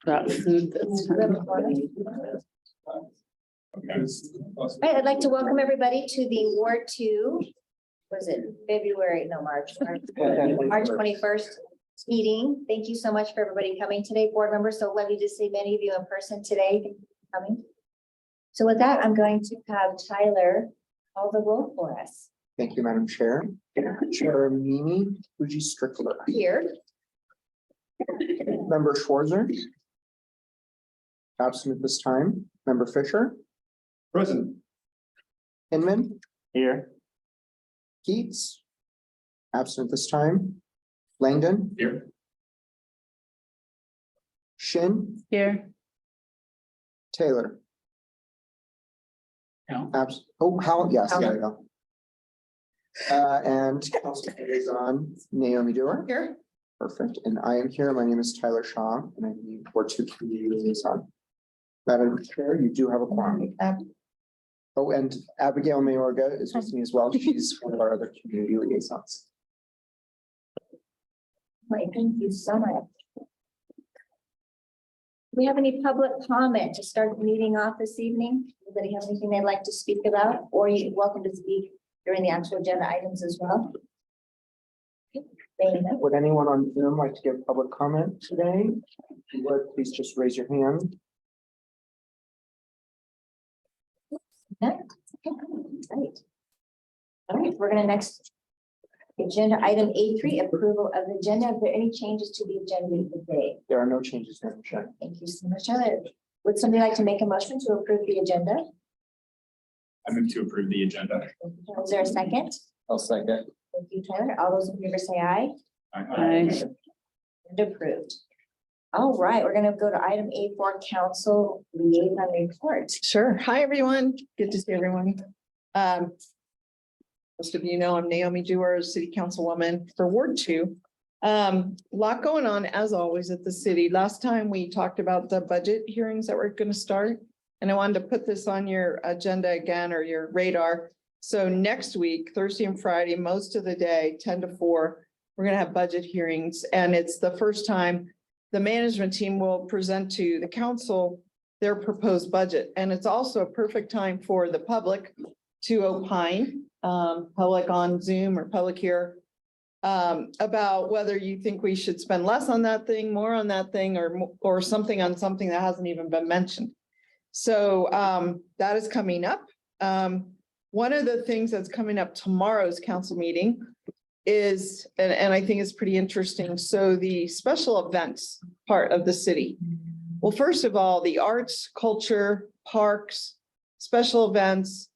brought food this We have time. a quorum. All right, I'd like to welcome everybody to the Ward 2, was it March 21st meeting. Thank you so much for everybody coming today, board members. So lovely to see many of you in person today. Thank you for coming. So with that, I'm going to have Tyler call the roll for us. Thank you, Madam Chair. Chair Mimi Fuji Strickler. Here, Member Schwarzer. Absent at this time. Member Fisher. Present. Hinman. Here. Keats. Absent at this time. Langdon. Here. Shin. Here, Taylor. Hal. Howell, yes, there we go. And Council Liaison Naomi Dewar. here. Perfect. And I am here. My name is Tyler Shaw and I'm the Ward 2 Community Liaison. Madam Chair, you do have a quorum. Oh, and Abigail Mayorga is with me as well. She's one of our other community liaisons. Right, thank you so much. Do we have any public comment to start the meeting off this evening? Anybody have anything they'd like to speak about, or you're welcome to speak during the actual agenda items as well? Dana? Would anyone on Zoom like to give public comment today? If you would, please just raise your hand. No? Right. All right, we're gonna next. Agenda item A3, approval of the agenda. Are there any changes to the agenda today? There are no changes, Madam Chair. Thank you so much, Tyler. Would somebody like to make a motion to approve the agenda? I move to approve the agenda. Is there a second? I'll second. Thank you, Tyler. All those in favor say aye. Aye. And approved. All right, we're gonna go to item A4, council liaison report. Sure. Hi, everyone. Good to see everyone. Most of you know I'm Naomi Dewar, City Councilwoman for Ward 2. Lot going on as always at the city. Last time we talked about the budget hearings that were going to start. And I wanted to put this on your agenda again or your radar. So next week, Thursday and Friday, most of the day, 10 to 4, we're going to have budget hearings. And it's the first time the management team will present to the council their proposed budget. And it's also a perfect time for the public to opine, public on Zoom or public here, about whether you think we should spend less on that thing, more on that thing, or something on something that hasn't even been mentioned. So that is coming up. One of the things that's coming up tomorrow's council meeting is, and I think it's pretty interesting. So the special events part of the city. Well, first of all, the arts, culture, parks, special events,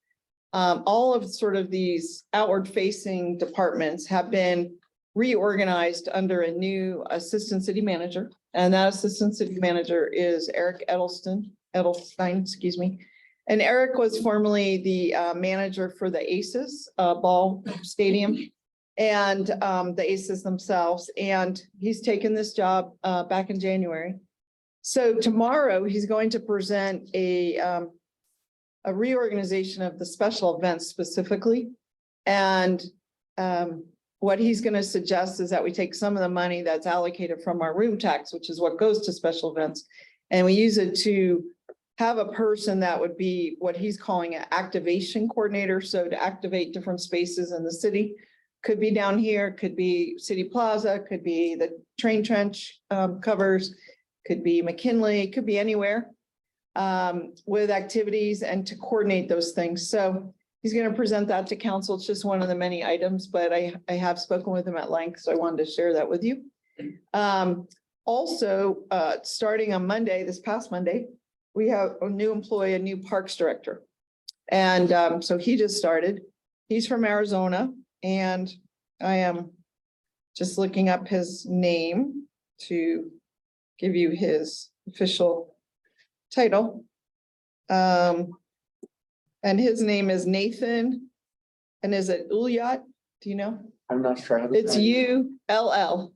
all of sort of these outward facing departments have been reorganized under a new assistant city manager. And that assistant city manager is Eric Edelstein, excuse me. And Eric was formerly the manager for the Aces ball stadium and the Aces themselves. And he's taken this job back in January. So tomorrow he's going to present a reorganization of the special events specifically. And what he's going to suggest is that we take some of the money that's allocated from our room tax, which is what goes to special events, and we use it to have a person that would be what he's calling an activation coordinator. So to activate different spaces in the city, could be down here, could be City Plaza, could be the train trench covers, could be McKinley, could be anywhere. With activities and to coordinate those things. So he's going to present that to council. It's just one of the many items, but I have spoken with him at length, so I wanted to share that with you. Also, starting on Monday, this past Monday, we have a new employee, a new parks director. And so he just started. He's from Arizona, and I am just looking up his name to give you his official title. And his name is Nathan. And is it Ulyot? Do you know? I'm not sure. It's ULLYOT.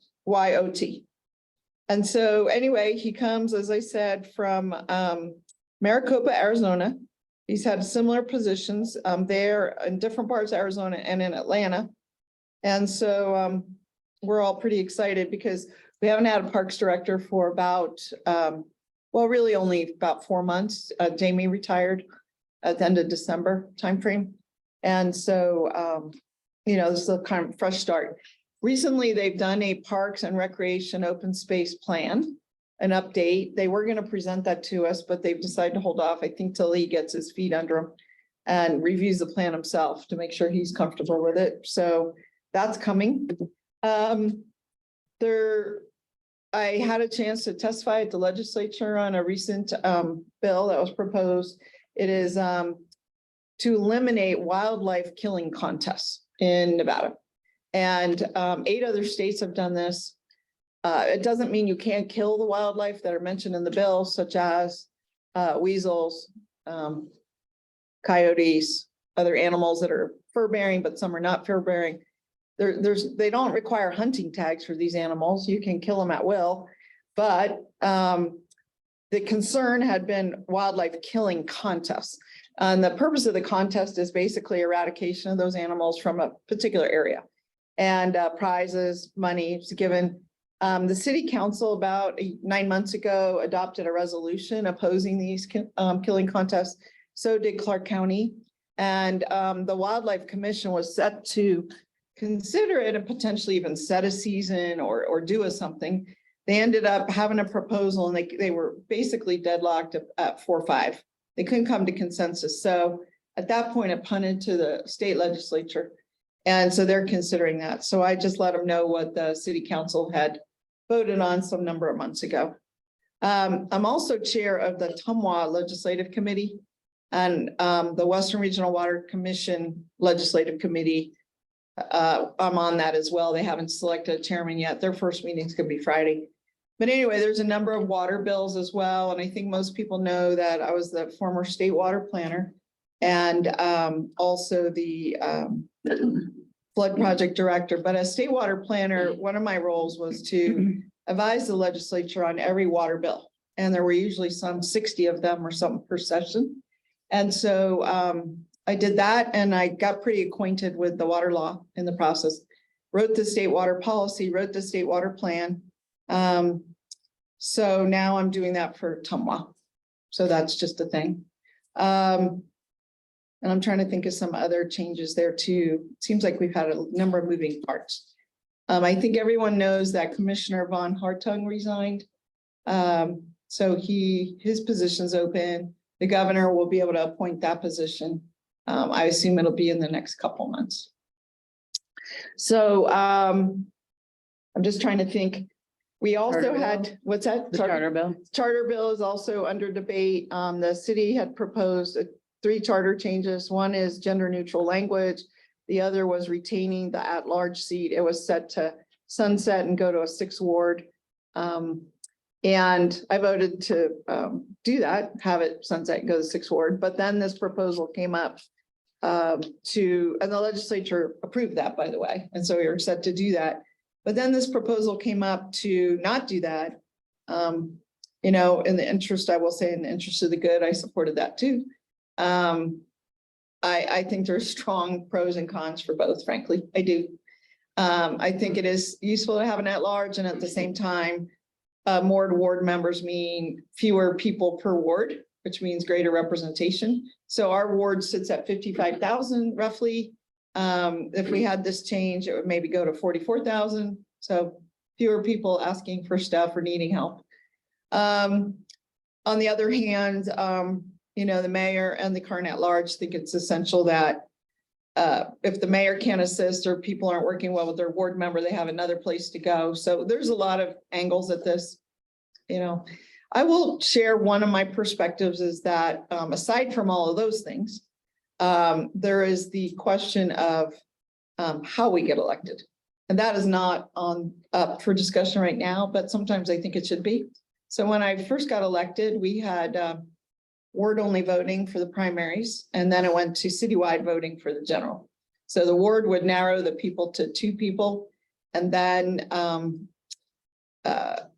And so anyway, he comes, as I said, from Maricopa, Arizona. He's had similar positions there in different parts of Arizona and in Atlanta. And so we're all pretty excited because we haven't had a parks director for about well, really only about 4 months. Jamie retired at the end of December timeframe. And so, this is a kind of fresh start. Recently, they've done a Parks and Recreation Open Space Plan, an update. They were going to present that to us, but they've decided to hold off, I think, till he gets his feet under him and reviews the plan himself to make sure he's comfortable with it. So that's coming. I had a chance to testify at the legislature on a recent bill that was proposed. It is to eliminate wildlife killing contests in Nevada. And 8 other states have done this. It doesn't mean you can't kill the wildlife that are mentioned in the bill, such as weasels, coyotes, other animals that are fur-bearing, but some are not fur-bearing. They don't require hunting tags for these animals. You can kill them at will. But the concern had been wildlife killing contests. And the purpose of the contest is basically eradication of those animals from a particular area. And prizes, money is given. The city council about 9 months ago adopted a resolution opposing these killing contests. So did Clark County. And the Wildlife Commission was set to consider it and potentially even set a season or do something. They ended up having a proposal and they were basically deadlocked at 4-5. They couldn't come to consensus. So at that point, it punted to the state legislature. And so they're considering that. So I just let them know what the city council had voted on some number of months ago. I'm also chair of the Tumwa Legislative Committee and the Western Regional Water Commission Legislative Committee. I'm on that as well. They haven't selected a chairman yet. Their first meeting's gonna be Friday. But anyway, there's a number of water bills as well. And I think most people know that I was the former state water planner and also the flood project director. But as state water planner, one of my roles was to advise the legislature on every water bill. And there were usually some 60 of them or something per session. And so I did that and I got pretty acquainted with the water law in the process, wrote the state water policy, wrote the state water plan. So now I'm doing that for Tumwa. So that's just a thing. And I'm trying to think of some other changes there too. Seems like we've had a number of moving parts. I think everyone knows that Commissioner Von Hartung resigned. So his position's open. The governor will be able to appoint that position. I assume it'll be in the next couple months. So I'm just trying to think. We also Charter had, bill? what's that? The charter bill. Charter bill is also under debate. The city had proposed 3 charter changes. One is gender neutral language. The other was retaining the at-large seat. It was set to sunset and go to a 6th ward. And I voted to do that, have it sunset and go to 6th ward. But then this proposal came up and the legislature approved that, by the way. And so we were set to do that. But then this proposal came up to not do that. In the interest, I will say in the interest of the good, I supported that too. I think there's strong pros and cons for both, frankly, I do. I think it is useful to have an at-large and at the same time, more ward members mean fewer people per ward, which means greater representation. So our ward sits at 55,000 roughly. If we had this change, it would maybe go to 44,000. So fewer people asking for stuff or needing help. On the other hand, the mayor and the current at-large think it's essential that if the mayor can't assist or people aren't working well with their ward member, they have another place to go. So there's a lot of angles at this. I will share one of my perspectives is that aside from all of those things, there is the question of how we get elected. And that is not up for discussion right now, but sometimes I think it should be. So when I first got elected, we had ward only voting for the primaries, and then it went to citywide voting for the general. So the ward would narrow the people to 2 people, and then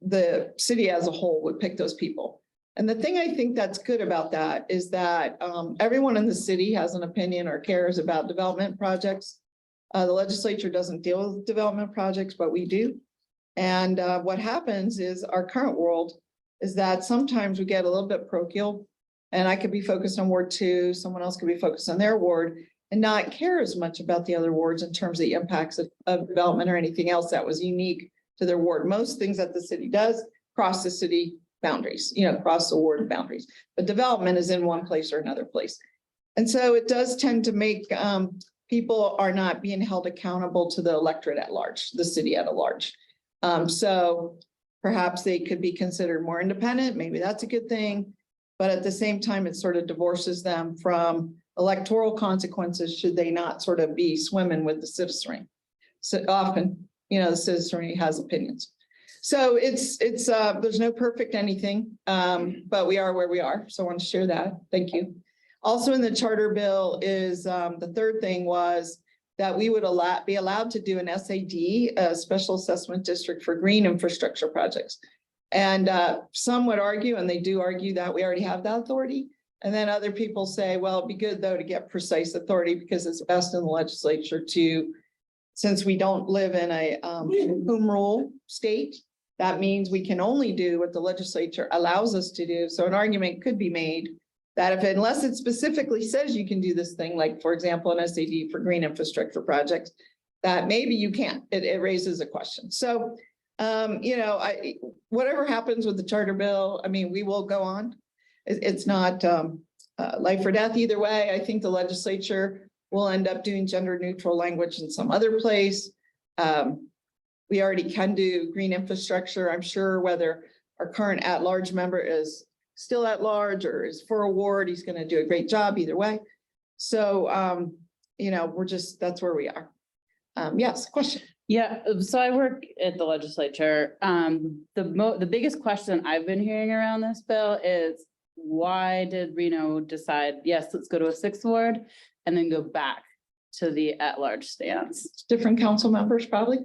the city as a whole would pick those people. And the thing I think that's good about that is that everyone in the city has an opinion or cares about development projects. The legislature doesn't deal with development projects, but we do. And what happens is our current world is that sometimes we get a little bit parochial. And I could be focused on Ward 2, someone else could be focused on their ward and not care as much about the other wards in terms of the impacts of development or anything else that was unique to their ward. Most things that the city does cross the city boundaries, cross the ward boundaries, but development is in one place or another place. And so it does tend to make people are not being held accountable to the electorate at large, the city at large. So perhaps they could be considered more independent. Maybe that's a good thing. But at the same time, it sort of divorces them from electoral consequences should they not sort of be swimming with the citizenry. So often, the citizenry has opinions. So it's there's no perfect anything, but we are where we are. So I want to share that. Thank you. Also in the charter bill is the third thing was that we would be allowed to do an SAD, a special assessment district for green infrastructure projects. And some would argue, and they do argue, that we already have that authority. And then other people say, well, it'd be good though to get precise authority because it's best in the legislature to, since we don't live in a home rule state, that means we can only do what the legislature allows us to do. So an argument could be made that unless it specifically says you can do this thing, like for example, an SAD for green infrastructure projects, that maybe you can't. It raises a question. So whatever happens with the charter bill, we will go on. It's not life or death either way. I think the legislature will end up doing gender neutral language in some other place. We already can do green infrastructure. I'm sure whether our current at-large member is still at large or is for award, he's going to do a great job either way. So, that's where we are. Yes, question. Yeah, so I work at the legislature. The biggest question I've been hearing around this bill is why did Reno decide, yes, let's go to a 6th ward and then go back to the at-large stance? Different council members probably.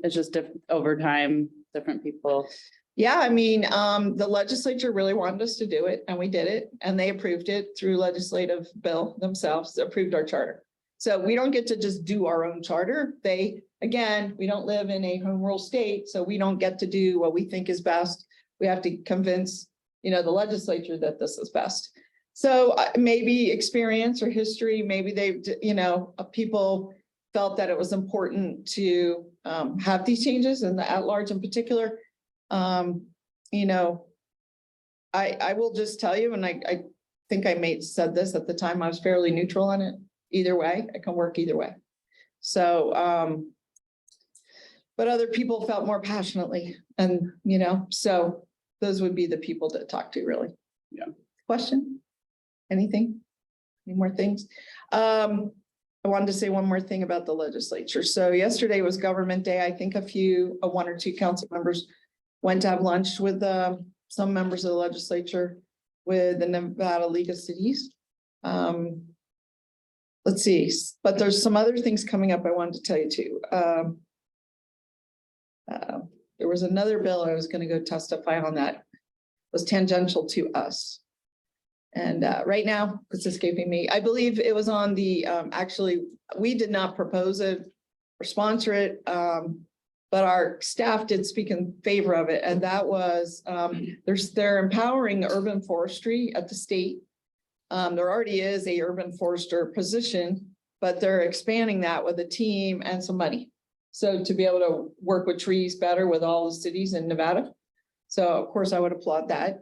It's just different over time, different people. Yeah, the legislature really wanted us to do it and we did it and they approved it through legislative bill themselves, approved our charter. So we don't get to just do our own charter. Again, we don't live in a home rule state, so we don't get to do what we think is best. We have to convince, the legislature that this is best. So maybe experience or history, maybe people felt that it was important to have these changes and the at-large in particular. I will just tell you, and I think I said this at the time, I was fairly neutral on it. Either way, it can work either way. So, but other people felt more passionately and, so those would be the people to talk to really. Yeah. Question? Anything? Any more things? I wanted to say one more thing about the legislature. So yesterday was Government Day. I think one or two council members went to have lunch with some members of the legislature with the Nevada League of Cities. Let's see, but there's some other things coming up I wanted to tell you too. There was another bill I was going to go testify on that was tangential to us. And right now it's escaping me. I believe it was on the, actually, we did not propose it or sponsor it, but our staff did speak in favor of it. And that was, they're empowering urban forestry at the state. There already is a urban forester position, but they're expanding that with a team and some money. So to be able to work with trees better with all the cities in Nevada. So of course I would applaud that.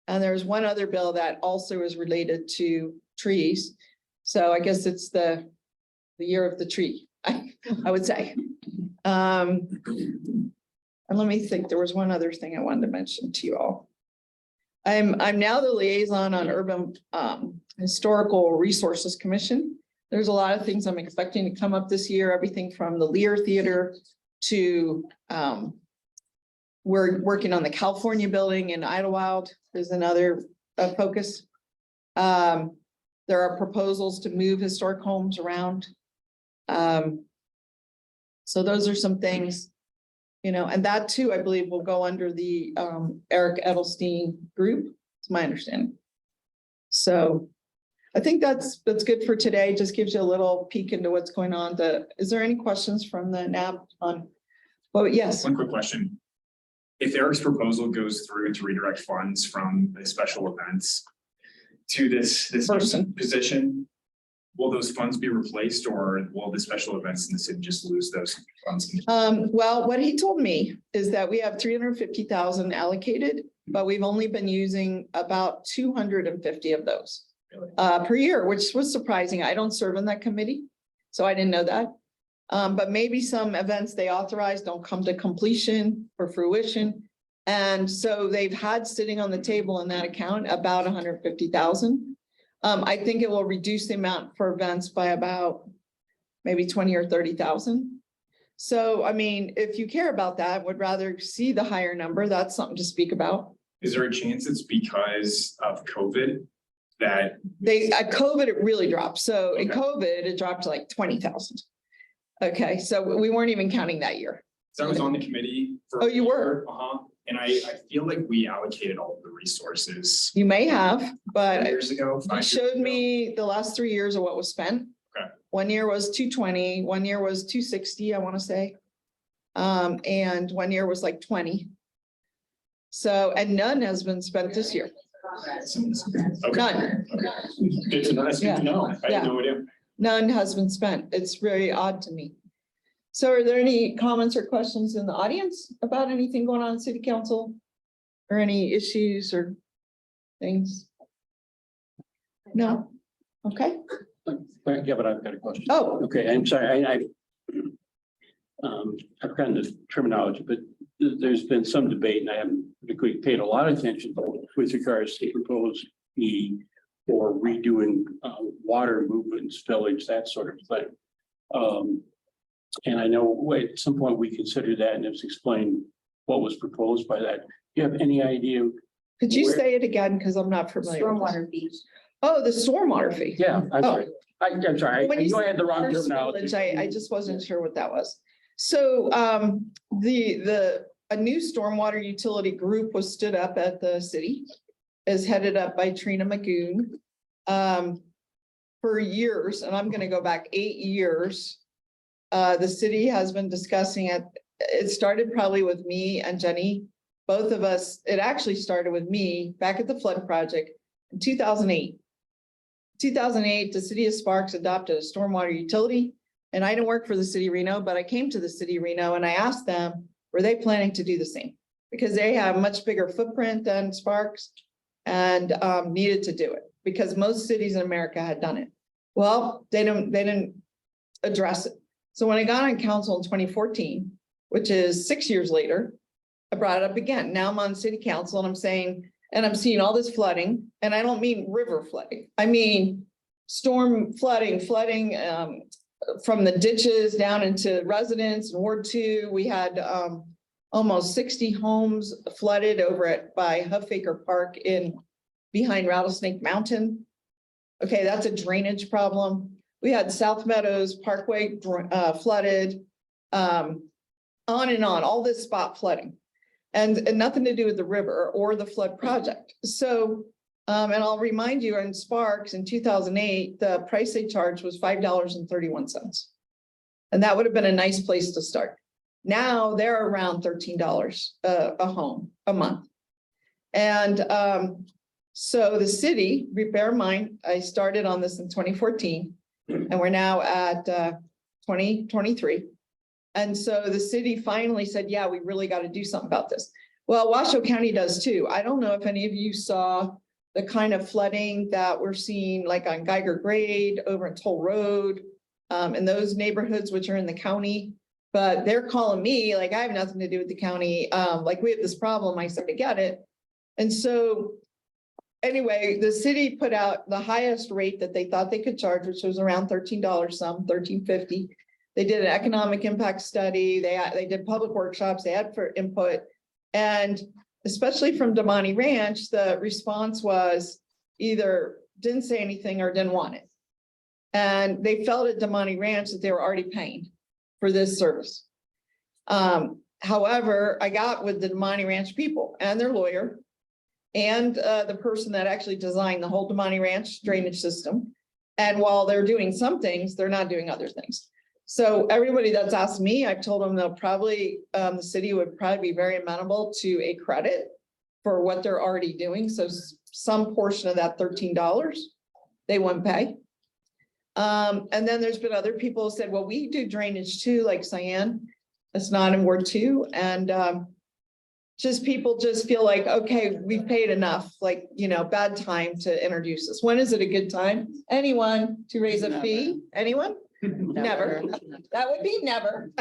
And there's one other bill that also is related to trees. So I guess it's the year of the tree, I would say. And let me think, there was one other thing I wanted to mention to you all. I'm now the liaison on Urban Historical Resources Commission. There's a lot of things I'm expecting to come up this year, everything from the Lear Theater to we're working on the California building in Idlewild. There's another focus. There are proposals to move historic homes around. So those are some things. And that too, I believe will go under the Eric Edelstein group. It's my understanding. So I think that's good for today. Just gives you a little peek into what's going on. Is there any questions from the NAB on? Well, yes. One quick question. if Eric's proposal goes through to redirect funds from the special events to this Person. position, will those funds be replaced or will the special events in the city just lose those funds? Well, what he told me is that we have 350,000 allocated, but we've only been using about 250 of those per year, which was surprising. I don't serve in that committee, so I didn't know that. But maybe some events they authorize don't come to completion or fruition. And so they've had sitting on the table in that account about 150,000. I think it will reduce the amount for events by about maybe 20 or 30,000. So, I mean, if you care about that, would rather see the higher number, that's something to speak about. Is there a chance it's because of COVID that? At COVID, it really dropped. So in Okay. COVID, it dropped to like 20,000. Okay, so we weren't even counting that year. So I was on the committee. For Oh, you were? And I feel like we allocated all of the resources You may have, but years ago. he 5 years showed ago. me the last 3 years of what was spent. Okay. 1 year was 220, 1 year was 260, I want to say. And 1 year was like 20. So, and none has been spent this year. Okay. None. Good to know. That's good to know. I had no idea. None has been spent. It's very odd to me. So are there any comments or questions in the audience about anything going on in city council? Or any issues or things? No? Okay. Yeah, but I've got a question. Oh, Okay, I'm sorry, I've forgotten the terminology, but there's been some debate and I haven't particularly paid a lot of attention with regards to proposed fee for redoing water movements, village, that sort of thing. And I know at some point we considered that and it was explained what was proposed by that. Do you have any idea? could you Where- say it again? Because I'm not familiar. with this. Stormwater beach. Oh, the stormwater fee. Yeah, I'm sorry. I'm sorry, When I you knew I said had the wrong First terminology. Village, I just wasn't sure what that was. So a new stormwater utility group was stood up at the city. Is headed up by Trina Magoon. For years, and I'm gonna go back 8 years. The city has been discussing it. It started probably with me and Jenny. Both of us, it actually started with me back at the flood project in 2008. 2008, the city of Sparks adopted a stormwater utility. And I didn't work for the city of Reno, but I came to the city of Reno and I asked them, were they planning to do the same? Because they have a much bigger footprint than Sparks and needed to do it because most cities in America had done it. Well, they didn't address it. So when I got on council in 2014, which is 6 years later, I brought it up again. Now I'm on city council and I'm saying, and I'm seeing all this flooding, and I don't mean river flooding. I mean storm flooding, from the ditches down into residents in Ward 2. We had almost 60 homes flooded over by Huffaker Park behind Rattlesnake Mountain. Okay, that's a drainage problem. We had South Meadows Parkway flooded, on and on, all this spot flooding. And nothing to do with the river or the flood project. So, and I'll remind you, in Sparks in 2008, the price they charged was $5.31. And that would have been a nice place to start. Now they're around $13 a home, a month. And so the city, bear in mind, I started on this in 2014, and we're now at 2023. And so the city finally said, yeah, we really got to do something about this. Well, Washoe County does too. I don't know if any of you saw the kind of flooding that we're seeing like on Geiger Grade over in Toll Road, in those neighborhoods which are in the county. But they're calling me like, I have nothing to do with the county. Like, we have this problem. I said, I get it. And so anyway, the city put out the highest rate that they thought they could charge, which was around $13 some, $13.50. They did an economic impact study. They did public workshops. They had for input. And especially from Damani Ranch, the response was either didn't say anything or didn't want it. And they felt at Damani Ranch that they were already paying for this service. However, I got with the Damani Ranch people and their lawyer and the person that actually designed the whole Damani Ranch drainage system. And while they're doing some things, they're not doing other things. So everybody that's asked me, I've told them they'll probably, the city would probably be very amenable to a credit for what they're already doing. So some portion of that $13, they wouldn't pay. And then there's been other people who said, well, we do drainage too, like Cyan. It's not in Ward 2. And just people just feel like, okay, we've paid enough, like, you know, bad time to introduce us. When is it a good time? Anyone to raise a fee? Anyone? Never. That would be never.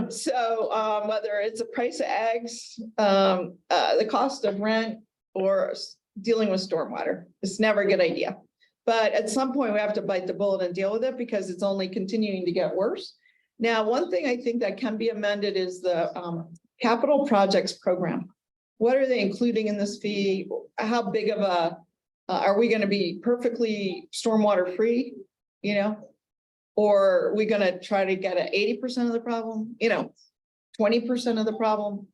So whether it's the price of eggs, the cost of rent, or dealing with stormwater, it's never a good idea. But at some point, we have to bite the bullet and deal with it because it's only continuing to get worse. Now, one thing I think that can be amended is the capital projects program. What are they including in this fee? How big of a, are we gonna be perfectly stormwater free, you know? Or are we gonna try to get at 80% of the problem, you know, 20% of the problem?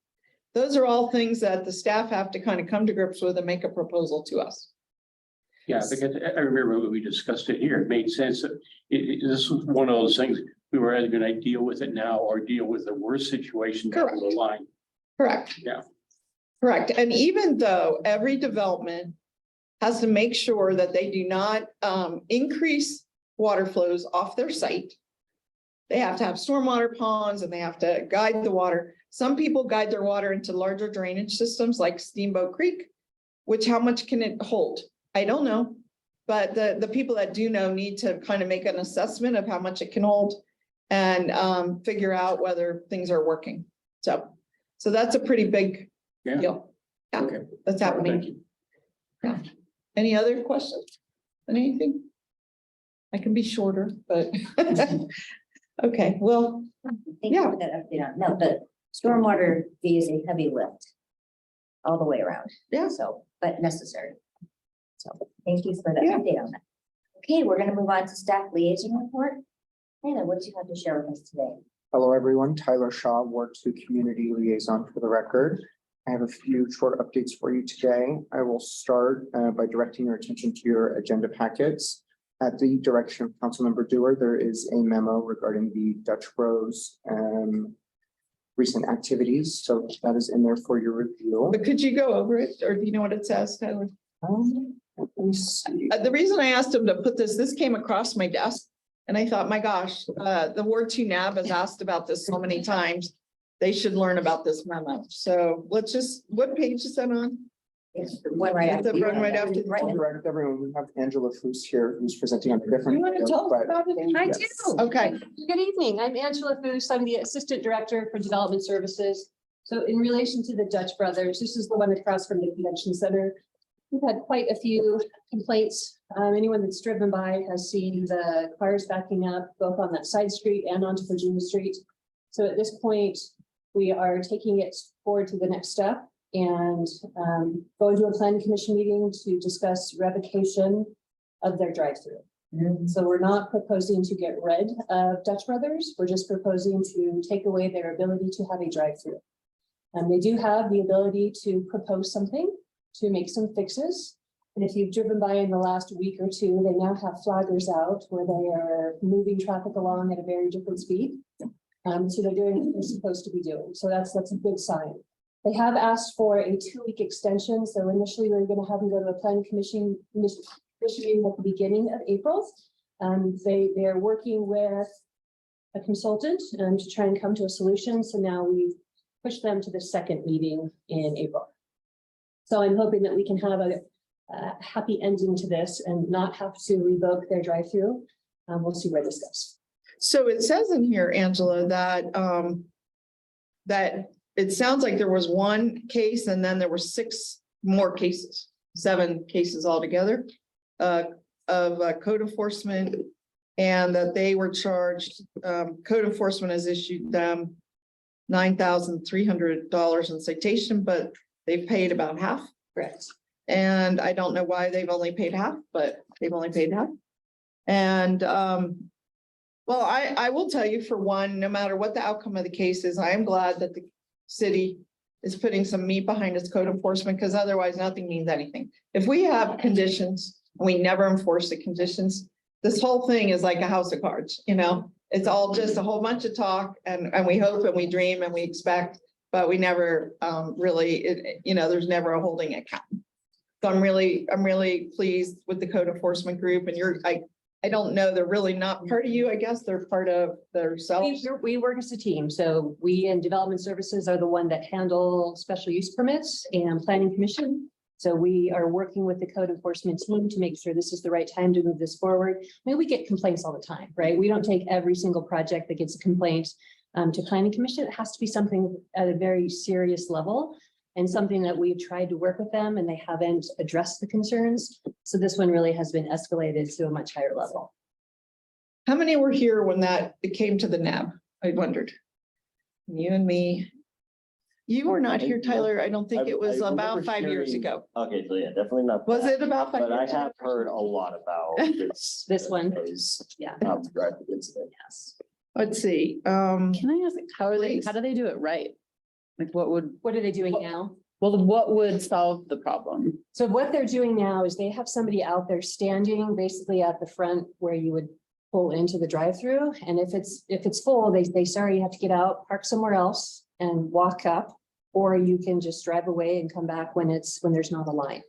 Those are all things that the staff have to kind of come to grips with and make a proposal to us. Yeah, because I remember when we discussed it here, it made sense that this was one of those things, we were either gonna deal with it now or deal with the worst situation down the line. Correct. Yeah. Correct. And even though every development has to make sure that they do not increase water flows off their site. They have to have stormwater ponds and they have to guide the water. Some people guide their water into larger drainage systems like Steamboat Creek, which how much can it hold? I don't know. But the people that do know need to kind of make an assessment of how much it can hold and figure out whether things are working. So that's a pretty big Yeah. deal. Yeah, Okay. that's Thank happening. you. Yeah. Any other questions? Anything? I can be shorter, but okay, well, Thank you for that update on, no, the stormwater fee is a heavy lift. All the way around. Yeah. So, but necessary. So, thank you for that Yeah. update on that. Okay, we're gonna move on to staff liaison report. Taylor, what do you have to share with us today? Hello, everyone. Tyler Shaw, Ward 2 Community Liaison for the record. I have a few short updates for you today. I will start by directing your attention to your agenda packets. At the direction of Councilmember Dewar, there is a memo regarding the Dutch Bros recent activities. So that is in there for your review. but could you go over it, or do you know what it says, Tyler? Let me see. The reason I asked him to put this came across my desk, and I thought, my gosh, the Ward 2 NAB has asked about this so many times. They should learn about this memo. So let's just, what page is that on? It's the one right It's after. the one right after the Right. Correct, everyone. We have Angela Foos here who's presenting on a different. You want to tell us but- about it? I Yes. do. Okay, Good evening. I'm Angela Foos. I'm the Assistant Director for Development Services. So in relation to the Dutch Brothers, this is the one across from the Convention Center. We've had quite a few complaints. Anyone that's driven by has seen the cars backing up both on that side street and onto Virginia Street. So at this point, we are taking it forward to the next step and going to a planning commission meeting to discuss revocation of their drive-through. So we're not proposing to get rid of Dutch Brothers. We're just proposing to take away their ability to have a drive-through. And they do have the ability to propose something to make some fixes. And if you've driven by in the last week or two, they now have flaggers out where they are moving traffic along at a very different speed. So they're doing what they're supposed to be doing. So that's a good sign. They have asked for a 2-week extension. So initially we were going to have them go to a planning commission meeting at the beginning of April. They are working with a consultant to try and come to a solution. So now we've pushed them to the second meeting in April. So I'm hoping that we can have a happy ending to this and not have to revoke their drive-through. We'll see where this goes. so it says in here, Angela, that that it sounds like there was one case and then there were 6 more cases, 7 cases altogether of code enforcement, and that they were charged, code enforcement has issued them $9,300 in citation, but they've paid about half. Correct. And I don't know why they've only paid half, but they've only paid half. And well, I will tell you, for one, no matter what the outcome of the case is, I am glad that the city is putting some meat behind its code enforcement, because otherwise nothing means anything. If we have conditions, and we never enforce the conditions, this whole thing is like a house of cards, you know? It's all just a whole bunch of talk and we hope and we dream and we expect, but we never really, there's never a holding account. So I'm really pleased with the code enforcement group and I don't know, they're really not part of you, I guess, they're part of themselves. We work as a team, so we in development services are the one that handle special use permits and planning commission. So we are working with the code enforcement team to make sure this is the right time to move this forward. I mean, we get complaints all the time, right? We don't take every single project that gets a complaint to planning commission. It has to be something at a very serious level and something that we've tried to work with them and they haven't addressed the concerns. So this one really has been escalated to a much higher level. How many were here when it came to the NAB? I wondered. You and me. You were not here, Tyler. I don't think it was I about remember 5 years hearing- ago. Okay, so yeah, definitely not. Was that, it about 5 But I years ago? have heard a lot about this. This one. Those, Yeah. graphic incident. Yes. Let's see. Can I ask, Please. how do they do it right? Like what would, What are they doing now? well, what would solve the problem? So what they're doing now is they have somebody out there standing basically at the front where you would pull into the drive-through. And if it's full, they sorry, you have to get out, park somewhere else and walk up. Or you can just drive away and come back when there's not a line.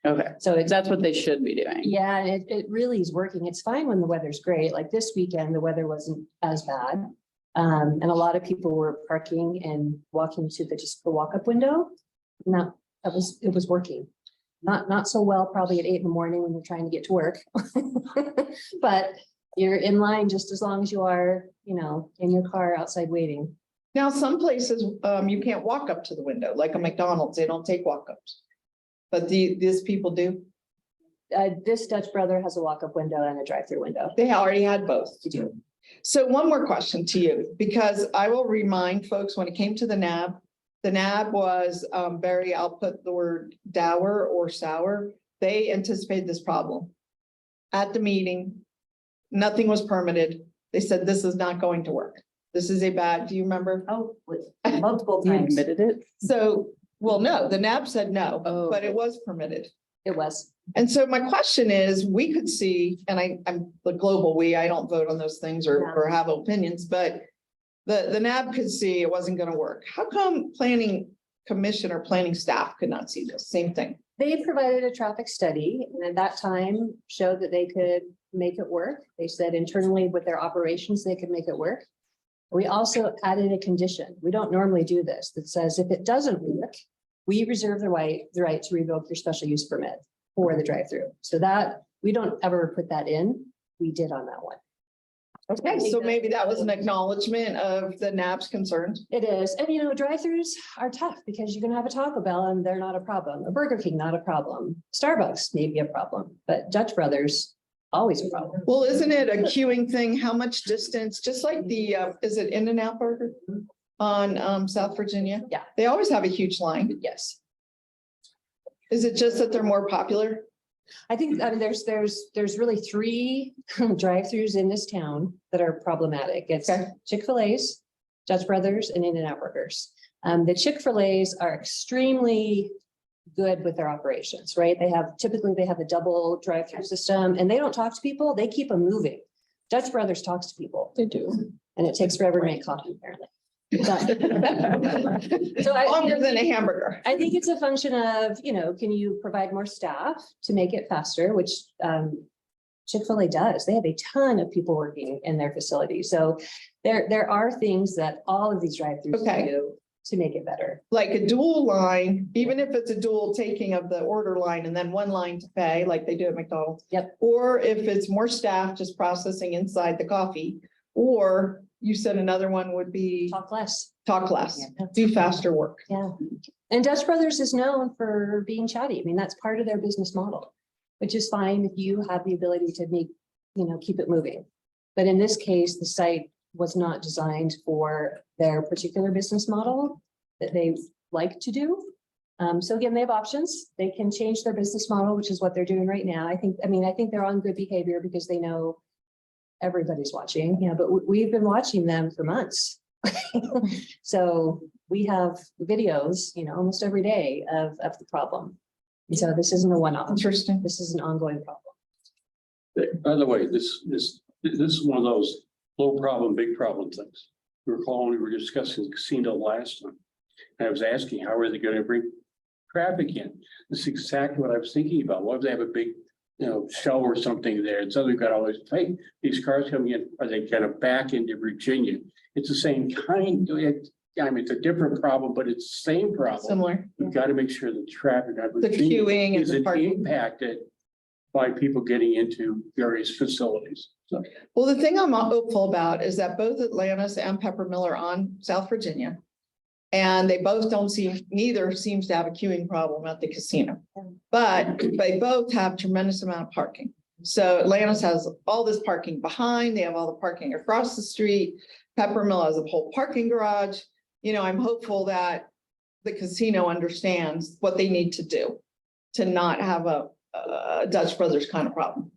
Okay, So it's, that's what they should be doing. yeah, and it really is working. It's fine when the weather's great. Like this weekend, the weather wasn't as bad. And a lot of people were parking and walking to just the walk-up window. No, it was working. Not so well, probably at 8 in the morning when you're trying to get to work. But you're in line just as long as you are, in your car outside waiting. Now, some places, you can't walk up to the window, like a McDonald's, they don't take walk-ups. But these people do. This Dutch Brother has a walk-up window and a drive-through window. They already had both. You do. So one more question to you, because I will remind folks, when it came to the NAB was, Barry, I'll put the word dour or sour. They anticipated this problem. At the meeting, nothing was permitted. They said, this is not going to work. This is do you remember? Oh, multiple You times. admitted it? So, well, no, the NAB said no, Oh. but it was permitted. It was. And so my question is, we could see, and I'm the global I don't vote on those things or have opinions, but the NAB could see it wasn't gonna work. How come planning commission or planning staff could not see this? Same thing. They provided a traffic study and at that time showed that they could make it work. They said internally with their operations, they could make it work. We also added a condition. We don't normally do this that says if it doesn't work, we reserve the right to revoke your special use permit for the drive-through. So that we don't ever put that in. We did on that one. Okay, so maybe that was an acknowledgement of the NAB's concerns. It is. And drive-throughs are tough because you're gonna have a Taco Bell and they're not a problem. A Burger King, not a problem. Starbucks may be a problem, but Dutch Brothers, always a problem. Well, isn't it a queuing thing? How much distance, just like the, is it In-N-Out Burger on South Virginia? Yeah. They always have a huge line. Yes. Is it just that they're more popular? I think, there's really 3 drive-throughs in this town that are problematic. It's Okay. Chick-fil-A's, Dutch Brothers and In-N-Out Burgers. The Chick-fil-A's are extremely good with their operations, right? Typically they have a double drive-through system and they don't talk to people. They keep them moving. Dutch Brothers talks to people. They do. And it takes forever to make coffee, apparently. So Longer than a hamburger. I think it's a function of, can you provide more staff to make it faster, which Chick-fil-A does. They have a ton of people working in their facility. So there are things that all of these drive-throughs Okay. do to make it better. Like a dual line, even if it's a dual taking of the order line and then one line to pay, like they do at McDonald's. Yep. Or if it's more staff just processing inside the coffee, or you said another one would be Talk less. talk less, Yeah. do faster work. Yeah. And Dutch Brothers is known for being chatty. I mean, that's part of their business model, which is fine if you have the ability to make, keep it moving. But in this case, the site was not designed for their particular business model that they like to do. So again, they have options. They can change their business model, which is what they're doing right now. I think they're on good behavior because they know everybody's watching, but we've been watching them for months. So we have videos, almost every day of the problem. And so this isn't a one-off. Interesting. This is an ongoing problem. By the way, this is one of those Low problem, big problem things. We were discussing the casino last time. And I was asking, how are they gonna bring traffic in? This is exactly what I was thinking about. What if they have a big, show or something there? And so they've got all these cars coming in, are they gonna back into Virginia? It's the same kind, it's a different problem, but it's the same problem. Similar. We've got to make sure the traffic on The Virginia queuing and the isn't parking. impacted by people getting into various facilities. So Well, the thing I'm hopeful about is that both Atlantis and Peppermill are on South Virginia. And they both neither seems to have a queuing problem at the casino. But they both have tremendous amount of parking. So Atlantis has all this parking behind, they have all the parking across the street. Peppermill has a whole parking garage. I'm hopeful that the casino understands what they need to do to not have a Dutch Brothers kind of problem.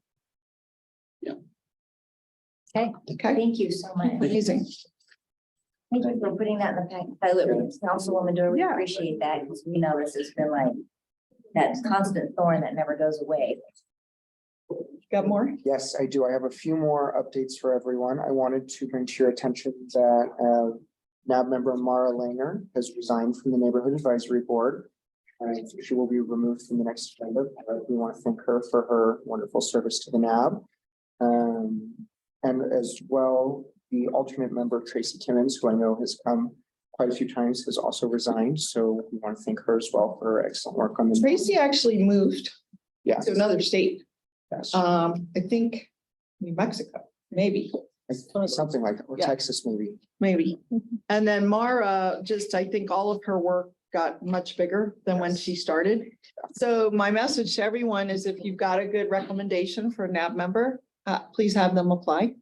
Okay, Okay, thank you so much. amazing. Thank you for putting that in the packet. Councilwoman Dorr, we appreciate that because we know this has been like that constant thorn that never goes away. Got more? Yes, I do. I have a few more updates for everyone. I wanted to bring to your attention that NAB member Mara Langer has resigned from the Neighborhood Advisory Board. She will be removed from the next agenda. We want to thank her for her wonderful service to the NAB. And as well, the alternate member Tracy Timmons, who I know has come quite a few times, has also resigned. So we want to thank her as well for her excellent work on this. Tracy actually moved Yes, to another state. yes. I think New Mexico, maybe. Something like that, or Yeah. Texas maybe. Maybe. And then Mara, I think all of her work got much bigger than when she started. So my message to everyone is if you've got a good recommendation for a NAB member, please have them apply.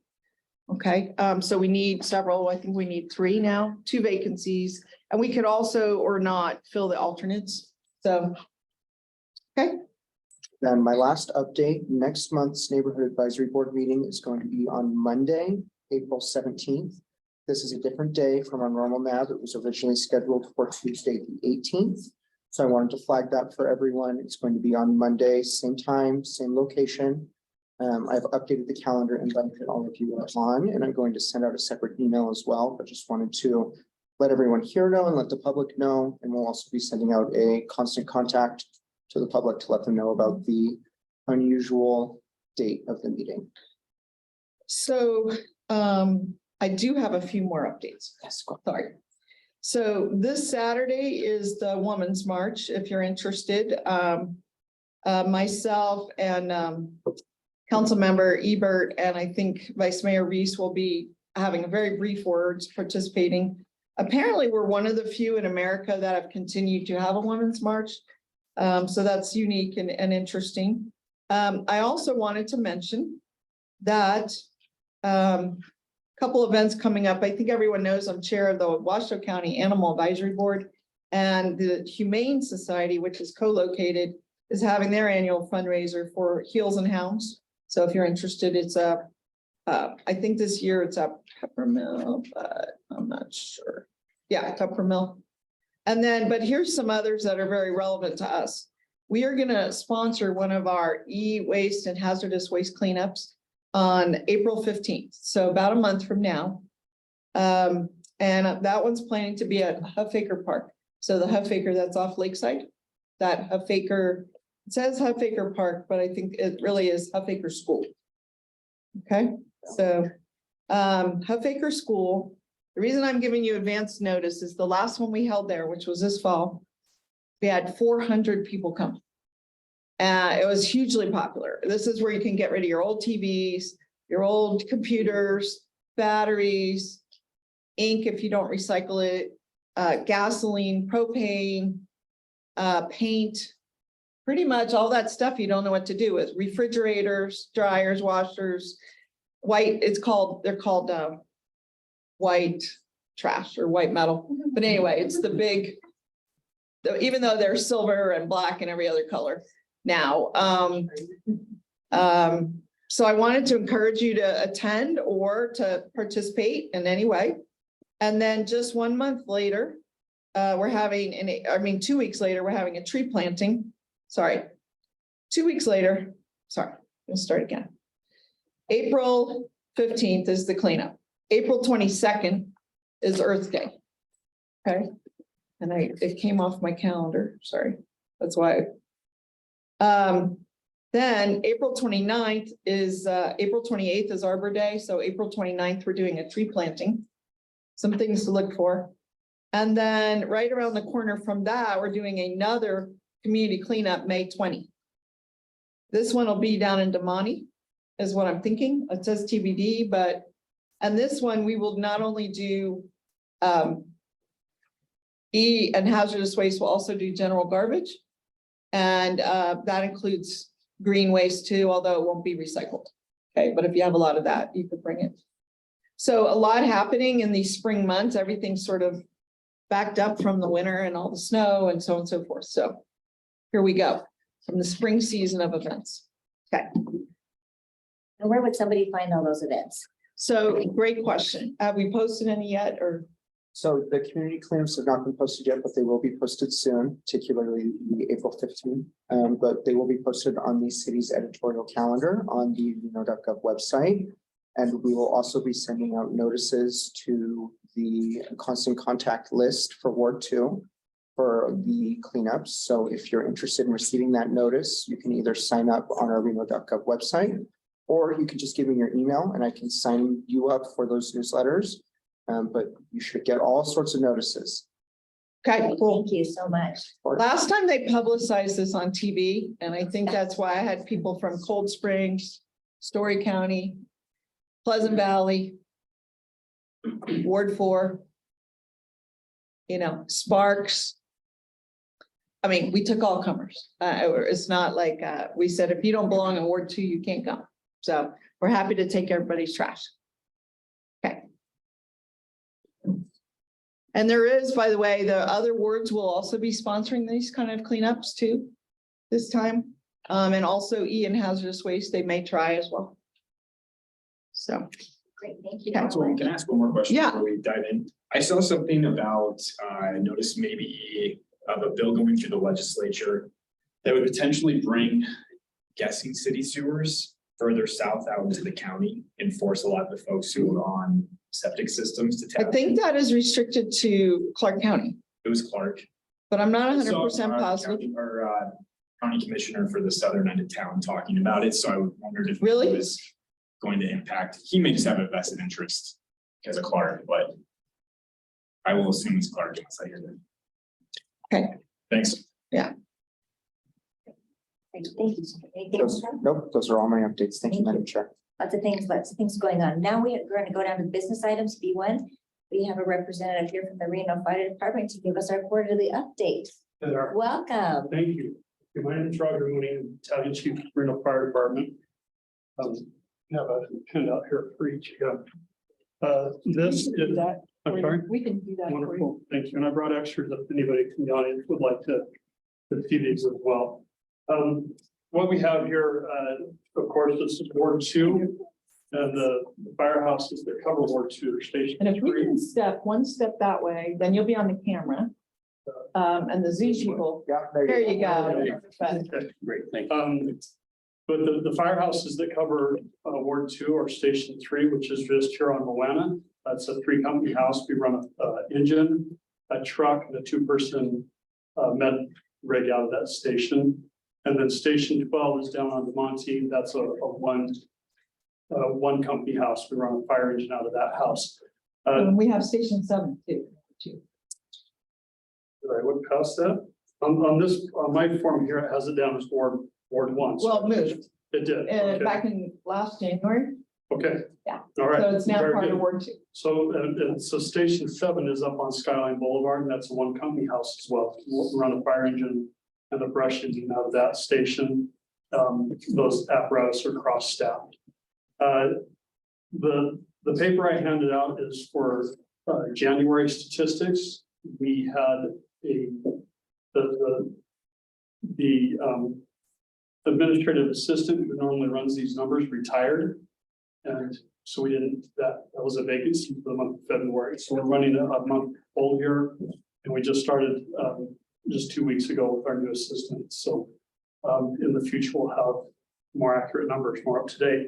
Okay, so we need several, I think we need 3 now, 2 vacancies, and we could also or not fill the alternates. So, Then my last update, next month's Neighborhood Advisory Board meeting is going to be on Monday, April 17th. This is a different day from our normal NAB. It was originally scheduled for Tuesday, the 18th. So I wanted to flag that for everyone. It's going to be on Monday, same time, same location. I've updated the calendar invite that all of you are on, and I'm going to send out a separate email as well, but just wanted to let everyone here know and let the public know. And we'll also be sending out a constant contact to the public to let them know about the unusual date of the meeting. so, I do have a few more updates. Yes, go. Sorry. So this Saturday is the Women's March, if you're interested. Myself and Councilmember Ebert and I think Vice Mayor Reese will be having a very brief words participating. Apparently, we're one of the few in America that have continued to have a Women's March. So that's unique and interesting. I also wanted to mention that couple events coming up. I think everyone knows I'm chair of the Washoe County Animal Advisory Board, and the Humane Society, which is co-located, is having their annual fundraiser for Heels and Hounds. So if you're interested, it's I think this year it's at Peppermill, but I'm not sure. Yeah, Peppermill. And then, but here's some others that are very relevant to us. We are gonna sponsor one of our e-waste and hazardous waste cleanups on April 15th, so about a month from now. And that one's planning to be at Huffaker Park. So the Huffaker that's off Lakeside, that Huffaker, it says Huffaker Park, but I think it really is Huffaker School. Okay, so Huffaker School, the reason I'm giving you advance notice is the last one we held there, which was this fall, we had 400 people come. It was hugely popular. This is where you can get rid of your old TVs, your old computers, batteries, ink if you don't recycle it, gasoline, propane, paint, pretty much all that stuff you don't know what to do with, refrigerators, dryers, washers, white, they're called white trash or white metal. But anyway, it's the big, even though they're silver and black and every other color now. So I wanted to encourage you to attend or to participate in any way. And then just 1 month later, we're having, 2 weeks later, we're having a tree planting. Sorry, 2 weeks later, sorry, let's start again. April 15th is the cleanup. April 22nd is Earth Day. Okay, and it came off my calendar, sorry, that's why. Then April 29th is, April 28th is Arbor Day, so April 29th, we're doing a tree planting. Some things to look for. And then right around the corner from that, we're doing another community cleanup, May 20. This one will be down in Damani, is what I'm thinking. It says TBD, but, and this one, we will not only do E and hazardous waste, will also do general garbage. And that includes green waste too, although it won't be recycled. Okay, but if you have a lot of that, you could bring it. So a lot happening in these spring months, everything's sort of backed up from the winter and all the snow and so on and so forth. So here we go, from the spring season of events. Okay, And where would somebody find all those events? so great question. Have we posted any yet or? So the community cleanups have not been posted yet, but they will be posted soon, particularly the April 15th. But they will be posted on the city's editorial calendar on the reno.gov website. And we will also be sending out notices to the constant contact list for Ward 2 for the cleanups. So if you're interested in receiving that notice, you can either sign up on our reno.gov website, or you can just give me your email and I can sign you up for those newsletters. But you should get all sorts of notices. Okay, cool. Thank you so much. Last time they publicized this on TV, and I think that's why I had people from Cold Springs, Story County, Pleasant Valley, Ward 4, you know, Sparks. I mean, we took all comers. It's not like we said, if you don't belong in Ward 2, you can't come. So we're happy to take everybody's trash. Okay. And there is, by the way, the other wards will also be sponsoring these kind of cleanups too, this time. And also E and hazardous waste, they may try as well. So, Great, thank you. Councilwoman, can I ask one more question? Yeah. Before we dive in? I saw something about, I noticed maybe of a bill going through the legislature that would potentially bring guessing city sewers further south out into the county and force a lot of the folks who are on septic systems to I tap. think that is restricted to Clark County, It was Clark. but I'm not I saw 100% our positive. county- Or county commissioner for the southern end of town talking about it, so I wondered if. Really? It was going to impact, he may just have a vested interest as a Clark, but I will assume it's Clark unless I hear that. Okay. Thanks. Thank you. Anything else? Nope, those are all my updates. Thank you, Madam Chair. Lots of things going on. Now we're going to go down to business items, B1. We have a representative here from the Reno Fire Department to give us our quarterly update. Welcome. Thank you. My name is Roger Mooney, Battalion Chief, Reno Fire Department. Have a handout here for each. This is, I'm sorry. We can do that for you. Wonderful, thank you. And I brought extras if anybody from the audience would like to see these as well. What we have here, of course, this is Ward 2. And the firehouses that cover Ward 2 are stationed. And if we can step one step that way, then you'll be on the camera. And the Zoom people, Yeah, there you go. Okay. Great, thank you. But the firehouses that cover Ward 2 are Station 3, which is just here on Moana. That's a 3-company house. We run a engine, a truck, and a 2-person med rig out of that station. And then Station 12 is down on the Monte. That's a one company house. We run a fire engine out of that house. And we have Station 7 too. Did I look past that? On my form here, it has it down as Ward 1. Well, it moved It did. Okay. back in last January. Okay. Yeah. All right. So it's now Very part of good. Ward 2. So, so Station 7 is up on Skyline Boulevard, and that's a one company house as well. We'll run a fire engine and a brush engine out of that station. Those apparatus are cross-staffed. The paper I handed out is for January statistics. We had the administrative assistant who normally runs these numbers retired. And so we didn't, that was a vacancy for the month of February. So we're running a month old here. And we just started just 2 weeks ago with our new assistant. So in the future, we'll have more accurate numbers, more up to date.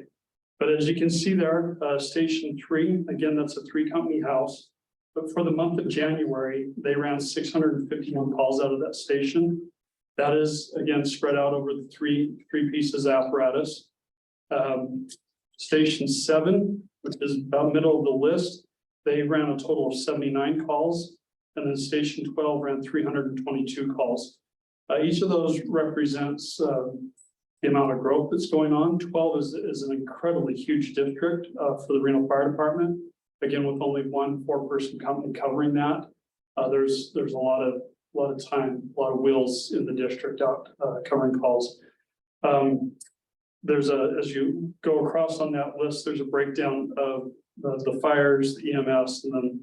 But as you can see there, Station 3, again, that's a 3-company house. But for the month of January, they ran 651 calls out of that station. That is, again, spread out over the three pieces of apparatus. Station 7, which is about middle of the list, they ran a total of 79 calls. And then Station 12 ran 322 calls. Each of those represents the amount of growth that's going on. 12 is an incredibly huge district for the Reno Fire Department. Again, with only one 4-person company covering that, there's a lot of time, a lot of wheels in the district out covering calls. As you go across on that list, there's a breakdown of the fires, the EMS, and then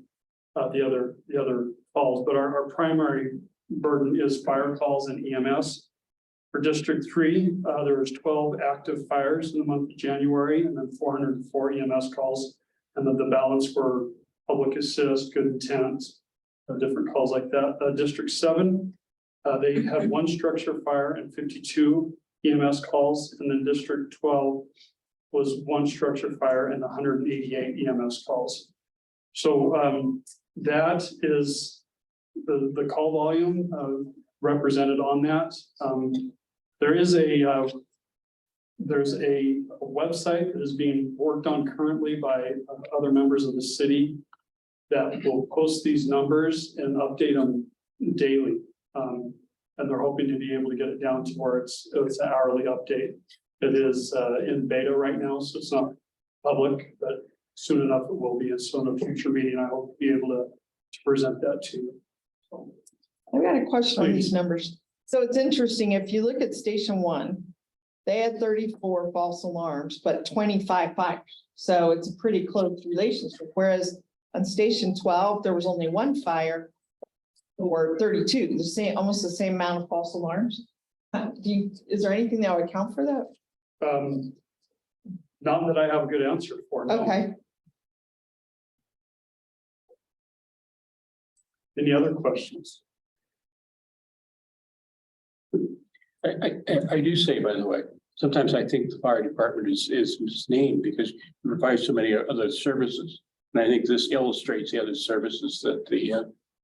the other calls. But our primary burden is fire calls and EMS. For District 3, there was 12 active fires in the month of January, and then 404 EMS calls. And then the balance were public assist, good intent, different calls like that. District 7, they had 1 structure fire and 52 EMS calls. And then District 12 was 1 structure fire and 188 EMS calls. So that is the call volume represented on that. There's a website that is being worked on currently by other members of the city that will post these numbers and update them daily. And they're hoping to be able to get it down to where it's an hourly update. It is in beta right now, so it's not public, but soon enough it will be. And so in a future meeting, I hope to be able to present that to you. So, I've got a question on these Please. numbers. So it's interesting, if you look at Station 1, they had 34 false alarms, but 25 fires. So it's a pretty close relationship. Whereas on Station 12, there was only 1 fire or 32, almost the same amount of false alarms. Is there anything that would account for that? Not that I have a good answer for. No. Okay. Any other questions? I do say, by the way, sometimes I think the fire department is misnamed because it provides so many other services. And I think this illustrates the other services that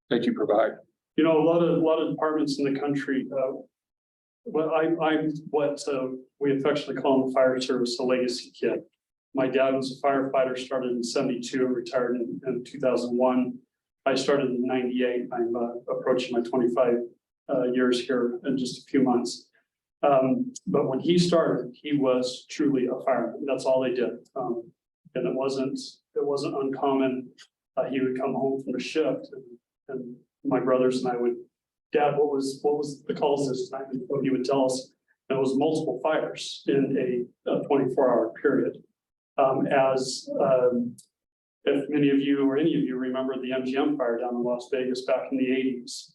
that you provide. You know, a lot of departments in the country, I'm what we affectionately call in the fire service a legacy kid. My dad was a firefighter, started in '72, retired in 2001. I started in '98. I'm approaching my 25 years here in just a few months. But when he started, he was truly a fireman. That's all they did. And it wasn't uncommon. He would come home from a shift and my brothers and I would, Dad, what was the calls this night? And he would tell us there was multiple fires in a 24-hour period. If many of you or any of you remember the MGM fire down in Las Vegas back in the 80s,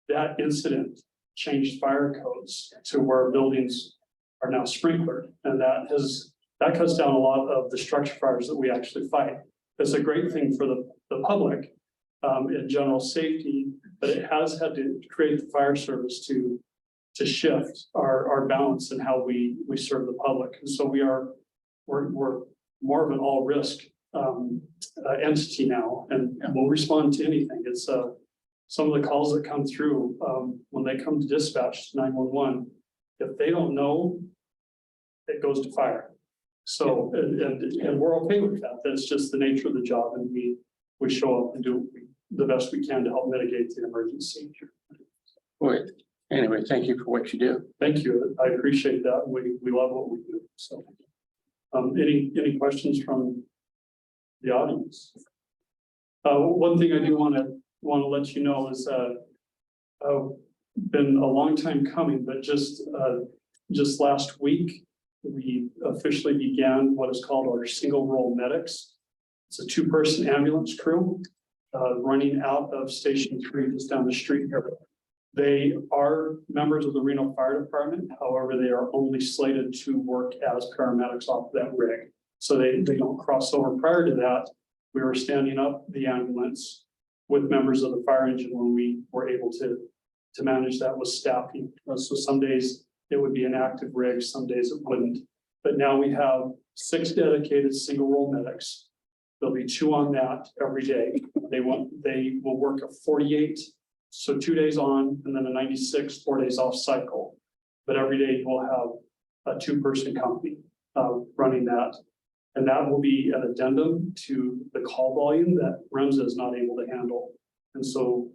that incident changed fire codes to where buildings are now sprinklered. And that cuts down a lot of the structure fires that we actually fight. It's a great thing for the public in general safety, but it has had to create the fire service to shift our balance in how we serve the public. And so we're more of an all risk entity now, and we'll respond to anything. It's some of the calls that come through when they come to dispatch 911, if they don't know, it goes to fire. So, and we're okay with that. That's just the nature of the job. And we show up and do the best we can to help mitigate the emergency. Boy, anyway, thank you for what you do. Thank you. I appreciate that. We love what we do. So, any questions from the audience? One thing I do want to let you know is been a long time coming, but just last week, we officially began what is called our single role medics. It's a 2-person ambulance crew running out of Station 3 just down the street here. They are members of the Reno Fire Department. However, they are only slated to work as paramedics off that rig. So they don't cross over. Prior to that, we were standing up the ambulance with members of the fire engine when we were able to manage that with staffing. So some days it would be an active rig, some days it wouldn't. But now we have 6 dedicated single role medics. There'll be 2 on that every day. They will work a 48, so 2 days on and then a 96, 4 days off cycle. But every day you will have a 2-person company running that. And that will be an addendum to the call volume that REMSA is not able to handle. And so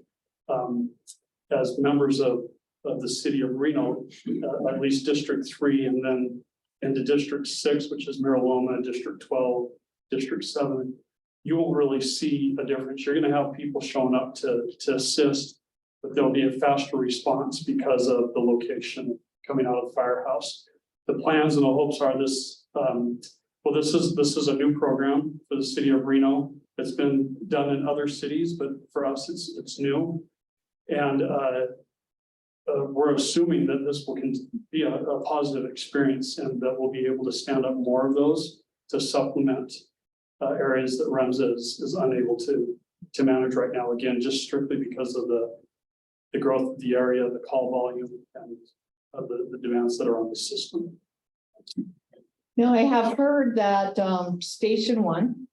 as members of the city of Reno, at least District 3 and then into District 6, which is Mariloma, District 12, District 7, you won't really see a difference. You're gonna have people showing up to assist, but there'll be a faster response because of the location coming out of the firehouse. The plans and the hopes are this, well, this is a new program for the city of Reno. It's been done in other cities, but for us, it's new. And we're assuming that this will be a positive experience and that we'll be able to stand up more of those to supplement areas that REMSA is unable to manage right now. Again, just strictly because of the growth of the area, the call volume, and the demands that are on the system. Now, I have heard that Station 1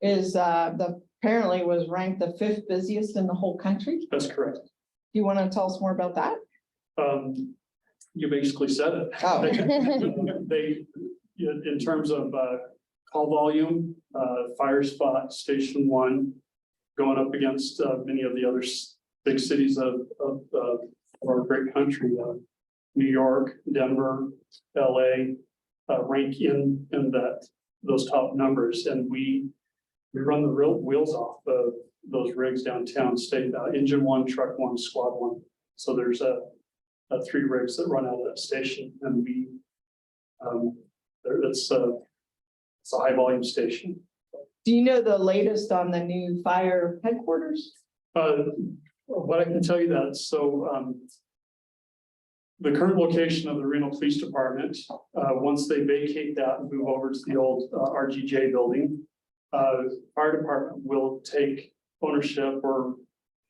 is apparently was ranked the 5th busiest in the whole country. Do That's correct. you want to tell us more about that? You basically said it. Oh. They, in terms of call volume, fire spot, Station 1, going up against many of the other big cities of our great country, New York, Denver, LA, rank in those top numbers, and we run the real wheels off of those rigs downtown, state engine 1, truck 1, squad 1. So there's 3 rigs that run out of that station, and we it's a high volume station. Do you know the latest on the new fire headquarters? What I can tell you that, so the current location of the Reno Police Department, once they vacate that and move over to the old RGJ building, fire department will take ownership, or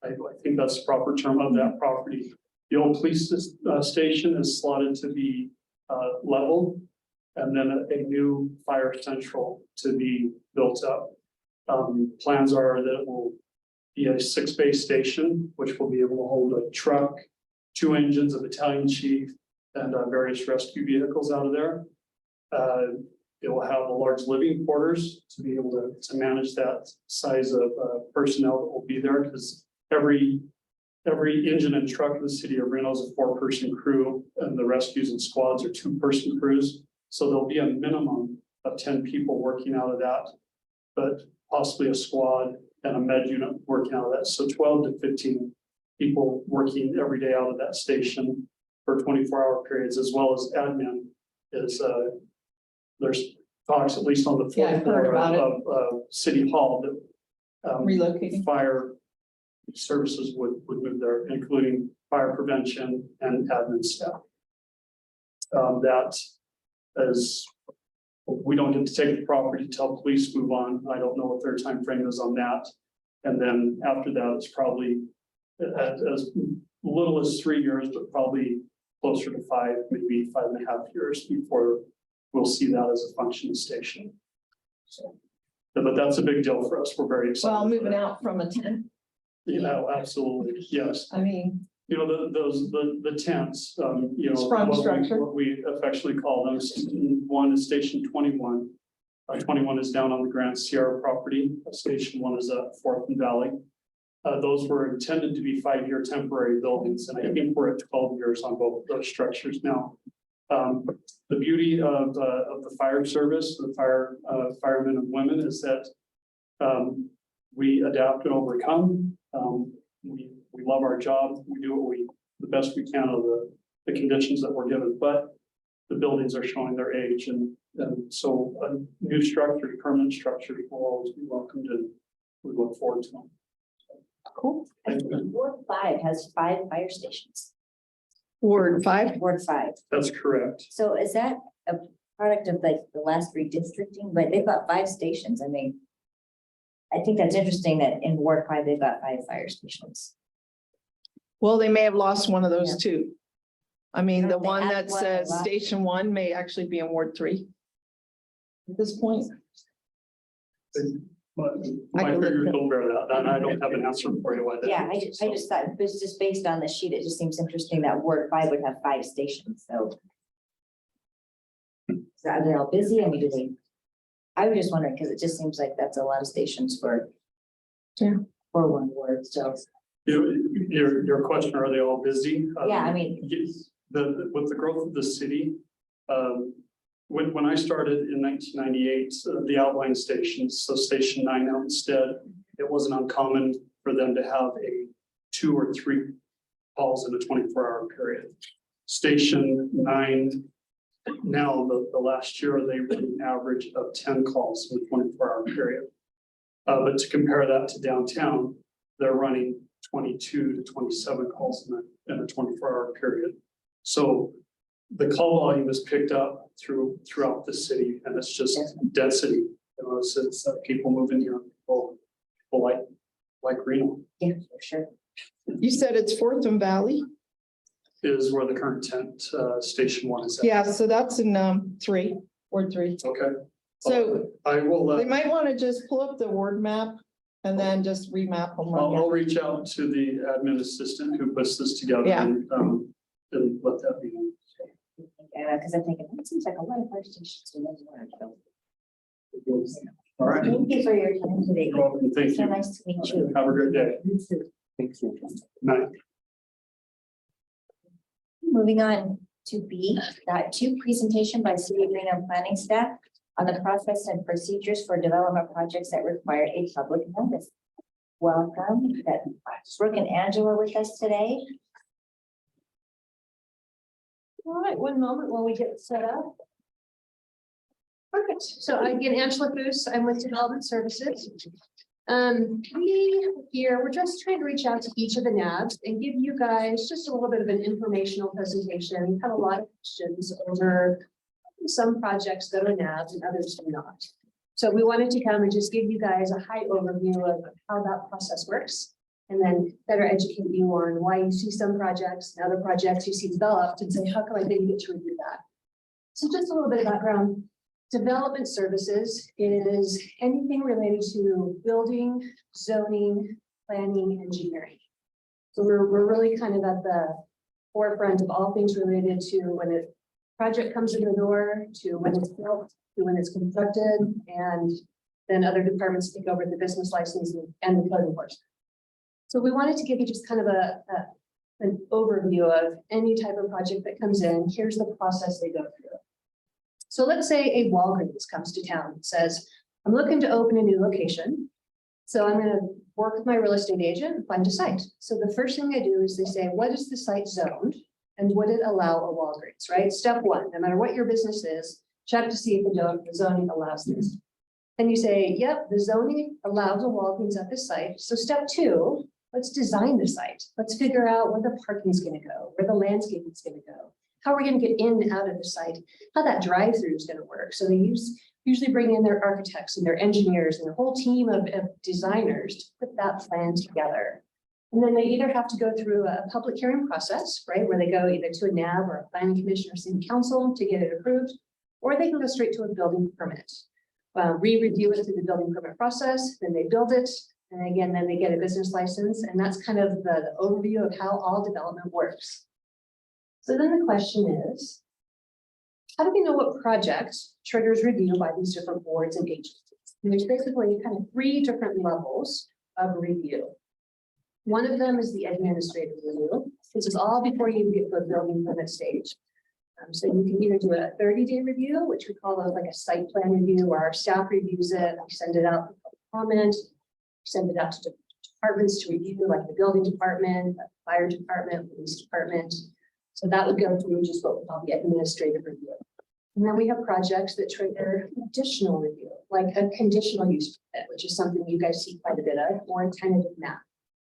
I think that's the proper term, of that property. The old police station is slotted to be leveled, and then a new fire central to be built up. Plans are that it will be a 6-bay station, which will be able to hold a truck, 2 engines, a battalion chief, and various rescue vehicles out of there. It will have a large living quarters to be able to manage that size of personnel that will be there, because every engine and truck in the city of Reno is a 4-person crew, and the rescues and squads are 2-person crews. So there'll be a minimum of 10 people working out of that, but possibly a squad and a med unit working out of that. So 12 to 15 people working every day out of that station for 24-hour periods, as well as admin is, there's talks, at least on the 4th floor of City Hall, that Relocating. fire services would move there, including fire prevention and admin staff. That is, we don't get to take the property till police move on. I don't know what their time frame is on that. And then after that, it's probably as little as 3 years, but probably closer to 5, maybe 5.5 years before we'll see that as a functioning station. So, but that's a big deal for us. We're very excited. Well, for moving that. out from a tent. You know, absolutely, yes. I mean, You know, the tents, you know. Sprung structure. What we affectionately call them, one is Station 21. 21 is down on the Grand Sierra property. Station 1 is at 4th and Valley. Those were intended to be 5-year temporary buildings, and I think we're at 12 years on both of those structures now. The beauty of the fire service, the firemen and women, is that we adapt and overcome. We love our job. We do the best we can of the conditions that we're given, but the buildings are showing their age, and so a new structure, permanent structure will always be welcomed, and we look forward to them. cool. Ward 5 has 5 fire stations. Ward 5. Ward 5. That's correct. So is that a product of like the last redistricting? But they've got 5 stations. I mean, I think that's interesting that in Ward 5, they've got 5 fire stations. Well, they may have lost one of those too. I mean, the If they one add that one, they says lost- Station 1 may actually be in Ward 3. at this point? But I my can look figures it up. don't bear that, and I don't have an answer for you why that. Yeah, is, I just thought, it was just based on the sheet, it just seems interesting that Ward 5 would have 5 stations, so. So are they all busy? I mean, do they? I was just wondering, because it just seems like that's a lot of stations for. Yeah. For one ward, so, Your question, are they all busy? yeah, I mean, Yes, with the growth of the city, when I started in 1998, the outlying stations, so Station 9 out instead, it wasn't uncommon for them to have a 2 or 3 calls in a 24-hour period. Station 9, now the last year, they run an average of 10 calls in a 24-hour period. But to compare that to downtown, they're running 22 to 27 calls in a 24-hour period. So the call volume is picked up throughout the city, and it's just density. You know, it's people moving here, people like Reno yeah, for sure. You said it's Fourth and Valley? is where the current tent, Station 1 is at. Yeah, so that's in Ward 3. Okay, So I will, they might want to just pull up the ward map and then just remap them. I'll reach out to the admin assistant who puts this together Yeah. and let that be. Because I'm thinking, that seems like a lot of fire stations in one ward, so. All right. Thank you for your time today. You're welcome. Thank So you. nice to meet you. Have a great day. Thank you. Night. Moving on to B, two presentation by City of Reno planning staff on the process and procedures for development projects that require a public notice. Welcome, we've got Brooke and Angela with us today. All right, one moment while we get set up. Perfect. So again, Angela Foos, I'm with Development Services. We here, we're just trying to reach out to each of the NABs and give you guys just a little bit of an informational presentation. We've had a lot of questions over some projects that are NABs and others do not. So we wanted to come and just give you guys a high overview of how that process works. And then better educate you on why you see some projects and other projects you see developed and say, how come I didn't get to review that? So just a little bit of background. Development services is anything related to building, zoning, planning, engineering. So we're really kind of at the forefront of all things related to when a project comes in the door, to when it's built, to when it's constructed, and then other departments take over the business license and the code enforcement. So we wanted to give you just kind of an overview of any type of project that comes in. Here's the process they go through. So let's say a Walgreens comes to town and says, I'm looking to open a new location. So I'm going to work with my real estate agent and find a site. So the first thing I do is they say, what is the site zoned? And would it allow a Walgreens, right? Step one, no matter what your business is, check to see if the zoning allows this. And you say, yep, the zoning allows a Walgreens at this site. So step two, let's design the site. Let's figure out where the parking is going to go, where the landscaping is going to go. How are we going to get in and out of the site, how that drive-through is going to work. So they usually bring in their architects and their engineers and their whole team of designers to put that plan together. And then they either have to go through a public hearing process, right, where they go either to a NAB or a planning commission or city council to get it approved, or they can go straight to a building permit. Re-review it through the building permit process, then they build it, and again, then they get a business license, and that's kind of the overview of how all development works. So then the question is, how do we know what project triggers review by these different boards and agencies? And there's basically kind of 3 different levels of review. One of them is the administrative review. This is all before you get to a building permit stage. So you can either do a 30-day review, which we call like a site plan review, where our staff reviews it, we send it out for comment, send it out to departments to review, like the building department, the fire department, police department. So that would go through just what we call the administrative review. And then we have projects that trigger additional review, like a conditional use permit, which is something you guys see quite a bit of, or a tentative map.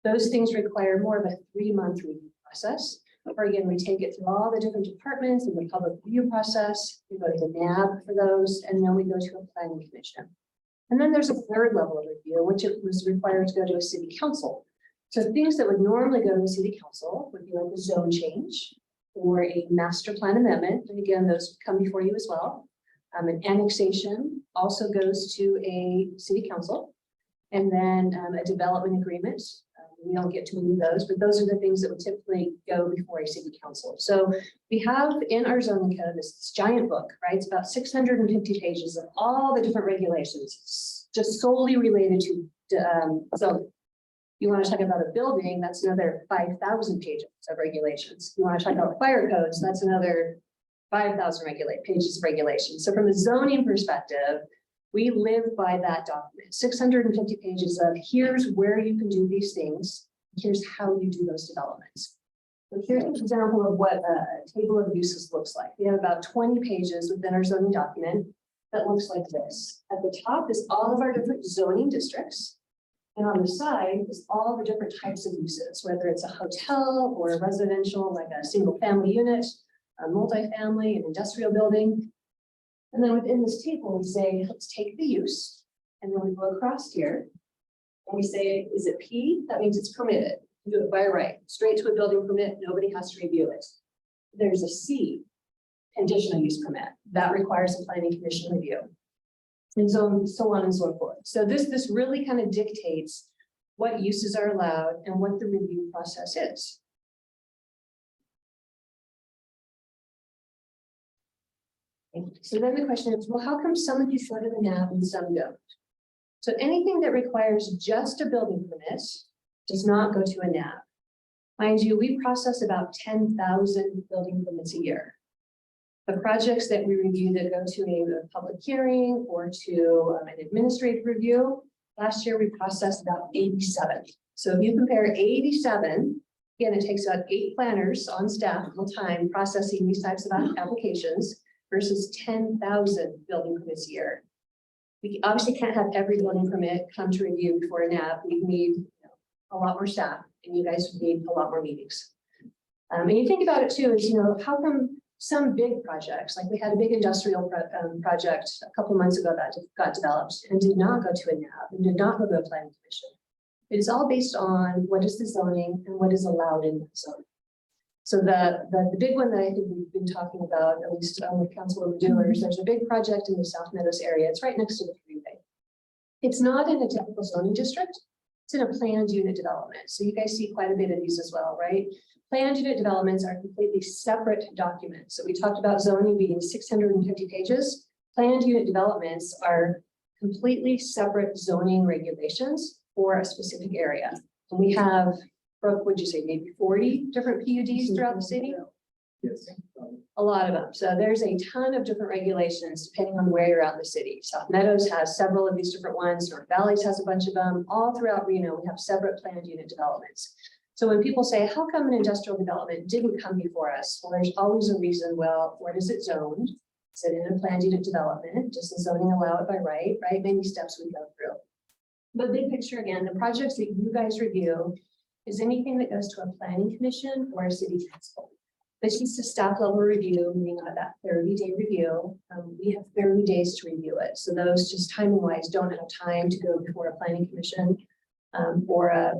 Those things require more of a 3-month review process. Or again, we take it through all the different departments in the public review process. We go to the NAB for those, and then we go to a planning commission. And then there's a 3rd level of review, which it was required to go to a city council. So things that would normally go to a city council would be like a zone change or a master plan amendment. And again, those come before you as well. An annexation also goes to a city council. And then a development agreement. We don't get to any of those, but those are the things that would typically go before a city council. So we have in our zoning code this giant book, right? It's about 650 pages of all the different regulations, just solely related to so you want to talk about a building, that's another 5,000 pages of regulations. You want to talk about fire codes, that's another 5,000 pages of regulations. So from a zoning perspective, we live by that document, 650 pages of here's where you can do these things. Here's how you do those developments. So here's an example of what a table of uses looks like. We have about 20 pages within our zoning document that looks like this. At the top is all of our different zoning districts. And on the side is all the different types of uses, whether it's a hotel or a residential, like a single family unit, a multifamily, an industrial building. And then within this table, we say, let's take the use, and then we go across here. And we say, is it P? That means it's permitted. You do it by right, straight to a building permit, nobody has to review it. There's a C, conditional use permit. That requires a planning commission review. And so on and so forth. So this really kind of dictates what uses are allowed and what the review process is. So then the question is, well, how come some of these go to the NAB and some don't? So anything that requires just a building permit does not go to a NAB. Mind you, we process about 10,000 building permits a year. The projects that we review that go to a public hearing or to an administrative review, last year we processed about 87. So if you compare 87, again, it takes about 8 planners on staff full time processing these types of applications versus 10,000 building permits a year. We obviously can't have every building permit come to review before a NAB. We need a lot more staff, and you guys would need a lot more meetings. And you think about it too, is, how come some big projects, like we had a big industrial project a couple of months ago that got developed and did not go to a NAB and did not go to a planning commission. It is all based on what is the zoning and what is allowed in the zone. So the big one that I think we've been talking about, at least with Councilwoman Dewars, there's a big project in the South Meadows area. It's right next to the freeway. It's not in a typical zoning district. It's in a planned unit development. So you guys see quite a bit of these as well, right? Planned unit developments are completely separate documents. So we talked about zoning being 650 pages. Planned unit developments are completely separate zoning regulations for a specific area. And we have, Brooke, would you say maybe 40 different PUDs throughout the city? Yes. A lot of them. So there's a ton of different regulations depending on where you're out in the city. South Meadows has several of these different ones. North Valleys has a bunch of them. All throughout Reno, we have separate planned unit developments. So when people say, how come an industrial development didn't come before us? Well, there's always a reason. Well, what is it zoned? Is it in a planned unit development? Does the zoning allow it by right? Right? Many steps we go through. But big picture again, the projects that you guys review is anything that goes to a planning commission or a city council. This is a staff level review, meaning that 30-day review. We have 30 days to review it. So those just timing wise don't have time to go before a planning commission or a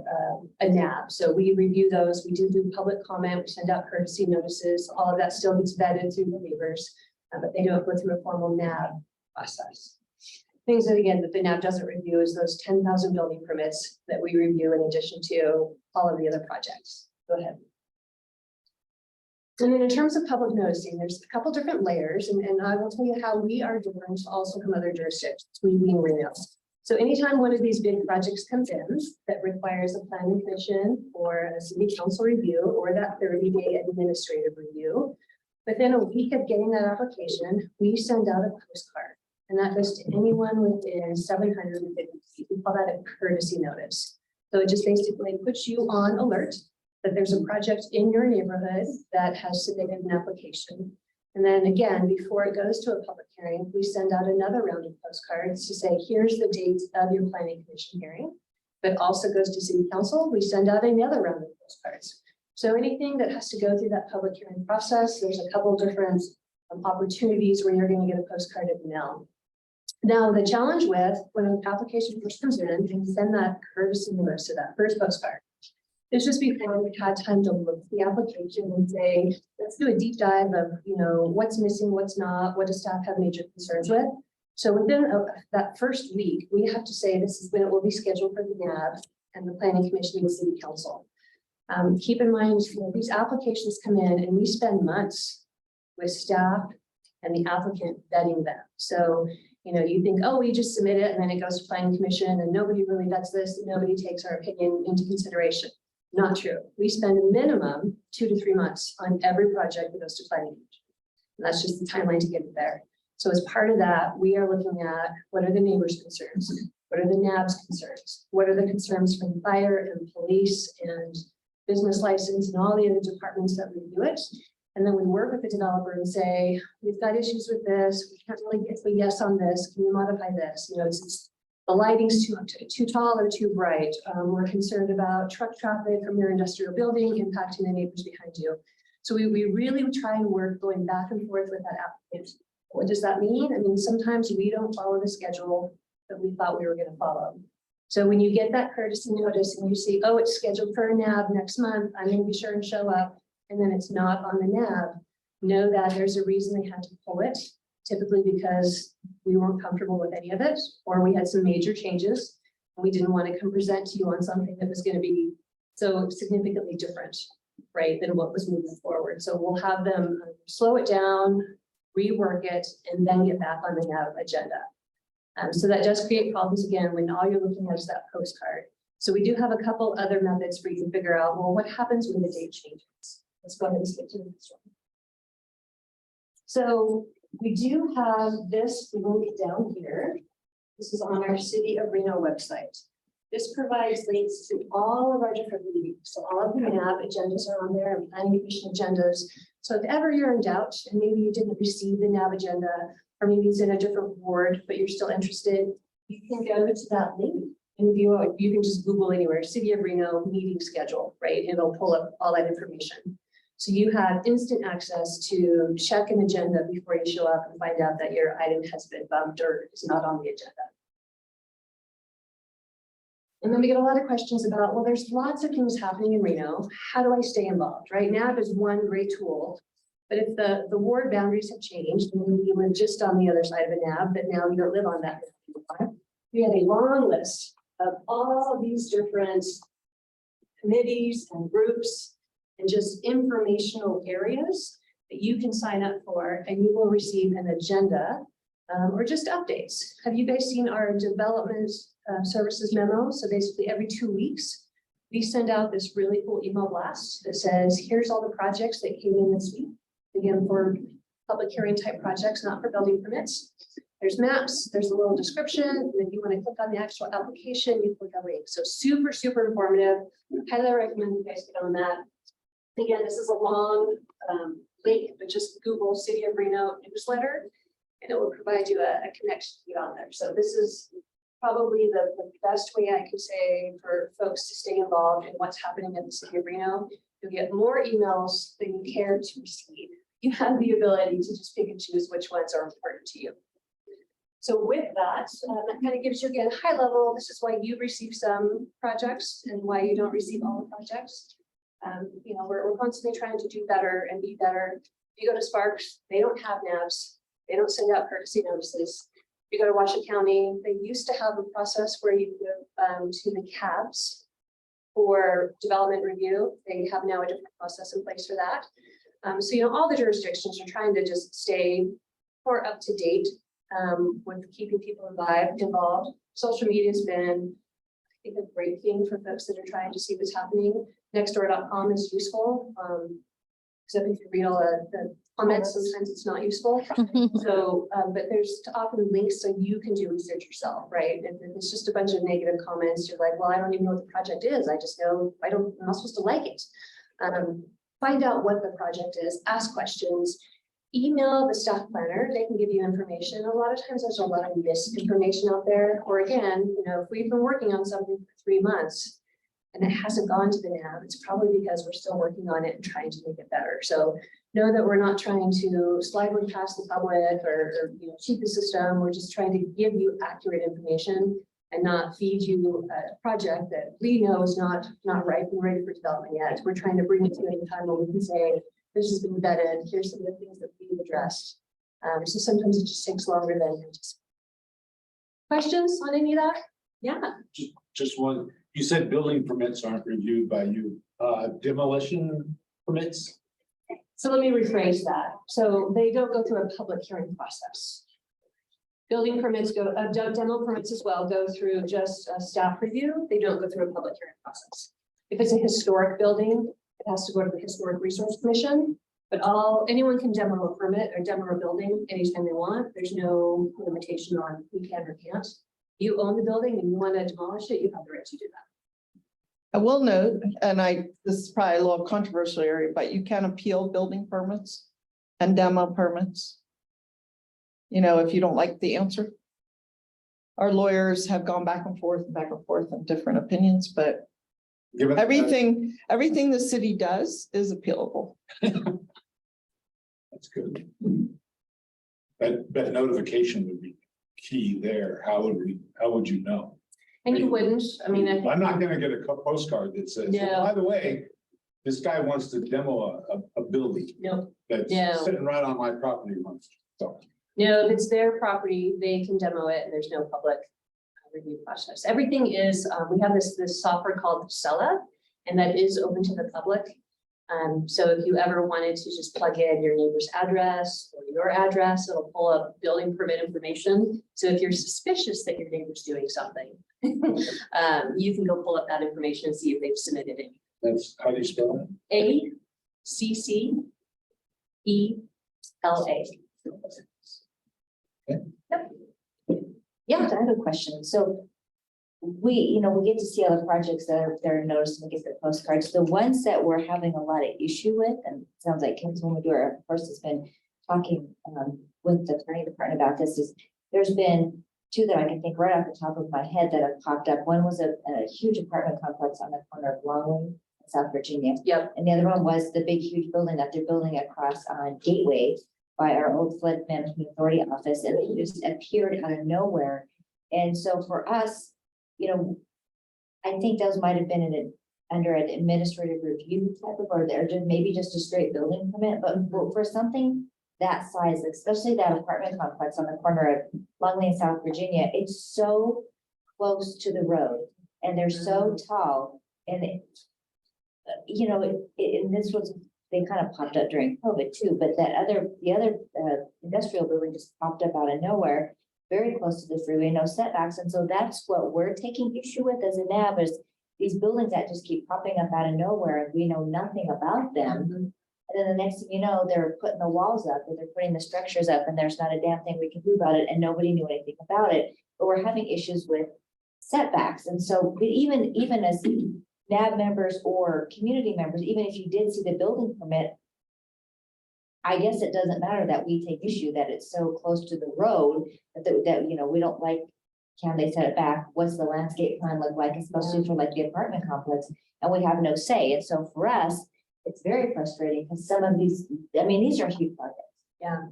NAB. So we review those. We do public comment. We send out courtesy notices. All of that still gets vetted through the neighbors, but they don't go through a formal NAB process. Things that, again, that the NAB doesn't review is those 10,000 building permits that we review in addition to all of the other projects. Go ahead. And then in terms of public noticing, there's a couple different layers, and I will tell you how we are different also from other jurisdictions, we being Reno. So anytime one of these big projects comes in that requires a planning commission or a city council review or that 30-day administrative review, within a week of getting that application, we send out a postcard. And that goes to anyone within 750 feet. We call that a courtesy notice. So it just basically puts you on alert that there's a project in your neighborhood that has submitted an application. And then again, before it goes to a public hearing, we send out another round of postcards to say, here's the date of your planning commission hearing. But also goes to city council, we send out another round of postcards. So anything that has to go through that public hearing process, there's a couple different opportunities where you're going to get a postcard in the mail. Now, the challenge with when an application first comes in and send that courtesy notice to that first postcard, It's just before we've had time to look at the application and say, let's do a deep dive of, what's missing, what's not, what does staff have major concerns with? So within that first week, we have to say this is when it will be scheduled for the NAB and the planning commission and the city council. Keep in mind, these applications come in and we spend months with staff and the applicant vetting them. So, you think, oh, we just submit it and then it goes to planning commission and nobody really vets this, and nobody takes our opinion into consideration. Not true. We spend a minimum 2 to 3 months on every project that goes to planning commission. And that's just the timeline to get it there. So as part of that, we are looking at what are the neighbors' concerns? What are the NAB's concerns? What are the concerns from fire and police and business license and all the other departments that review it? And then we work with the developer and say, we've got issues with this. We can't really get a yes on this. Can you modify this? The lighting's too tall or too bright. We're concerned about truck traffic from your industrial building impacting the neighbors behind you. So we really try and work going back and forth with that applicant. What does that mean? I mean, sometimes we don't follow the schedule that we thought we were going to follow. So when you get that courtesy notice and you see, oh, it's scheduled for a NAB next month, I'm going to be sure and show up, and then it's not on the NAB, know that there's a reason they had to pull it, typically because we weren't comfortable with any of it, or we had some major changes. And we didn't want to come present to you on something that was going to be so significantly different, right, than what was moving forward. So we'll have them slow it down, rework it, and then get back on the NAB agenda. So that does create problems again when all you're looking at is that postcard. So we do have a couple other methods for you to figure out, well, what happens when the date changes? Let's go ahead and skip to the next one. So we do have this link down here. This is on our City of Reno website. This provides links to all of our different meetings. So all of the NAB agendas are on there and planning commission agendas. So if ever you're in doubt and maybe you didn't receive the NAB agenda, or maybe it's in a different ward, but you're still interested, you can go to that link and you can just Google anywhere, City of Reno meeting schedule, right? And it'll pull up all that information. So you have instant access to check an agenda before you show up and find out that your item has been bumped or is not on the agenda. And then we get a lot of questions about, well, there's lots of things happening in Reno. How do I stay involved, right? NAB is one great tool. But if the ward boundaries have changed, and you live just on the other side of a NAB, but now you don't live on that, we have a long list of all of these different committees and groups and just informational areas that you can sign up for, and you will receive an agenda or just updates. Have you guys seen our development services memo? So basically every 2 weeks, we send out this really cool email blast that says, here's all the projects that came in this week. Again, for public hearing type projects, not for building permits. There's maps, there's a little description, and if you want to click on the actual application, you click on link. So super, super informative. Highly recommend you guys get on that. Again, this is a long link, but just Google City of Reno newsletter, and it will provide you a connection to get on there. So this is probably the best way I could say for folks to stay involved in what's happening in the City of Reno. You'll get more emails than you care to receive. You have the ability to just pick and choose which ones are important to you. So with that, that kind of gives you again high level. This is why you receive some projects and why you don't receive all the projects. We're constantly trying to do better and be better. If you go to Sparks, they don't have NABs. They don't send out courtesy notices. If you go to Washington County, they used to have a process where you go to the CABs for development review. They have now a different process in place for that. So, all the jurisdictions are trying to just stay more up to date with keeping people involved. Social media has been, I think, a great thing for folks that are trying to see what's happening. Nextdoor.com is useful, except if you read all the comments, sometimes it's not useful. So, but there's often links so you can do research yourself, right? If it's just a bunch of negative comments, you're like, well, I don't even know what the project is. I just know I'm not supposed to like it. Find out what the project is, ask questions, email the staff planner. They can give you information. A lot of times there's a lot of misinformation out there. Or again, if we've been working on something for 3 months and it hasn't gone to the NAB, it's probably because we're still working on it and trying to make it better. So know that we're not trying to slide one past the public or cheat the system. We're just trying to give you accurate information and not feed you a project that we know is not ripe and ready for development yet. We're trying to bring it to a time where we can say, this has been vetted, here's some of the things that we've addressed. So sometimes it just takes longer than anticipated. Questions on any of that? Yeah. Just one, you said building permits aren't reviewed by you, demolition permits? So let me rephrase that. So they don't go through a public hearing process. Building permits go, demo permits as well go through just a staff review. They don't go through a public hearing process. If it's a historic building, it has to go to the Historic Resource Commission. But anyone can demo a permit or demo a building anytime they want. There's no limitation on who can or can't. You own the building and you want to demolish it, you have the right to do that. I will note, and this is probably a little controversial area, but you can appeal building permits and demo permits. You know, if you don't like the answer. Our lawyers have gone back and forth on different opinions, but Given that- everything the city does is appealable. That's good. That notification would be key there. How would you know? And you wouldn't, I mean, I I'm think, not gonna get a postcard that says, No. by the way, this guy wants to demo a building no, that's No. sitting right on my property once. So, if it's their property, they can demo it and there's no public review process. Everything is, we have this software called Casella, and that is open to the public. So if you ever wanted to just plug in your neighbor's address or your address, it'll pull up building permit information. So if you're suspicious that your neighbor's doing something, you can go pull up that information and see if they've submitted it. that's, how do you spell it? ACCELA. Yeah, I have a question. So we get to see all the projects that are noticed and we get the postcards. The ones that we're having a lot of issue with, and it sounds like Councilwoman Dewar, of course, has been talking with the planning department about this, is there's been two that I can think right off the top of my head that have popped up. One was a huge apartment complex on the corner of Longway in South Virginia. Yep. And the other one was the big, huge building that they're building across on Gateway by our old flood management authority office, and it just appeared out of nowhere. And so for us, I think those might have been under an administrative review type of, or they're just maybe just a straight building permit, but for something that size, especially that apartment complex on the corner of Longley and South Virginia, it's so close to the road and they're so tall, and and this was, they kind of popped up during COVID too, but the other industrial building just popped up out of nowhere, very close to the freeway, no setbacks. And so that's what we're taking issue with as a NAB, is these buildings that just keep popping up out of nowhere and we know nothing about them. And then the next thing you know, they're putting the walls up or they're putting the structures up and there's not a damn thing we can do about it and nobody knew anything about it. But we're having issues with setbacks. And so even as NAB members or community members, even if you did see the building permit, I guess it doesn't matter that we take issue that it's so close to the road that we don't like, can they set it back? What's the landscape plan look like, especially for like the apartment complex? And we have no say. And so for us, it's very frustrating because some of these, these are huge projects. Yeah.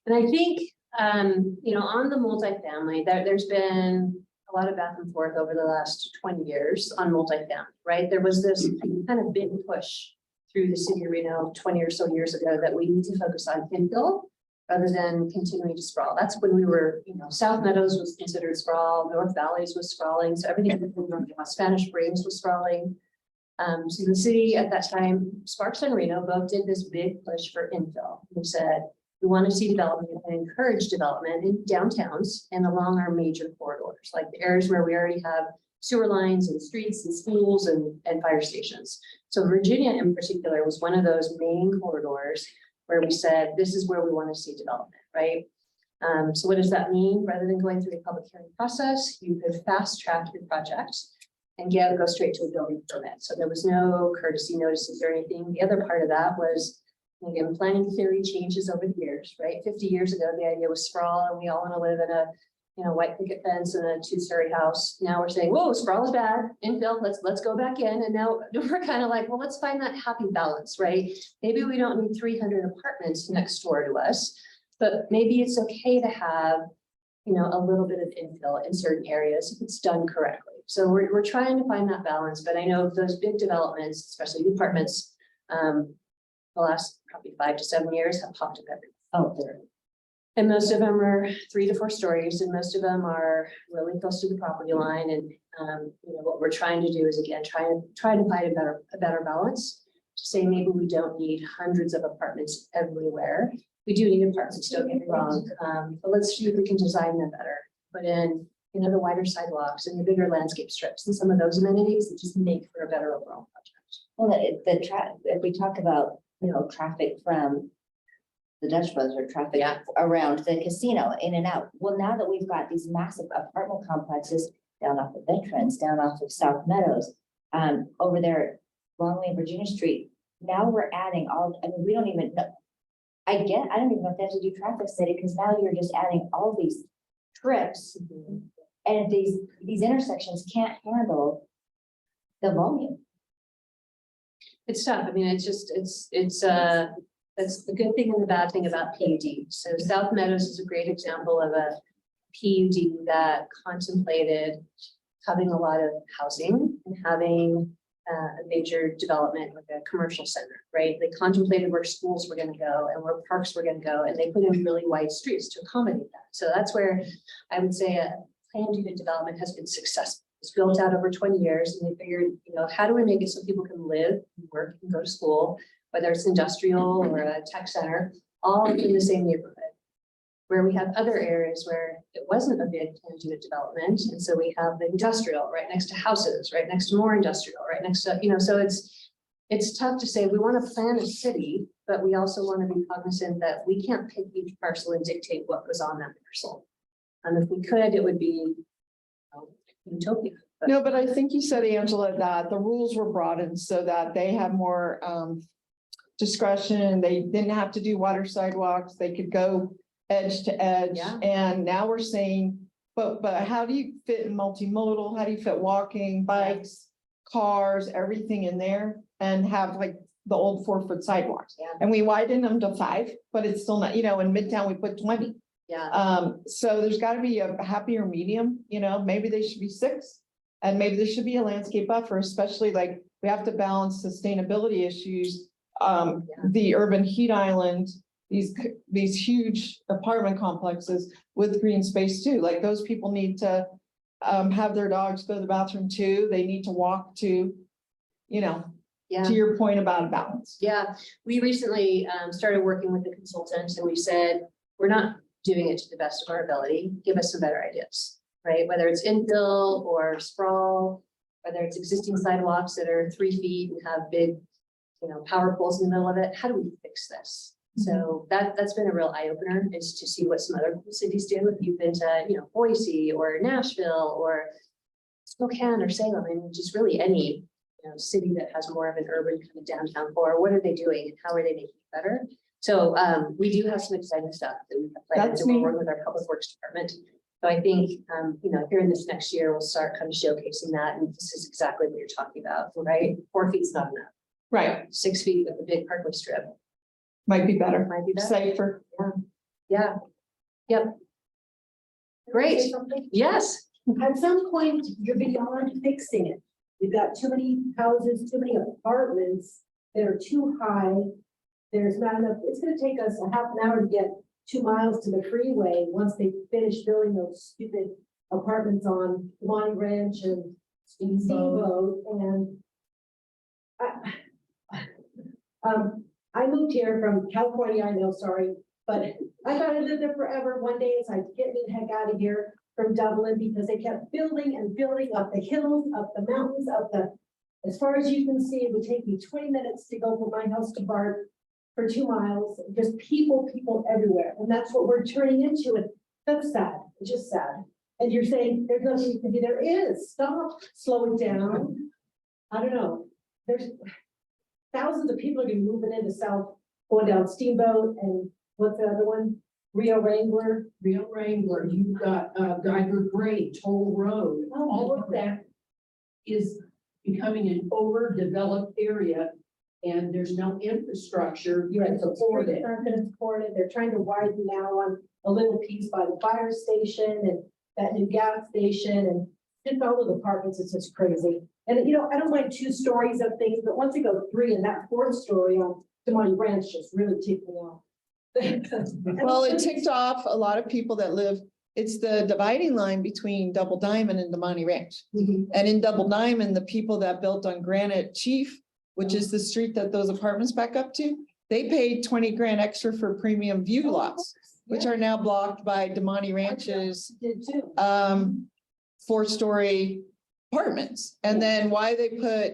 And I think, on the multifamily, there's been a lot of back and forth over the last 20 years on multifamily, right? There was this kind of big push through the city of Reno 20 or so years ago that we need to focus on infill rather than continuing to sprawl. That's when we were, South Meadows was considered sprawl, North Valleys was sprawling. So everything from North Spanish Springs was sprawling. So the city at that time, Sparks and Reno both did this big push for infill. We said, we want to see development and encourage development in downtowns and along our major corridors, like the areas where we already have sewer lines and streets and schools and fire stations. So Virginia in particular was one of those main corridors where we said, this is where we want to see development, right? So what does that mean? Rather than going through a public hearing process, you could fast track your project and go straight to a building permit. So there was no courtesy notices or anything. The other part of that was, again, planning theory changes over the years, right? 50 years ago, the idea was sprawl and we all want to live in a white picket fence and a two-story house. Now we're saying, whoa, sprawl is bad, infill, let's go back in. And now we're kind of like, well, let's find that happy balance, right? Maybe we don't need 300 apartments next door to us, but maybe it's okay to have you know, a little bit of infill in certain areas if it's done correctly. So we're trying to find that balance, but I know those big developments, especially apartments, the last probably 5 to 7 years have popped up everywhere. Oh, there. And most of them are 3 to 4 stories, and most of them are really close to the property line. And you know, what we're trying to do is again, try to find a better balance. To say maybe we don't need hundreds of apartments everywhere. We do need apartments, don't get me wrong, but let's see if we can design them better. Put in, you know, the wider sidewalks and the bigger landscape strips and some of those amenities that just make for a better overall project. Well, if we talk about, you know, traffic from the Dutch Bros or traffic Yeah. around the casino, in and out. Well, now that we've got these massive apartment complexes down off of Veterans, down off of South Meadows, over there, Longway, Virginia Street, now we're adding all, I mean, we don't even know. I don't even know if they have to do traffic study, because now you're just adding all these trips. And if these intersections can't handle the volume. It's tough. I mean, it's just, that's the good thing and the bad thing about PUD. So South Meadows is a great example of a PUD that contemplated having a lot of housing and having a major development like a commercial center, right? They contemplated where schools were going to go and where parks were going to go, and they put in really wide streets to accommodate that. So that's where I would say a planned unit development has been successful. It's built out over 20 years, and they figured, you know, how do we make it so people can live, work, and go to school, whether it's industrial or a tech center, all in the same neighborhood. Where we have other areas where it wasn't a big planned unit development, and so we have the industrial right next to houses, right next to more industrial, right next to, you know, so it's tough to say we want to plan a city, but we also want to be cognizant that we can't pick each parcel and dictate what goes on that parcel. And if we could, it would be utopia. No, but I think you said, Angela, that the rules were broadened so that they have more discretion. They didn't have to do water sidewalks. They could go edge to edge. Yeah. And now we're saying, but how do you fit in multimodal? How do you fit walking, bikes, cars, everything in there, and have like the old 4-foot sidewalks? Yeah. And we widened them to 5, but it's still not, you know, in Midtown, we put 20. Yeah. So there's got to be a happier medium, you know, maybe they should be 6. And maybe there should be a landscape buffer, especially like we have to balance sustainability issues. The urban heat island, these huge apartment complexes with green space too. Like those people need to have their dogs go to the bathroom too. They need to walk to, you know, Yeah. to your point about balance. Yeah, we recently started working with the consultants, and we said, we're not doing it to the best of our ability. Give us some better ideas, right? Whether it's infill or sprawl, whether it's existing sidewalks that are 3 feet and have big, you know, power poles in the middle of it. How do we fix this? So that's been a real eye opener, is to see what some other cities do. If you've been to, you know, Boise or Nashville or Spokane or Salem, and just really any, you know, city that has more of an urban kind of downtown core, what are they doing and how are they making it better? So we do have some exciting stuff that we have planned, That's and we're neat. working with our public works department. So I think, you know, here in this next year, we'll start kind of showcasing that, and this is exactly what you're talking about, right? 4 feet's not enough. Right, 6 feet with a big parkway strip might be better, might be better. safer. Yeah. Yep. Great. Yes. At some point, you're beyond fixing it. You've got too many houses, too many apartments that are too high. There's not enough, it's gonna take us a half an hour to get 2 miles to the freeway once they finish building those stupid apartments on Monty Ranch and Steamboat. And I moved here from California, I know, sorry, but I thought I lived there forever. One day it's like, get me the heck out of here from Dublin, because they kept building and building up the hills, up the mountains, up the, as far as you can see, it would take me 20 minutes to go from my house to BART for 2 miles, just people everywhere. And that's what we're turning into. And that's sad, it's just sad. And you're saying there's nothing you can do. There is, stop, slow it down. I don't know. There's thousands of people are gonna be moving into South, going down Steamboat, and what's the other one? Rio Wrangler. Rio Wrangler, you've got Geiger Grade, Toll Road, all of that is becoming an overdeveloped area and there's no infrastructure You're to right, so support streets it. aren't gonna support it. They're trying to widen now on a little piece by the fire station and that new gas station and just all of the apartments. It's just crazy. And you know, I don't mind 2 stories of things, but once you go 3 and that 4th story on Demonte Branch just really ticked me off. Well, it ticked off a lot of people that live, it's the dividing line between Double Diamond and Demonte Ranch. Mhm. And in Double Diamond, the people that built on Granite Chief, which is the street that those apartments back up to, they paid 20 grand extra for premium view lots, which are now blocked by Demonte Ranch's Did too. 4-story apartments. And then why they put,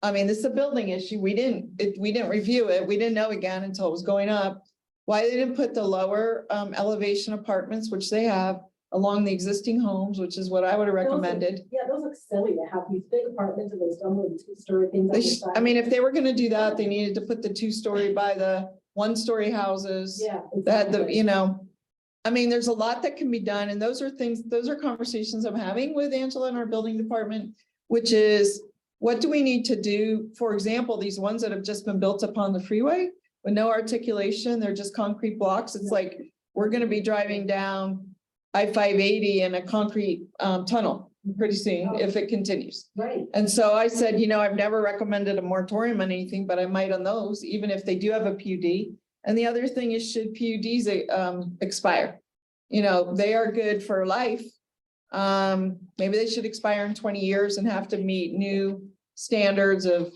I mean, this is a building issue. We didn't review it. We didn't know again until it was going up. Why they didn't put the lower elevation apartments, which they have, along the existing homes, which is what I would have recommended. Yeah, those look silly to have these big apartments and those dumb little 2-story things. on They the sh- side. I mean, if they were gonna do that, they needed to put the 2-story by the 1-story houses. Yeah. That the, exactly. you know, I mean, there's a lot that can be done, and those are conversations I'm having with Angela in our building department, which is, what do we need to do? For example, these ones that have just been built upon the freeway with no articulation, they're just concrete blocks. It's like, we're gonna be driving down I-580 in a concrete tunnel pretty soon if it continues. Right. And so I said, you know, I've never recommended a moratorium on anything, but I might on those, even if they do have a PUD. And the other thing is, should PUDs expire? You know, they are good for life. Maybe they should expire in 20 years and have to meet new standards of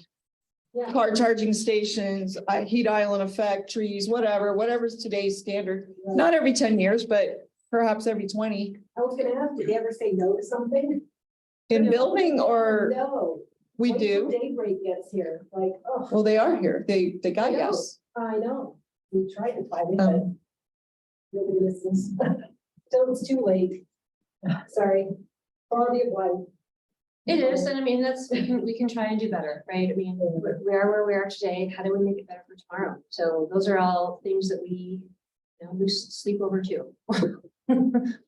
Yeah. car charging stations, heat island effect, trees, whatever's today's standard. Not every 10 years, but perhaps every 20. I was gonna ask, did they ever say no to something? In building, or No. we Wait till do? Daybreak gets here, like, oh, Well, they are here. They got I know. yes. I know. We tried to fight it, but Um, nobody listens. Till it's too late. Sorry. Quality of life. It is, and I mean, we can try and do better, right? I mean, we are where we are today. How do we make it better for tomorrow? So those are all things that we, you know, lose sleep over too.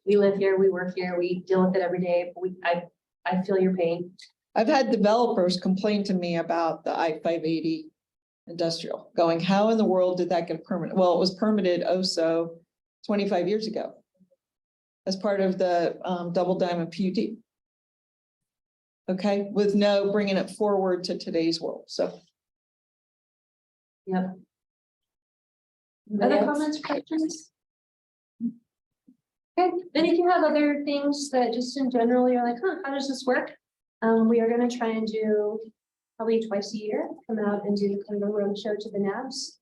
We live here, we work here, we deal with it every day, but I feel your pain. I've had developers complain to me about the I-580 industrial, going, how in the world did that get permitted? Well, it was permitted so 25 years ago as part of the Double Diamond PUD. Okay, with no bringing it forward to today's world, so. Yep. Other comments, questions? Okay, and if you have other things that just in general, you're like, how does this work? We are gonna try and do probably twice a year, come out and do kind of a roadshow to the NABs.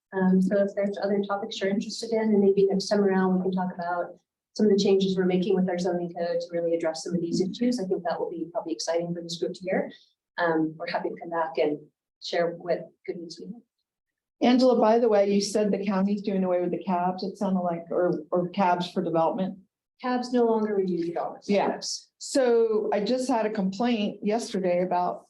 So if there's other topics you're interested in, and maybe next time around, we can talk about some of the changes we're making with our zoning code to really address some of these issues. I think that will be probably exciting for this group to hear. We're happy to come back and share what good news we have. Angela, by the way, you said the county's doing away with the cabs, it sounded like, or cabs for development. Cabs no longer review development. Yeah. So I just had a complaint yesterday about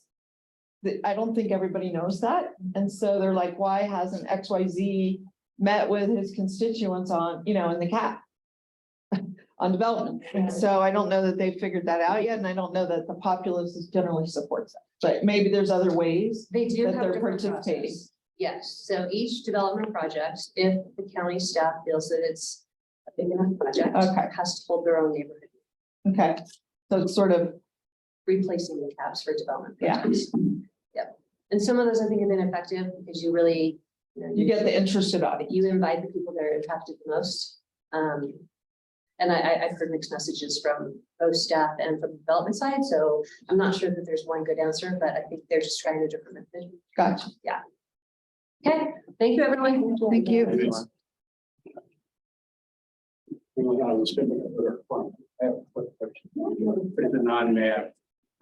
that. I don't think everybody knows that. And so they're like, why hasn't XYZ met with his constituents on, you know, in the cap on development? And so I don't know that they figured that out yet. And I don't know that the populace is generally supports that, but maybe there's other ways They do that have they're different participating. process. Yes, so each development project, if the county staff feels that it's a big enough project. Okay. Has to hold their own neighborhood, Okay, so it's sort of, replacing the caps for development Yeah. projects. Yep, and some of those I think have been effective because you really, you get the interested audience. you invite the people that are impacted the most. And I've heard mixed messages from both staff and from the development side, so I'm not sure that there's one good answer, but I think they're just trying a different method. Gotcha. Okay, thank you, everyone. Thank you. It's a non-map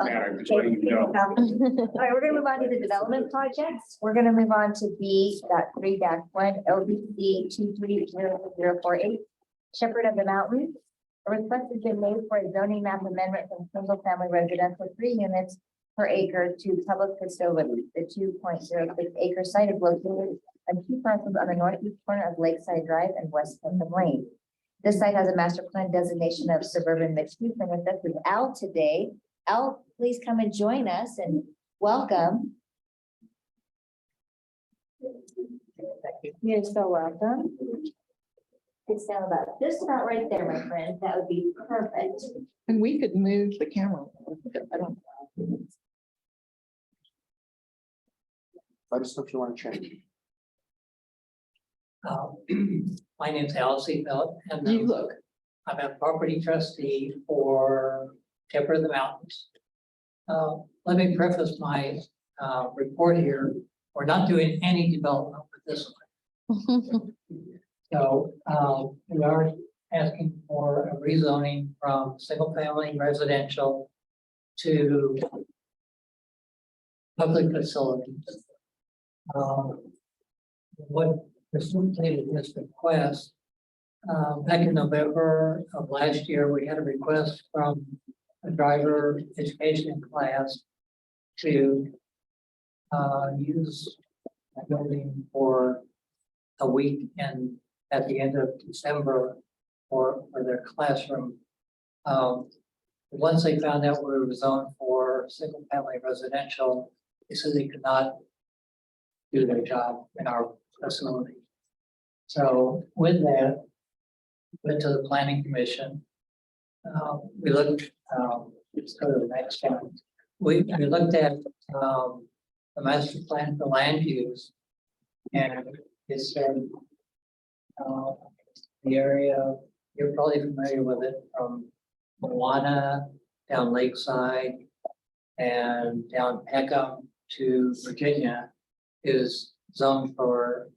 matter, just letting you know. All right, we're gonna move on to the development projects. We're gonna move on to B.3-1 LBC 230048. Shepherd of the Mountains. A request has been made for a zoning map amendment from single family residential 3 units per acre to public facility. The 2.06 acre site is located on 2 parcels on the northeast corner of Lakeside Drive and West Putnam Lane. This site has a master plan designation of suburban mixed use, and with us is Al today. Al, please come and join us and welcome. You're so welcome. It's down about, just about right there, my friend. That would be perfect. And we could move the camera. I don't. Let us know if you want to change. My name's Alice Belt, and You look. I'm a property trustee for Temper of the Mountains. Let me preface my report here. We're not doing any development with this one. So we are asking for a rezoning from single-family residential to public facilities. What facilitated this request, back in November of last year, we had a request from a driver education class to use a building for a week and at the end of December for their classroom. Once they found out we were zoned for single family residential, they said they could not do their job in our facility. So with that, went to the planning commission. We looked, let's go to the next one. We looked at the master plan for land use. And it said the area, you're probably familiar with it, from Moana down Lakeside and down Peckham to Virginia is zoned for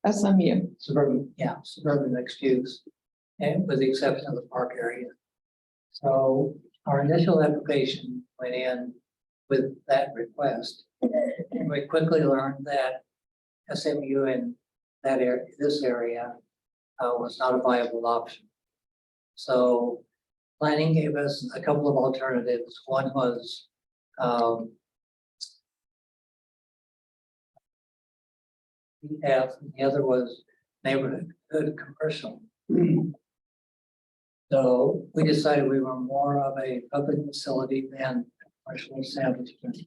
SMU. suburban mixed use, and with the exception of the park area. So our initial application went in with that request. And we quickly learned that SMU in that area, this area, was not a viable option. So planning gave us a couple of alternatives. One was the other was neighborhood commercial. So we decided we were more of a public facility than commercial establishment.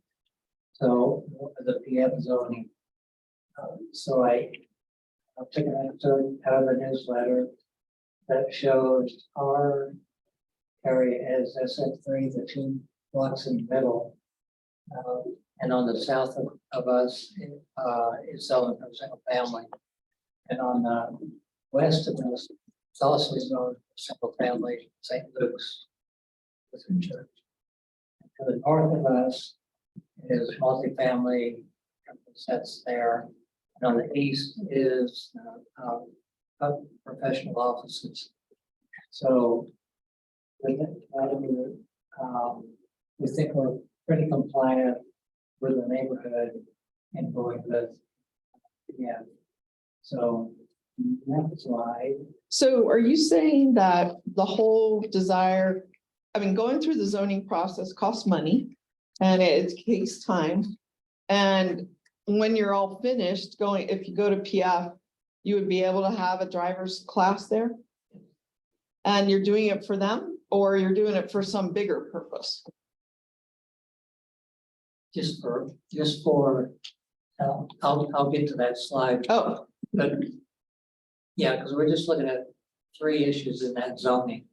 So the PM zoning. So I took an excerpt out of the newsletter that shows our area as SF3, the 2 blocks in the middle. And on the south of us is zoned for single family. And on the west of us, it's also zoned for single family, St. Luke's Lutheran Church. To the north of us is multifamily that's there. And on the east is professional offices. So we think we're pretty compliant with the neighborhood and going with, so that's why. So are you saying that the whole desire, I mean, going through the zoning process costs money and it takes time? And when you're all finished going, if you go to PF, you would be able to have a driver's class there? And you're doing it for them, or you're doing it for some bigger purpose? Just for, I'll get to that slide. Oh, But yeah, because we're just looking at 3 issues in that zoning.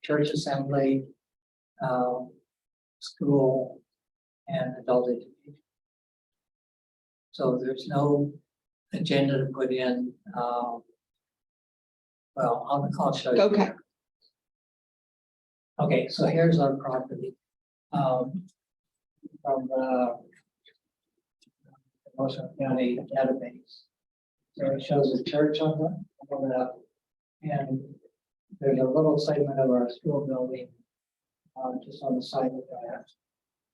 Church assembly, school, and adult education. So there's no agenda to put in. Well, I'll show you. okay. Okay, so here's our property. From the Motion County database. So it shows a church on the left, and there's a little segment of our school building just on the side of that.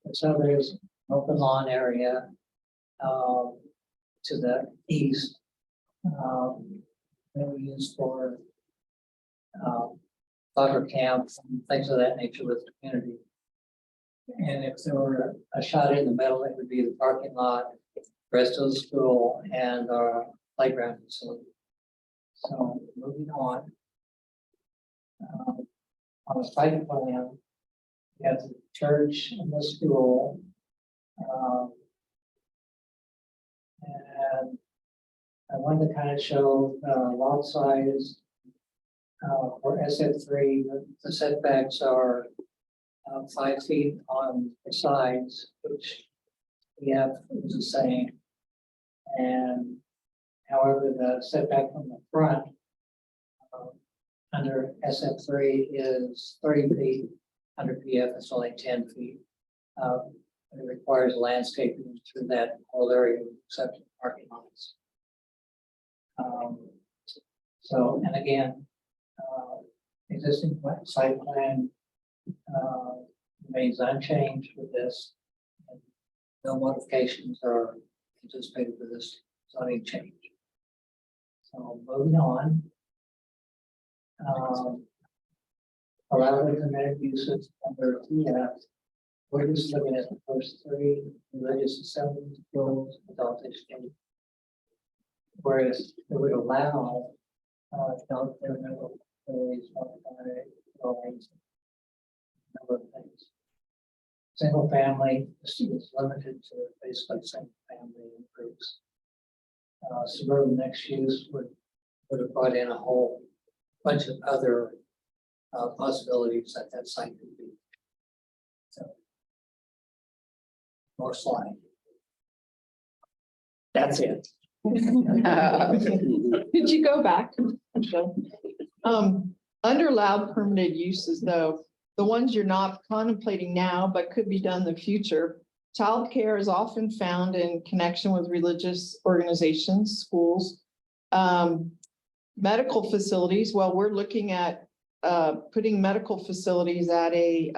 And so there's open lawn area to the east that we use for soccer camps and things of that nature with the community. And if there were a shot in the middle, it would be the parking lot, rest of the school, and our playground facility. So moving on. On the site plan, We have the church and the school. And I wanted to kind of show lot size. For SF3, the setbacks are 5 feet on the sides, which EF is the same. And however, the setback from the front under SF3 is 30 feet. Under PF, it's only 10 feet. It requires landscaping through that whole area, except parking lots. So, and again, existing site plan remains unchanged with this. No modifications are anticipated for this zoning change. So moving on. Allowed permitted uses under TF. We're just looking at the first 3 religious assemblies, schools, adult education. Whereas it would allow adult governmental facilities, number of things. Single family is limited to basically single family groups. Suburban mixed use would have brought in a whole bunch of other possibilities that site could be. So, more slide. That's it. Could you go back? Under allowed permitted uses though, the ones you're not contemplating now, but could be done in the future. Childcare is often found in connection with religious organizations, schools. Medical facilities, well, we're looking at putting medical facilities at a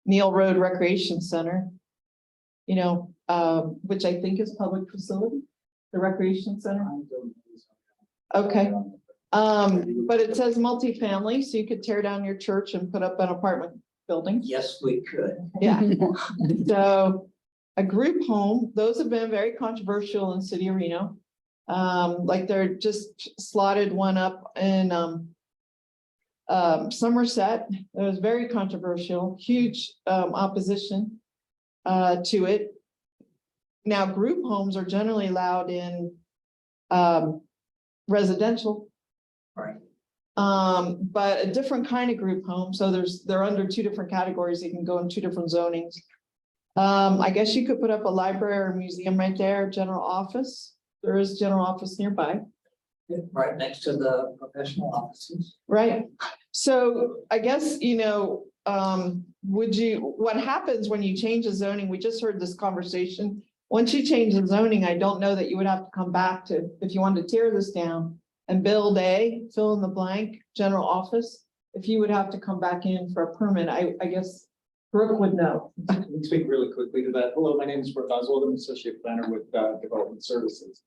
Neil Road Recreation Center. You know, which I think is public facility, the recreation center. Okay. But it says multifamily, so you could tear down your church and put up an apartment building. Yes, we could. Yeah. So a group home, those have been very controversial in the city of Reno. Like they're just slotted one up in Somerset. It was very controversial, huge opposition to it. Now, group homes are generally allowed in residential. Right. But a different kind of group home. So they're under 2 different categories. They can go in 2 different zonings. I guess you could put up a library or museum right there, general office. There is general office nearby. Right next to the professional offices. Right. So I guess, you know, what happens when you change the zoning? We just heard this conversation. Once you change the zoning, I don't know that you would have to come back to, if you wanted to tear this down and build a fill in the blank general office, if you would have to come back in for a permit, I guess Brooke would know. Let me speak really quickly to that. Hello, my name is Brooke Oswald. I'm Associate Planner with Development Services.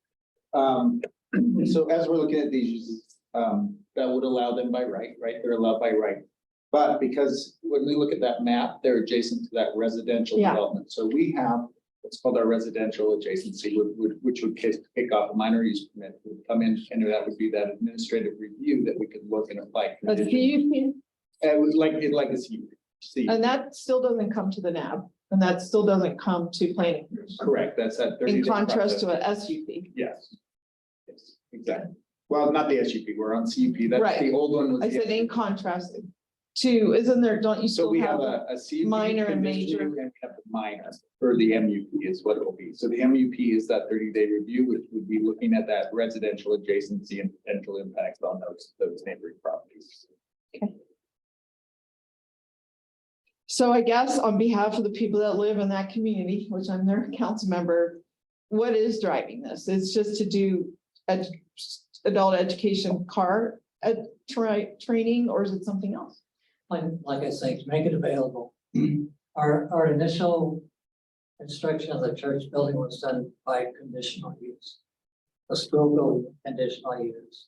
So as we're looking at these uses, that would allow them by right? They're allowed by right. But because when we look at that map, they're adjacent to that residential Yeah. development. So we have what's called our residential adjacency, which would kick off a minor use permit, would come in, and that would be that administrative review that we could look and apply. But if you, It was like a CUP. and that still doesn't come to the NAB, and that still doesn't come to planning. Correct, that's that. 30-day In contrast process. to a SUP. Yes. Yes, exactly. Well, not the SUP, we're on CUP. That's Right. the old one. Was I the said in SUP. contrast to, isn't there, don't you So still we have? have a CUP. minor and conditional, major. And we have the minor, or the MUP is what it will be. So the MUP is that 30-day review, which would be looking at that residential adjacency and potential impacts on those neighboring properties. So I guess on behalf of the people that live in that community, which I'm their council member, what is driving this? It's just to do adult education training, or is it something else? Like I say, to make it available. Our initial construction of the church building was done by conditional use. The school building, conditional use.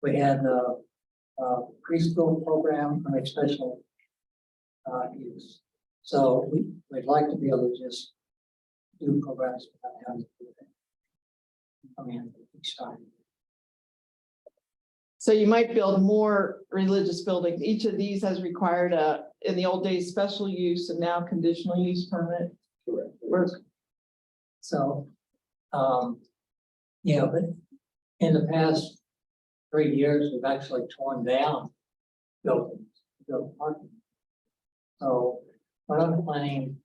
We had a preschool program for a special use. So we'd like to be able to just do programs without having to do it. I mean, each time. So you might build more religious buildings. Each of these has required in the old days, special use and now conditional use permit. Work. So, yeah, but in the past 3 years, we've actually torn down buildings, built parking. So what I'm planning,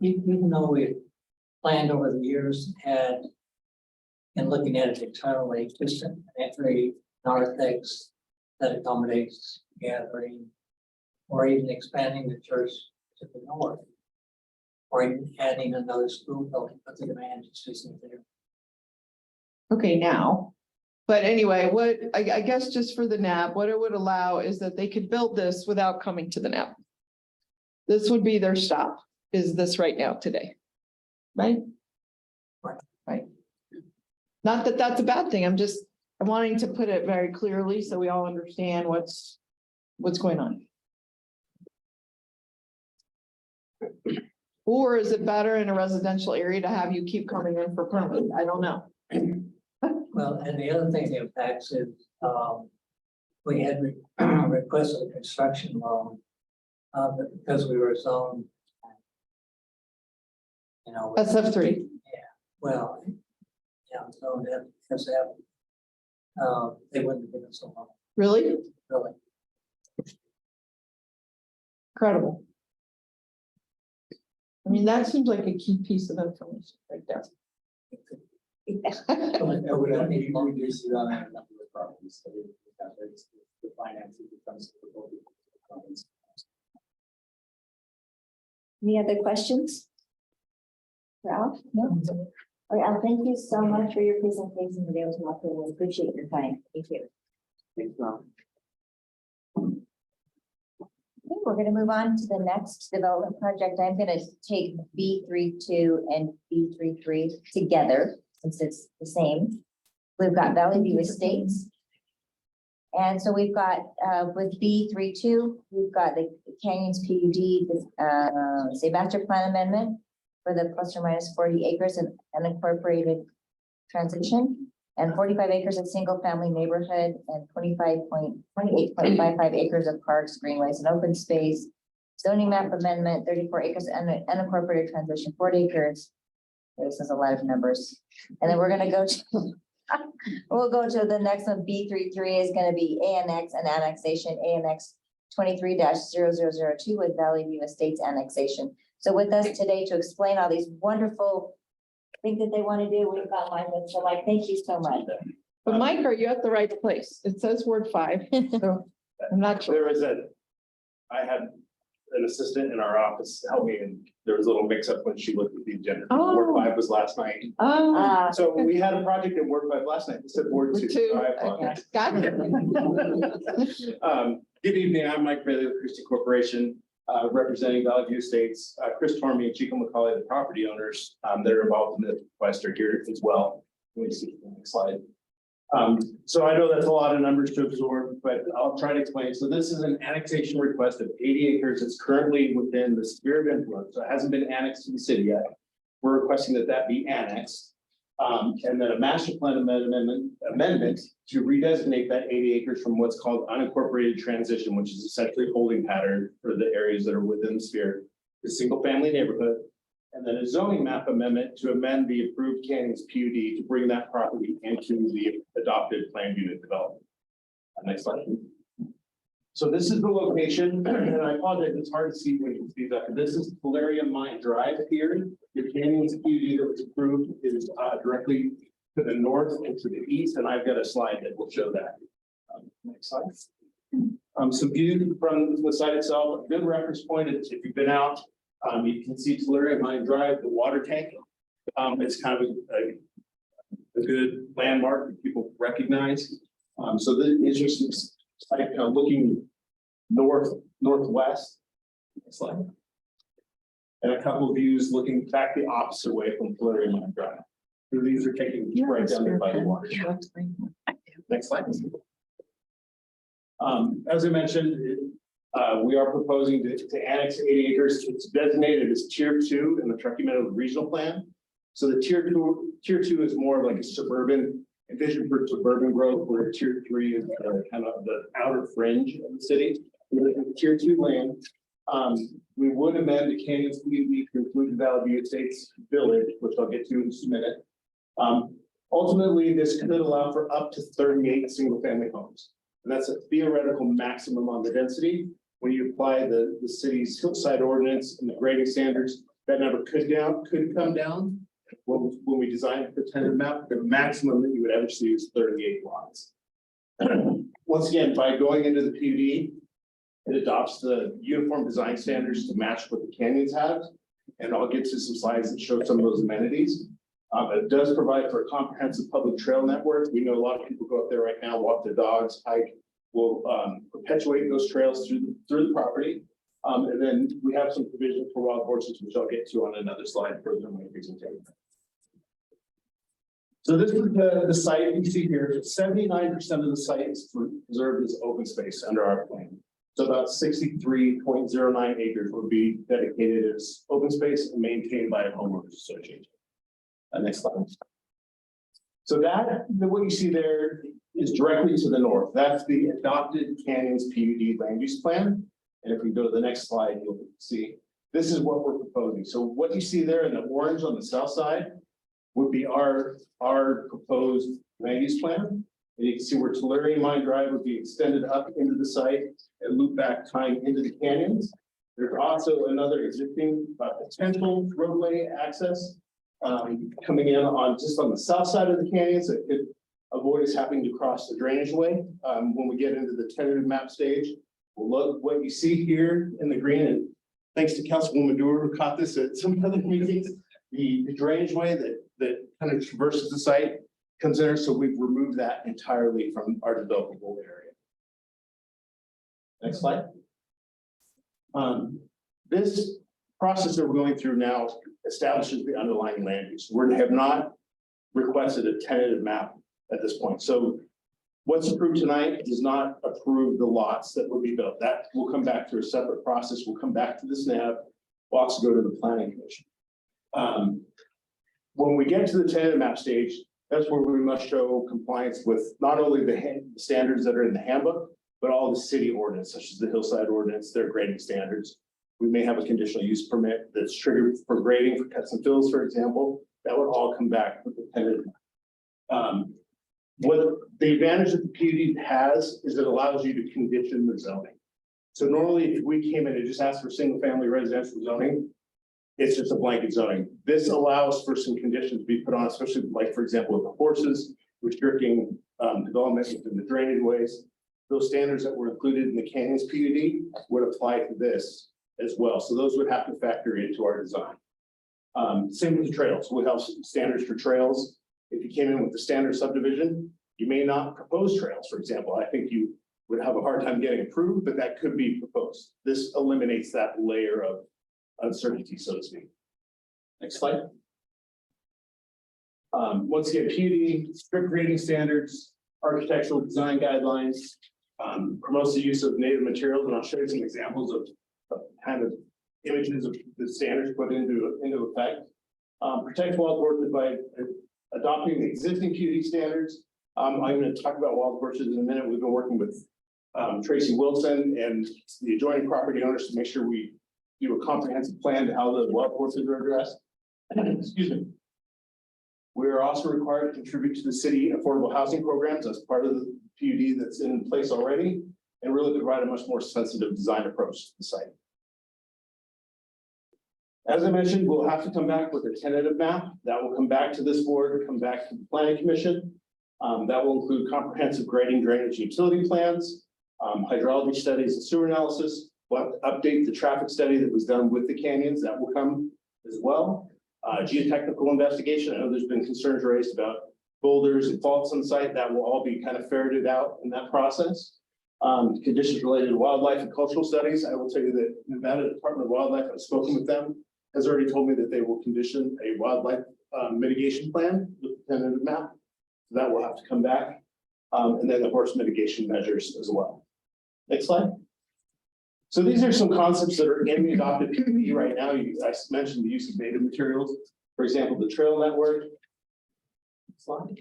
even though we've planned over the years, had and looking at it internally, just an entry narthex that accommodates gathering, or even expanding the church to the north, or even adding another school building, but the demand just isn't there. Okay, now, but anyway, what, I guess just for the NAP, what it would allow is that they could build this without coming to the NAP. This would be their stop, is this right now today, right? Right. Not that that's a bad thing, I'm wanting to put it very clearly so we all understand what's going on. Or is it better in a residential area to have you keep coming in for permit? I don't know. Well, and the other thing that impacts is, we had requested a construction loan, but because we were zoned, you know. SF3. Well, yeah, so that, because they wouldn't give us a loan, Really? really. Incredible. I mean, that seems like a key piece of information right there. I would have maybe reduce it on a number of properties. So the financing becomes. Any other questions? Ralph? No? All right, Al, thank you so much for your presentation today. It was helpful. We appreciate your time. Thank you. Thanks, Mel. Okay, we're gonna move on to the next development project. I'm gonna take B32 and B33 together since it's the same. We've got Valley View Estates. And so we've got, with B32, we've got the Canyons PUD, say master plan amendment for the plus or minus 40 acres of unincorporated transition and 45 acres of single family neighborhood and 28.55 acres of parks, greenways and open space. Zoning map amendment, 34 acres unincorporated transition, 4 acres. This is a lot of numbers. And then we're gonna go to, we'll go to the next one. B33 is gonna be ANX and annexation, ANX 23-0002 with Valley View Estates annexation. So with us today to explain all these wonderful things that they want to do, we've got Mike. So Mike, thank you so much. But Mike, are you at the right place? It says Ward 5, so I'm not sure. There was I had an assistant in our office help me, and there was a little mix up when she looked at the agenda. Oh. Ward 5 was last night. Oh, So we had a project in Ward 5 last night. It said Ward 2. two, So I okay, apologize. gotcha. Good evening, I'm Mike Bailey with Christie Corporation, representing Valley View Estates. Chris Tormey and Chico McCauley, the property owners that are involved in the request, are here as well. Let me see the next slide. So I know that's a lot of numbers to absorb, but I'll try to explain. So this is an annexation request of 80 acres. It's currently within the sphere of influence, so it hasn't been annexed to the city yet. We're requesting that that be annexed. And then a master plan amendment to redesignate that 80 acres from what's called unincorporated transition, which is essentially a holding pattern for the areas that are within the sphere, the single family neighborhood. And then a zoning map amendment to amend the approved Canyons PUD to bring that property into the adopted planned unit development. Next slide. So this is the location, and I apologize, it's hard to see when you see that. This is Valeria Mine Drive here. The Canyons PUD that was approved is directly to the north and to the east, and I've got a slide that will show that. Next slide. Some view from the site itself, a good reference point is if you've been out, you can see Tulare Mine Drive, the water tank. It's kind of a good landmark that people recognize. So these are some like looking northwest. Next slide. And a couple of views looking back the opposite way from Tulare Mine Drive. So these are taking right down there by the water. Next slide. As I mentioned, we are proposing to annex 80 acres. It's designated as tier 2 in the Truckee Meadows regional plan. So the tier two is more like a suburban envision for suburban growth, where tier 3 is kind of the outer fringe of the city. Tier 2 land We would amend the Canyons PUD to include the Valley View Estates Village, which I'll get to in just a minute. Ultimately, this could allow for up to 38 single-family homes. And that's a theoretical maximum on the density. When you apply the city's hillside ordinance and the grading standards, that number could come down. When we designed the tentative map, the maximum that you would ever see is 38 lots. Once again, by going into the PUD, it adopts the uniform design standards to match what the canyons have. And I'll get to some slides that show some of those amenities. It does provide for a comprehensive public trail network. We know a lot of people go up there right now, walk their dogs, hike. We'll perpetuate those trails through the property. And then we have some provision for wild horses, which I'll get to on another slide further in my presentation. So this is the site you see here. 79% of the site is preserved as open space under our plan. So about 63.09 acres will be dedicated as open space and maintained by a homeowners association. Next slide. So what you see there is directly to the north. That's the adopted Canyons PUD land use plan. And if we go to the next slide, you'll see this is what we're proposing. So what you see there in the orange on the south side would be our proposed land use plan. And you can see where Tellurian Mine Drive would be extended up into the site and loop back tying into the canyons. There's also another existing potential roadway access coming in on the south side of the canyons that could avoid us having to cross the drainage way. When we get into the tentative map stage, we'll look what you see here in the green. And thanks to Councilwoman Dewar who caught this at some other meetings, the drainage way that kind of traverses the site comes in. So we've removed that entirely from our developable area. Next slide. This process that we're going through now establishes the underlying land use. We have not requested a tentative map at this point. So what's approved tonight does not approve the lots that will be built. That will come back through a separate process. We'll come back to the SNAP. We'll also go to the planning commission. When we get to the tentative map stage, that's where we must show compliance with not only the standards that are in the handbook, but all the city ordinance, such as the hillside ordinance, their grading standards. We may have a conditional use permit that's triggered for grading for cuts and fills, for example. That would all come back with the tentative. What the advantage that the PUD has is it allows you to condition the zoning. So normally, if we came in and just asked for single family residential zoning, it's just a blanket zoning. This allows for some conditions to be put on, especially like, for example, with the horses, restricting development within the drainage ways. Those standards that were included in the Canyons PUD would apply to this as well. So those would have to factor into our design. Same with the trails. We have standards for trails. If you came in with the standard subdivision, you may not propose trails, for example. I think you would have a hard time getting approved, but that could be proposed. This eliminates that layer of uncertainty, so to speak. Next slide. Once again, PUD, strict grading standards, architectural design guidelines, promotes the use of native materials, and I'll show you some examples of kind of images of the standards put into effect. Protect wild horses by adopting the existing PUD standards. I'm going to talk about wild horses in a minute. We've been working with Tracy Wilson and the adjoining property owners to make sure we do a comprehensive plan to how the wild horses are addressed. Excuse me. We are also required to contribute to the city affordable housing programs as part of the PUD that's in place already, and really provide a much more sensitive design approach to the site. As I mentioned, we'll have to come back with a tentative map that will come back to this board, come back to the planning commission. That will include comprehensive grading, drainage, utility plans, hydrology studies and sewer analysis. We'll have to update the traffic study that was done with the canyons. That will come as well. Geotechnical investigation. I know there's been concerns raised about boulders and faults on site. That will all be kind of ferreted out in that process. Conditions related to wildlife and cultural studies. I will tell you that Nevada Department of Wildlife, I've spoken with them, has already told me that they will condition a wildlife mitigation plan with the tentative map. So that will have to come back. And then the horse mitigation measures as well. Next slide. So these are some concepts that are in the adopted PUD right now. I mentioned the use of native materials. For example, the trail network. Next slide.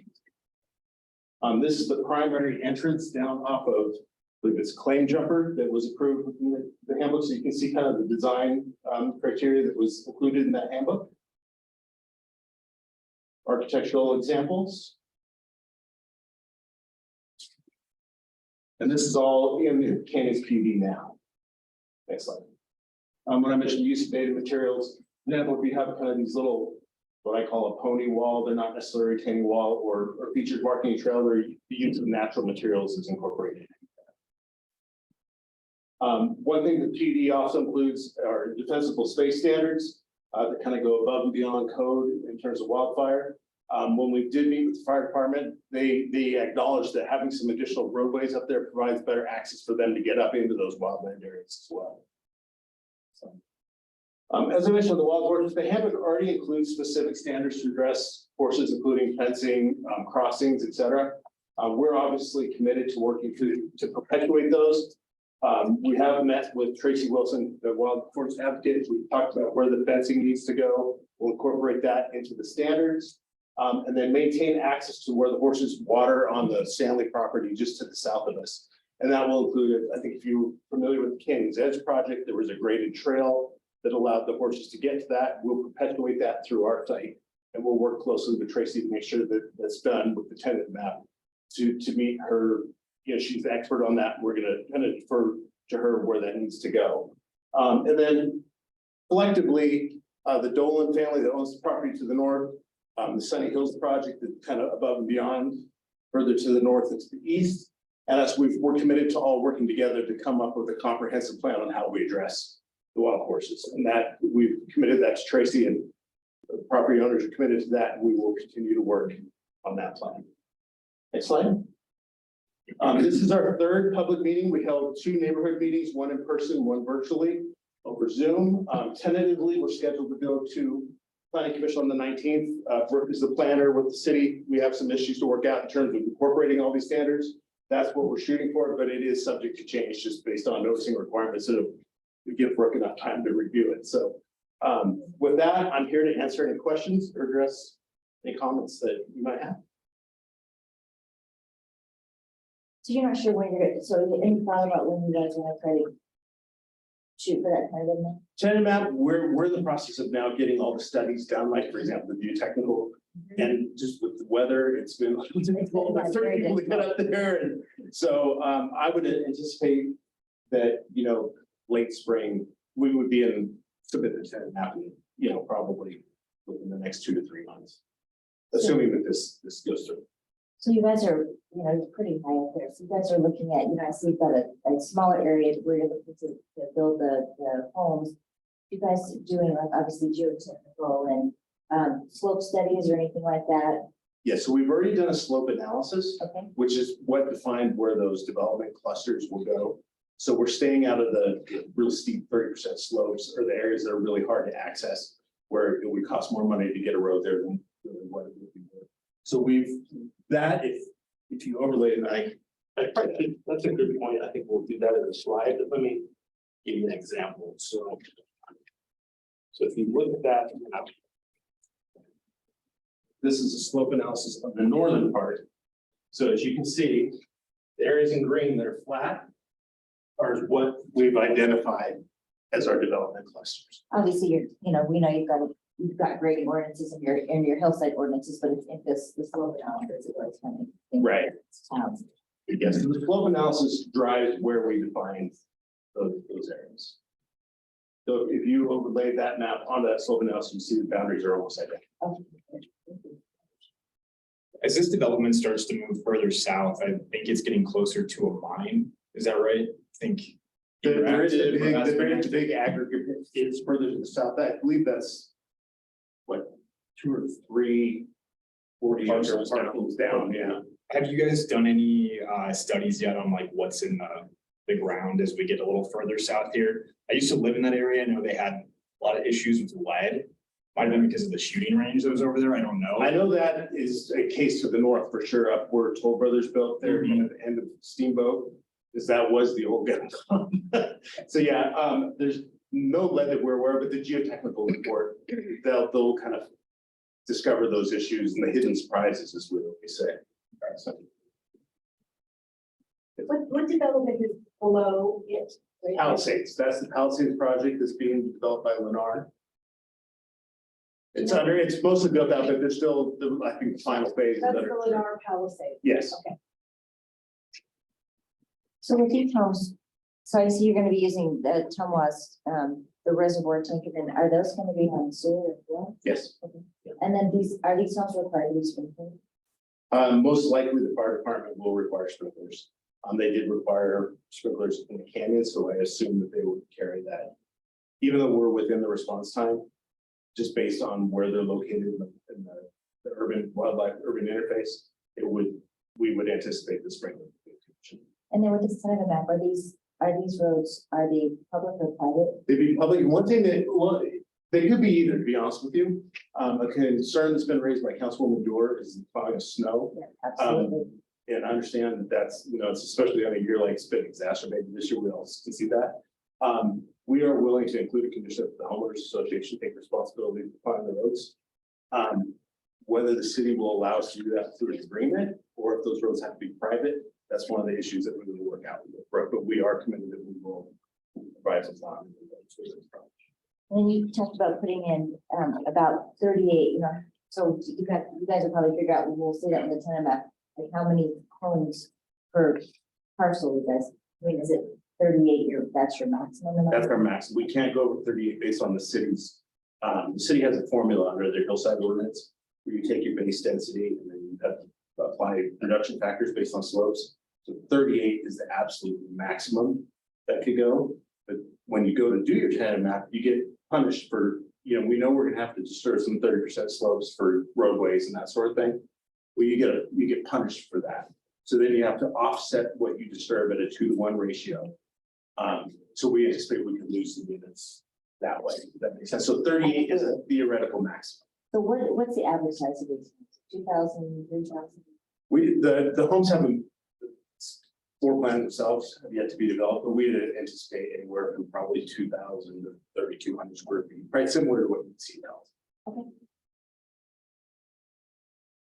This is the primary entrance down off of believe it's Claim Jumper that was approved within the handbook, so you can see kind of the design criteria that was included in that handbook. Architectural examples. And this is all in the Canyons PD now. Next slide. When I mentioned use of native materials, now we have kind of these little, what I call a pony wall. They're not necessarily a retaining wall or featured marking trail, where the use of natural materials is incorporated. One thing that PD also includes are defensible space standards that kind of go above and beyond code in terms of wildfire. When we did meet with the fire department, they acknowledged that having some additional roadways up there provides better access for them to get up into those wildland areas as well. So, as I mentioned, the wild horses, the handbook already includes specific standards to address horses, including fencing, crossings, et cetera. We're obviously committed to working to perpetuate those. We have met with Tracy Wilson, the wild horse advocate. We talked about where the fencing needs to go. We'll incorporate that into the standards. And then maintain access to where the horses water on the Stanley property just to the south of us. And that will include, I think if you're familiar with the Canyons Edge project, there was a graded trail that allowed the horses to get to that. We'll perpetuate that through our site. And we'll work closely with Tracy to make sure that that's done with the tentative map to meet her. You know, she's the expert on that. We're gonna kind of defer to her where that needs to go. And then collectively, the Dolan family that owns the property to the north, the Sunny Hills project that kind of above and beyond, further to the north and to the east. And as we're committed to all working together to come up with a comprehensive plan on how we address the wild horses. And that we've committed that to Tracy, and the property owners are committed to that. And we will continue to work on that plan. Next slide. This is our third public meeting. We held 2 neighborhood meetings, one in person, one virtually over Zoom. Tentatively, we're scheduled to go to Planning Commission on the 19th. Work as the planner with the city. We have some issues to work out in terms of incorporating all these standards. That's what we're shooting for, but it is subject to change just based on noticing requirements. So we give Brooke enough time to review it. So with that, I'm here to answer any questions or address any comments that you might have. So you're not sure when you're, so any thought about when you guys want to try to shoot for that kind of thing? Tentative map, we're in the process of now getting all the studies done, like for example, the geotechnical. And just with the weather, it's been difficult. There's certain people to get up there. And so I would anticipate that, you know, late spring, we would be in submit the tentative map, you know, probably within the next 2 to 3 months. Assuming that this goes through. So you guys are, you know, pretty high up there. So you guys are looking at, you know, I see you've got a smaller area where you're looking to build the homes. You guys doing like obviously geotechnical and slope studies or anything like that? Yeah, so we've already done a slope analysis, Okay. which is what defined where those development clusters will go. So we're staying out of the real steep 30% slopes or the areas that are really hard to access, where it would cost more money to get a road there than really what it would be. So if you overlay it, That's a good point. I think we'll do that in the slide, but let me give you an example. So if you look at that map, this is a slope analysis of the northern part. So as you can see, the areas in green that are flat are what we've identified as our development clusters. Obviously, you know, we know you've got grading ordinances in your hillside ordinances, but it's in this slope analysis is what's funny. Right. Towns. Yes, so the slope analysis drives where we define those areas. So if you overlay that map on that slope analysis, you see the boundaries are almost identical. As this development starts to move further south, I think it's getting closer to a mine. Is that right? I think. There is a big aggregate. It's further to the south. I believe that's what, 2 or 3 40 acre parcels down. Yeah. Have you guys done any studies yet on like what's in the ground as we get a little further south here? I used to live in that area. I know they had a lot of issues with lead. Might have been because of the shooting range that was over there. I don't know. I know that is a case to the north for sure, up where Toll Brothers built there, you know, the end of Steamboat, because that was the old gun. So yeah, there's no lead that we're aware of, but the geotechnical report, they'll kind of discover those issues and the hidden surprises, is what we say. So, What development is below it? Palisades, that's the Palisades project that's being developed by Lennar. It's mostly built out, but there's still, I think, the final phase. That's the Lennar Palisade. Yes. Okay. So with these homes, so I see you're gonna be using the Tumwas, the reservoir tank, and then are those gonna be on sewer as well? Yes. And then are these homes required to be sprinkled? Most likely the fire department will require sprinklers. They did require sprinklers in the canyon, so I assume that they would carry that. Even though we're within the response time, just based on where they're located in the urban wildlife, urban interface, we would anticipate the sprinkler. And then with this kind of a map, are these roads, are they public or private? They'd be public. One thing that, well, they could be either, to be honest with you. A concern that's been raised by Councilwoman Dewar is the plowing of snow. Yeah, absolutely. And I understand that that's, it's especially on a year like it's been exacerbated this year, we all can see that. We are willing to include a condition that the homeowners association take responsibility for plowing the roads. Whether the city will allow us to do that through an agreement, or if those roads have to be private, that's one of the issues that we will work out with, right? But we are committed that we will provide some time. And then you talked about putting in, about 38, so you guys will probably figure out, we'll see that in the tenant map, like how many homes per parcel you guys, is it 38, that's your maximum amount? That's our max. We can't go over 38 based on the city's. The city has a formula under their hillside ordinance where you take your base density and then you have to apply reduction factors based on slopes. So 38 is the absolute maximum that could go. But when you go to do your tenant map, you get punished for, we know we're gonna have to disturb some 30% slopes for roadways and that sort of thing. Well, you get punished for that. So then you have to offset what you disturb at a 2-to-1 ratio. So we anticipate we could lose the units that way. If that makes sense. So 38 is a theoretical maximum. So what's the average size of these? 2,000, 3,000? The homes haven't floor plan themselves have yet to be developed, but we anticipate anywhere from probably 2,000 to 3,200 square feet, right? Similar to what you see now. Okay.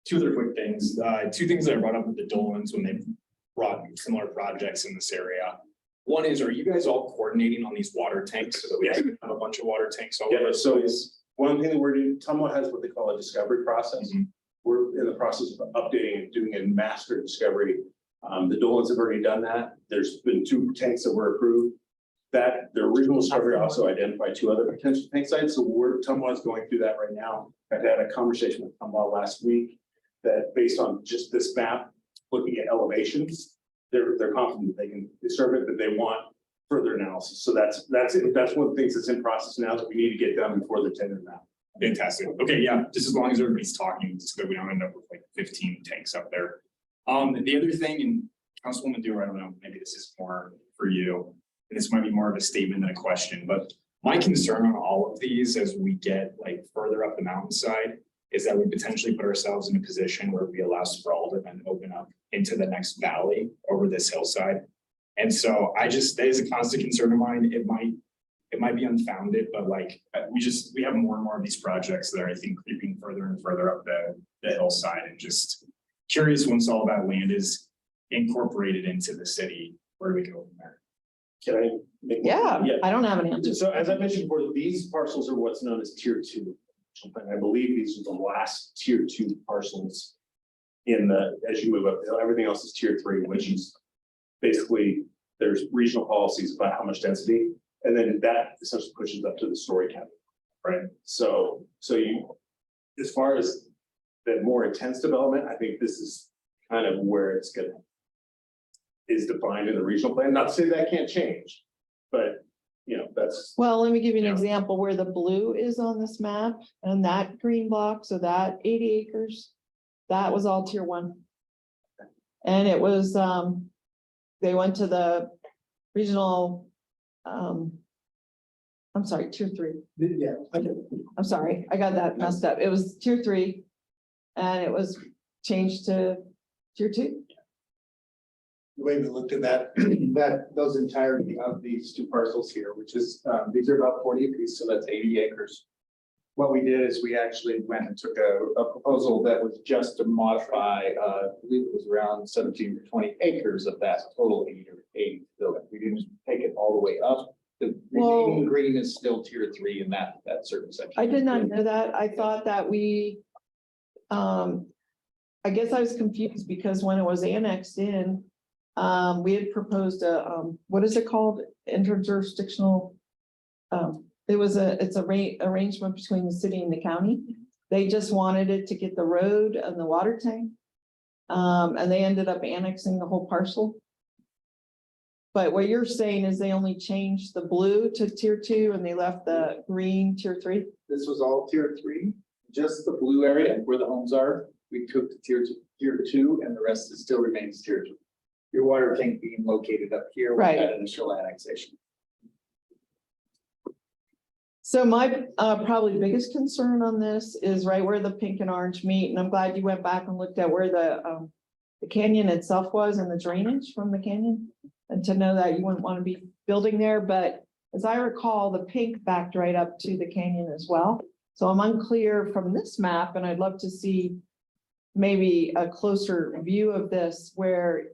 Two other quick things. Two things that I brought up with the Dolans when they brought similar projects in this area. One is, are you guys all coordinating on these water tanks so that we have a bunch of water tanks? Yeah, so one thing that we're doing, Tumwa has what they call a discovery process. We're in the process of updating and doing a master discovery. The Dolans have already done that. There's been 2 tanks that were approved. That the original discovery also identified 2 other potential tank sites. So Tumwa is going through that right now. I've had a conversation with Tumwa last week that based on just this map, looking at elevations, they're confident they can serve it, but they want further analysis. So that's one of the things that's in process now that we need to get done before the tender map. Fantastic. Okay, yeah, just as long as everybody's talking, so that we don't end up with like 15 tanks up there. The other thing, and Councilwoman Dewar, I don't know, maybe this is more for you, and this might be more of a statement than a question, but my concern on all of these as we get like further up the mountainside is that we potentially put ourselves in a position where we allow sprawl to then open up into the next valley over this hillside. And so that is a constant concern of mine. It might be unfounded, but like we have more and more of these projects that are, I think, creeping further and further up the hillside, and just curious once all that land is incorporated into the city, where do we go from there? Can I make? Yeah, I don't have an answer. So as I mentioned before, these parcels are what's known as tier 2. I believe these are the last tier 2 parcels as you move up the hill. Everything else is tier 3, which is basically there's regional policies about how much density, and then that essentially pushes up to the story count, right? So you, as far as the more intense development, I think this is kind of where is defined in the regional plan. Not to say that can't change, but that's. Well, let me give you an example where the blue is on this map and that green block, so that 80 acres, that was all tier 1. And it was, they went to the regional, I'm sorry, tier 3. Yeah. I'm sorry, I got that messed up. It was tier 3 and it was changed to tier 2. The way we looked at that, those entirety of these 2 parcels here, which is, these are about 40 apiece, so that's 80 acres. what we did is we actually went and took a proposal that was just to modify, I believe it was around 17 to 20 acres of that total 80 building. We didn't take it all the way up. The remaining green is still tier 3 in that certain section. I did not know that. I thought that we, I guess I was confused because when it was annexed in, we had proposed a, what is it called? Interjurisdictional. It's a arrangement between the city and the county. They just wanted it to get the road and the water tank. And they ended up annexing the whole parcel. But what you're saying is they only changed the blue to tier 2 and they left the green tier 3? This was all tier 3, just the blue area where the homes are. We took the tier 2 and the rest is still remains tier 2. Your water tank being located up here with Right. that initial annexation. So my probably biggest concern on this is right where the pink and orange meet, and I'm glad you went back and looked at where the canyon itself was and the drainage from the canyon. And to know that you wouldn't want to be building there, but as I recall, the pink backed right up to the canyon as well. So I'm unclear from this map, and I'd love to see maybe a closer view of this where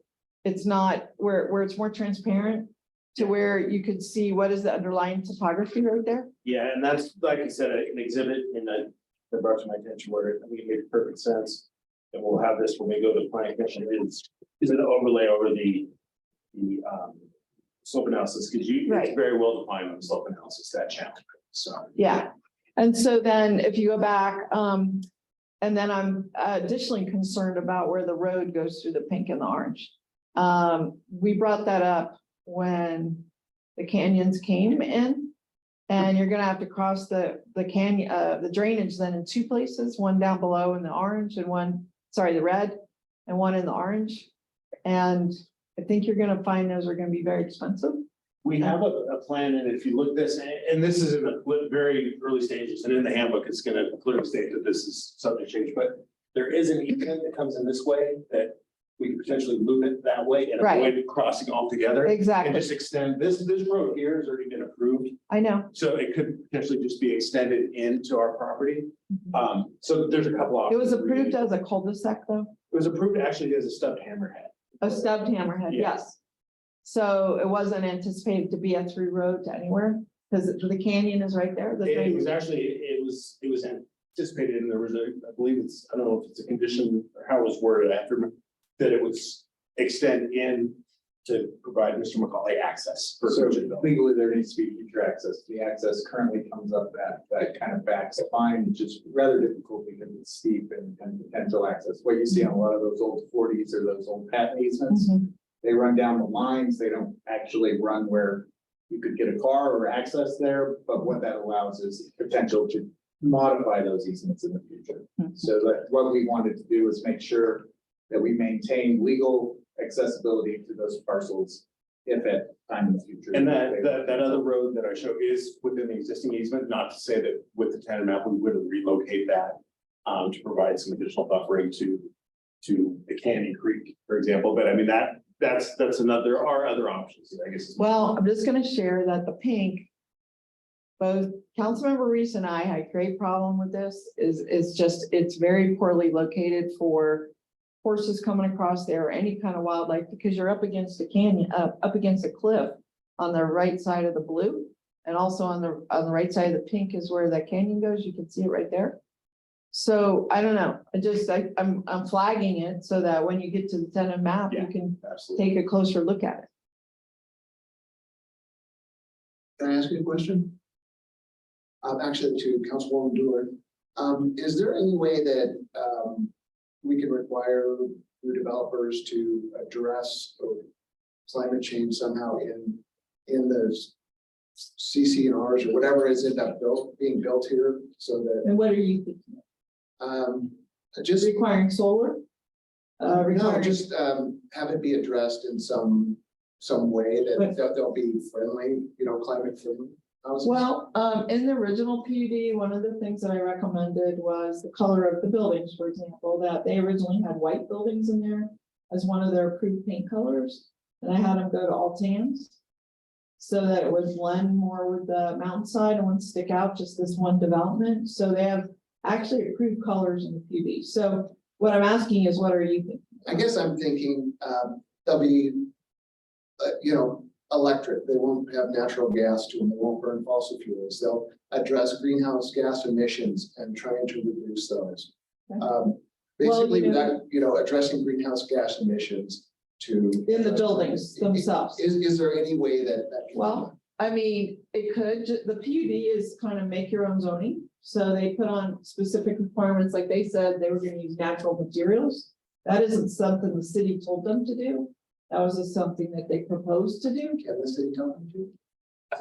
it's not, where it's more transparent to where you could see what is the underlying topography right there. Yeah, and that's, like I said, an exhibit in that brought to my attention where I think it made perfect sense. And we'll have this when we go to the planning commission is an overlay over the slope analysis, because it's Right. very well defined on the slope analysis, that channel. So. Yeah, and so then if you go back, and then I'm additionally concerned about where the road goes through the pink and the orange. We brought that up when the canyons came in. And you're gonna have to cross the canyon, the drainage then in 2 places, one down below in the orange and one, sorry, the red, and one in the orange. And I think you're gonna find those are gonna be very expensive. We have a plan, and if you look this, and this is in the very early stages, and in the handbook, it's gonna clearly state that this is subject to change, but there is an easement that comes in this way that we could potentially move it that way and Right. avoid crossing altogether. And Exactly, just extend, this road here has already been approved, I know. so it could potentially just be extended into our property. So there's a couple It options. was approved as a cul-de-sac though, It was approved actually as a stubbed hammerhead. a stubbed hammerhead, Yeah. yes. So it wasn't anticipated to be a through road to anywhere, because the canyon is right there. the It drainage. was actually, it was anticipated, and there was I believe it's, I don't know if it's a condition or how it was worded after, that it was extend in to provide Mr. McCauley access. for So future development. legally, there needs to be future access. The access currently comes up that kind of backs fine, which is rather difficult because it's steep and potential access. What you see on a lot of those old 40s or those old patent easements, Mhm. they run down the lines. They don't actually run where you could get a car or access there. But what that allows is potential to modify those easements in the future. Mhm. So that what we wanted to do is make sure that we maintain legal accessibility to those parcels if at time in the future. And that other road that I show is within the existing easement, not to say that with the tenant map, we would relocate that to provide some additional buffering to the Canyon Creek, for example, but I mean, that's another, there are other options, I guess. Well, I'm just gonna share that the pink. Both Councilmember Reese and I had great problem with this, it's very poorly located for. Horses coming across there or any kind of wildlife, because you're up against a canyon, up against a cliff. On the right side of the blue, and also on the right side of the pink is where that canyon goes, you can see it right there. So I don't know, I'm flagging it so that when you get to the tenant map, you Yeah. can Absolutely. take a closer look at it. Can I ask you a question? Actually, to Councilwoman Dewar, is there any way that, we can require new developers to address climate change somehow in those CC&Rs or whatever is being built here, so that, And what are you thinking? just, Requiring solar? no, Requiring, just, have it be addressed in some way that they'll be friendly, climate friendly. houses. well, in the original PUD, one of the things that I recommended was the color of the buildings, for example, that they originally had white buildings in there as one of their approved paint colors. And I had them go to all tans. so that it would blend more with the mountainside and wouldn't stick out, just this one development. So they have actually approved colors in the PUD. So what I'm asking is, what are you thinking? I guess I'm thinking, they'll be, electric. They won't have natural gas to them. They won't burn fossil fuels. They'll address greenhouse gas emissions and trying to reduce those. Basically, addressing greenhouse gas emissions to. In the buildings themselves. Is there any way that? Can be Well, done? I mean, it could, the PUD is kind of make your own zoning, so they put on specific requirements, like they said, they were gonna use natural materials. That isn't something the city told them to do, that was just something that they proposed to do, Can the city tell them to?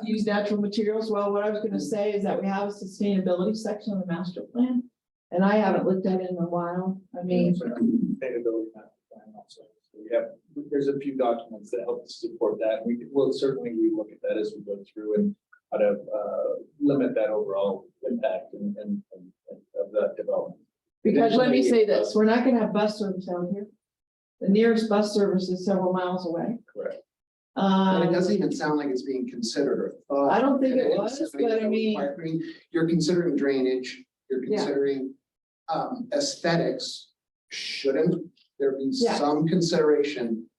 use natural materials. Well, what I was gonna say is that we have a sustainability section on the master plan. And I haven't looked at it in a while, I mean, Sustainability master plan also. So we have, there's a few documents that help support that. We will certainly relook at that as we go through and how to limit that overall impact and of that development. because let me say this, we're not gonna have bus service out here. The nearest bus service is several miles away. Correct. And it Um, doesn't even sound like it's being considered or thought. I don't think it And was, it's but I mean- You're considering drainage, you're Yeah. considering aesthetics. Shouldn't there be Yeah. some consideration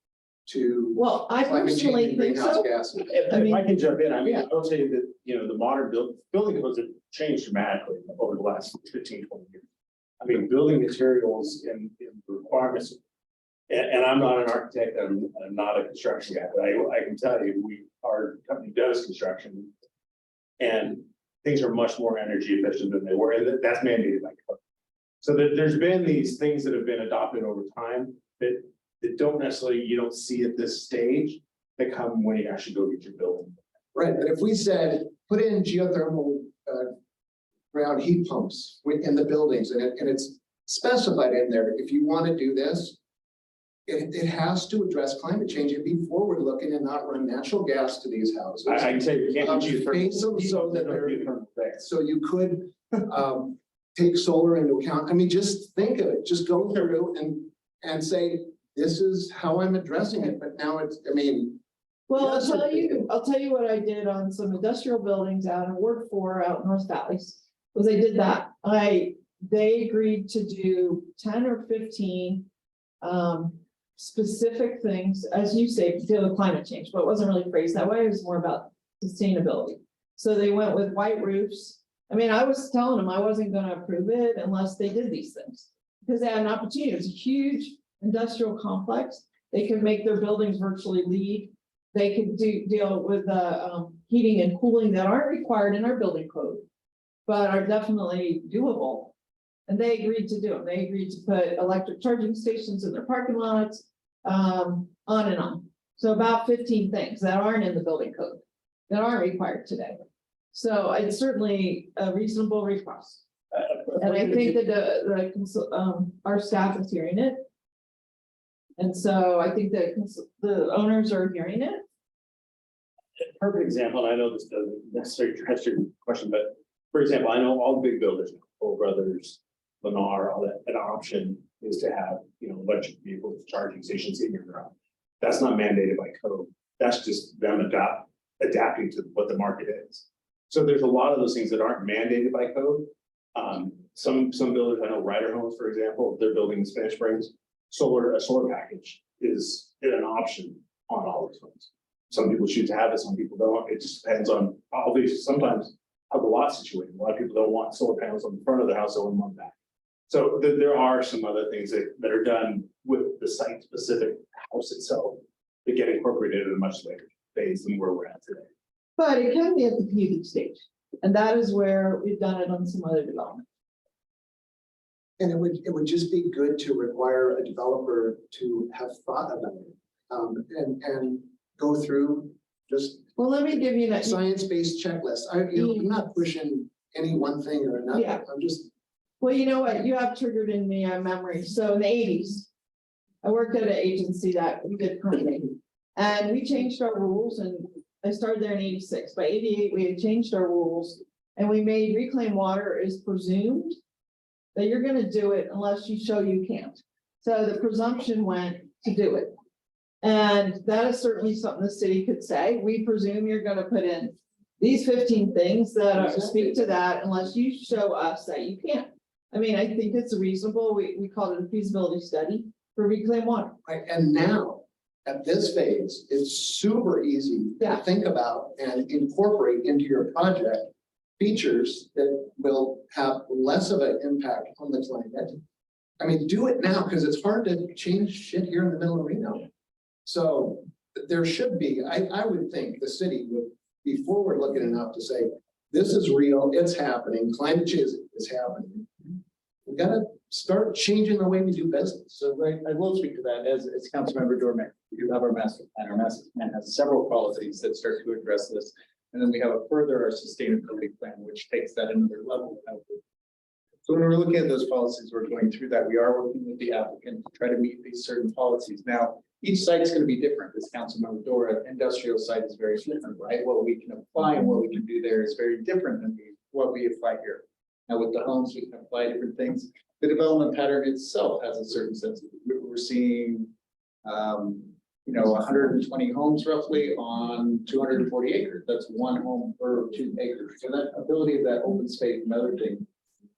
to well, I climate change personally and think greenhouse so. gases? If I mean- I can jump in, I mean, Yeah. I will say that, the modern building codes have changed dramatically over the last 15, 20 years. I mean, building materials and requirements. And I'm not an architect, I'm not a construction guy, but I can tell you, our company does construction. And things are much more energy efficient than they were, and that's mandated by code. So there's been these things that have been adopted over time that don't necessarily, you don't see at this stage, that come when you actually go get your building. Right, but if we said, put in geothermal ground heat pumps in the buildings and it's specified in there, if you want to do this. It has to address climate change and be forward looking and not run natural gas to these houses. I can tell you, you can't do Face them so that they're- geothermal. So you could take solar into account. I mean, just think of it, just go through and say, this is how I'm addressing it, but now it's, I mean. Well, I'll Yes, tell I think you, I'll tell you what I did on some industrial buildings out in Ward 4 out in North Valleys. Was I did that, they agreed to do 10 or 15. Specific things, as you say, to deal with climate change, but it wasn't really phrased that way, it was more about sustainability. So they went with white roofs. I mean, I was telling them I wasn't gonna approve it unless they did these things. Because they had an opportunity, it's a huge industrial complex, they could make their buildings virtually LEED. They could deal with heating and cooling that aren't required in our building code. But are definitely doable. And they agreed to do it, they agreed to put electric charging stations in their parking lots, on and on. So about 15 things that aren't in the building code, that aren't required today. So it's certainly a reasonable request. And I think that our staff is hearing it. And so I think that the owners are hearing it. Perfect example, and I know this doesn't necessarily address your question, but for example, I know all the big builders, Toll Brothers, Lennar, all that, an option is to have, electric vehicle charging stations in your ground. That's not mandated by code. That's just them adapting to what the market is. So there's a lot of those things that aren't mandated by code. Some builders, I know Ryder Homes, for example, they're building in Spanish Springs, a solar package is an option on all those homes. Some people choose to have it, some people don't. It just depends on, obviously, sometimes how the lot's situated. A lot of people don't want solar panels on the front of their house, they want them on the back. So there are some other things that are done with the site-specific house itself that get incorporated at a much later phase than where we're at today. But it can be at the PUD stage, and that is where we've done it on some other development. And it would just be good to require a developer to have thought about it. And go through just Well, let me give you that. science-based checklist. I'm not pushing any one thing or another. Yeah. I'm just, Well, you know what, you have triggered in me a memory, so in the 80s. I worked at an agency that we did permitting, and we changed our rules, and I started there in 86. By 88, we had changed our rules, and we made reclaimed water is presumed. That you're gonna do it unless you show you can't. So the presumption went to do it. And that is certainly something the city could say. We presume you're gonna put in these 15 things that speak to that unless you show us that you can't. I mean, I think it's reasonable. We call it a feasibility study for reclaimed water. Right, and now, at this phase, it's super easy to Yeah. think about and incorporate into your project features that will have less of an impact on the climate. I mean, do it now, because it's hard to change shit here in the middle of Reno. So there should be, I would think the city would be forward looking enough to say, this is real, it's happening, climate change is happening. We gotta start changing the way we do business. So, right, I will speak to that as Councilmember Dorman. We do have our master plan. Our master plan has several policies that start to address this. And then we have our sustainability plan, which takes that another level. So when we're looking at those policies, we're going through that. We are working with the applicant to try to meet these certain policies. Now, each site is going to be different. As Councilmember Dora, industrial site is very different, right? What we can apply and what we can do there is very different than what we apply here. Now, with the homes, we can apply different things. The development pattern itself has a certain sense. We're seeing, 120 homes roughly on 240 acres. That's one home per 2 acres. So that ability of that open space and other things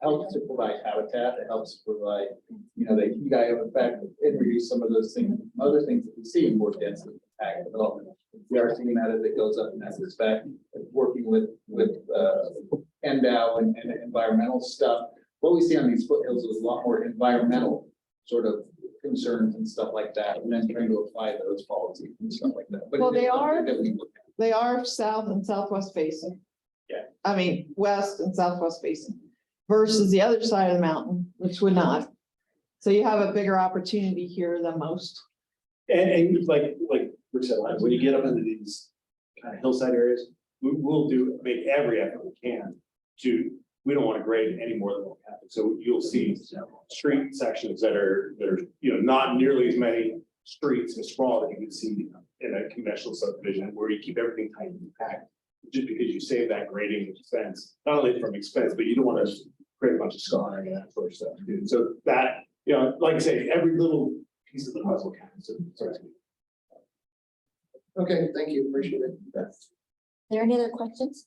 helps to provide habitat. It helps to provide, the heat eye effect, introduce some of those things, other things that we see in more densely packed development. We are seeing that as it goes up in that respect, working with NDOW and environmental stuff. What we see on these foothills is a lot more environmental sort of concerns and stuff like that, and then trying to apply those policies and stuff like that. But Well, it is they something are- that we look at. They are south and southwest facing. Yeah. I mean, west and southwest facing versus the other side of the mountain, which would not. So you have a bigger opportunity here than most. And like Rick said, like, when you get up into these kind of hillside areas, we'll make every effort we can we don't want to grade any more than what happens. So you'll see street sections that are, not nearly as many streets and sprawl that you can see in a conventional subdivision where you keep everything tight and packed. Just because you save that grading expense, not only from expense, but you don't want to create a bunch of scarring and that sort of stuff. Dude. So that, like I say, every little piece of the puzzle counts. Okay, thank you, appreciate it. Are there any other questions?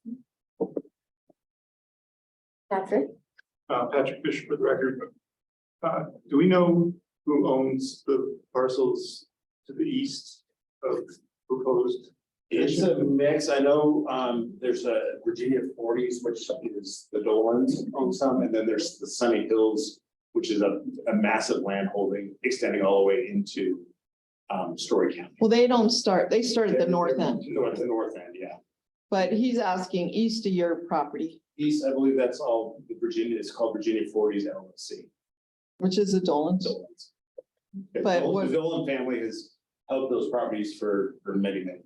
Patrick? Patrick Fisher for the record. Do we know who owns the parcels to the east of proposed? It's a mix. I know, there's a Virginia 40s, which is the Dolans own some, and then there's the Sunny Hills, which is a massive land holding extending all the way into Story County. Well, they don't start, they start at the north end, The north end, yeah. but he's asking east of your property, East, I believe that's all the Virginia, it's called Virginia 40s LLC. which is the Dolans. Dolans. But The what- Dolan family has held those properties for many, many.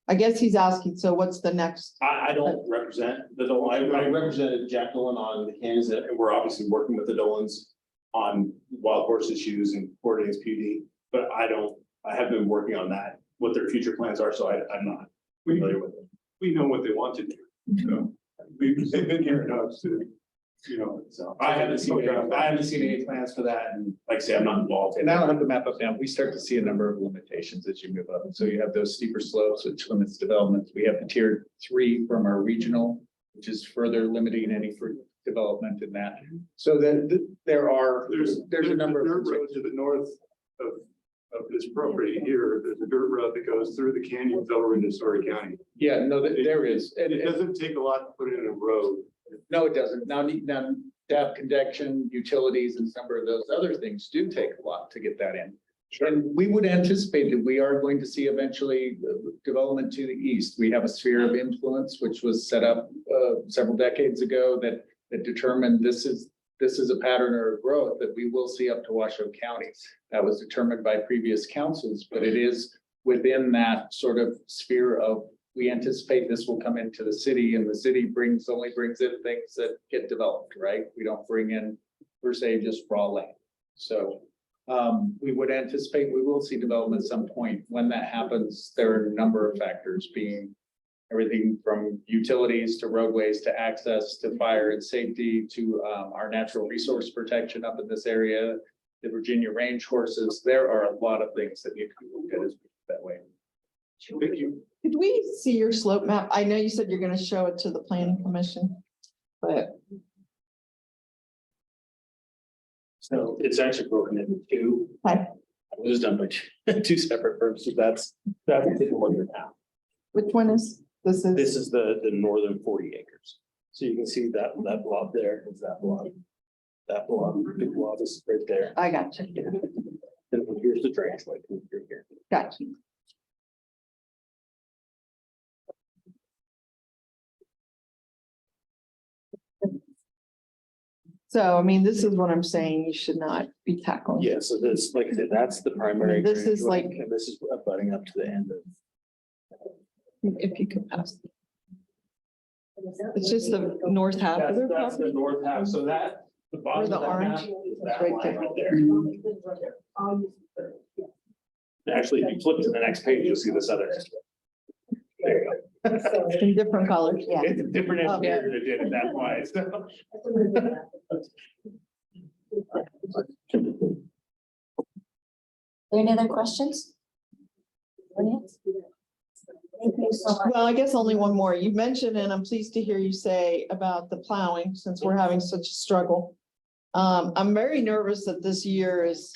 I guess he's asking, so what's the next? I don't represent the Dolan. I represented Jack Dolan on the Canyons, and we're obviously working with the Dolans on wild horse issues and coordinating PD, but I haven't been working on that, what their future plans are, so I'm not familiar with it. We know what they want to do. So they've been here enough to, So I haven't seen any plans for that, and like I say, I'm not involved. And I don't have the map up now. We start to see a number of limitations as you move up. And so you have those steeper slopes, which limits development. We have the tier 3 from our regional, which is further limiting any for development in that. So then there's a number of. dirt road to the north of this property here. There's a dirt road that goes through the canyons over into Story County. Yeah, no, there is. And it doesn't take a lot to put in a road. No, it doesn't. Now, depth connection, utilities, and a number of those other things do take a lot to get that in. And we would anticipate that we are going to see eventually development to the east. We have a sphere of influence, which was set up several decades ago that determined this is a pattern or a growth that we will see up to Washoe County. That was determined by previous councils, but it is within that sort of sphere of, we anticipate this will come into the city, and the city only brings in things that get developed, right? We don't bring in per se just raw land. So we would anticipate we will see development at some point. When that happens, there are a number of factors, being everything from utilities to roadways to access to fire and safety to our natural resource protection up in this area. the Virginia range horses. There are a lot of things that need to be looked at as that way. Thank you. Could we see your slope map? I know you said you're gonna show it to the planning commission. But So it's actually broken into two. Hi. It was done by two separate firms, so that's the one you're now. which one is, this This is, is the northern 40 acres. So you can see that blob there is that blob. That blob, big blob is right there. I got you, And here's the drainage like through here. got you. So, I mean, this is what I'm saying, you should not be tackling. Yeah, so this, like I said, that's the primary. This is drainage like- line, And this is abutting up to the end of. If you could pass. It's just the north half of their That's the property. north half, so that, the bottom of the that orange map is is that right line there. right there. Actually, if you flip to the next page, you'll see this other. There you go. In different colors, yeah. It's a different Oh, yeah. engineer that did it, that's why. So. Are there any other questions? Audience? Thank you so much. Well, I guess only one more. You mentioned, and I'm pleased to hear you say about the plowing, since we're having such a struggle. I'm very nervous that this year is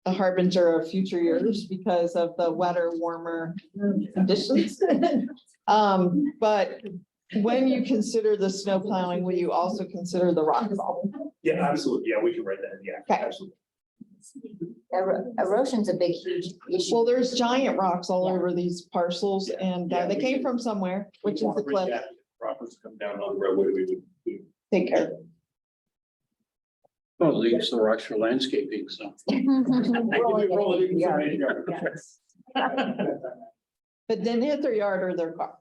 a harbinger of future years because of the wetter, warmer conditions. But when you consider the snow plowing, will you also consider the rock fall? Yeah, absolutely, yeah, we can write that, yeah, Okay. absolutely. Erosion's a big, huge issue. Well, there's giant rocks all over these parcels and they came from somewhere, which is the cliff. Rockers come down on the roadway, we Take care. Well, leaves the rocks for landscaping, so. roll it in somebody's yard. But then hit their yard or their car.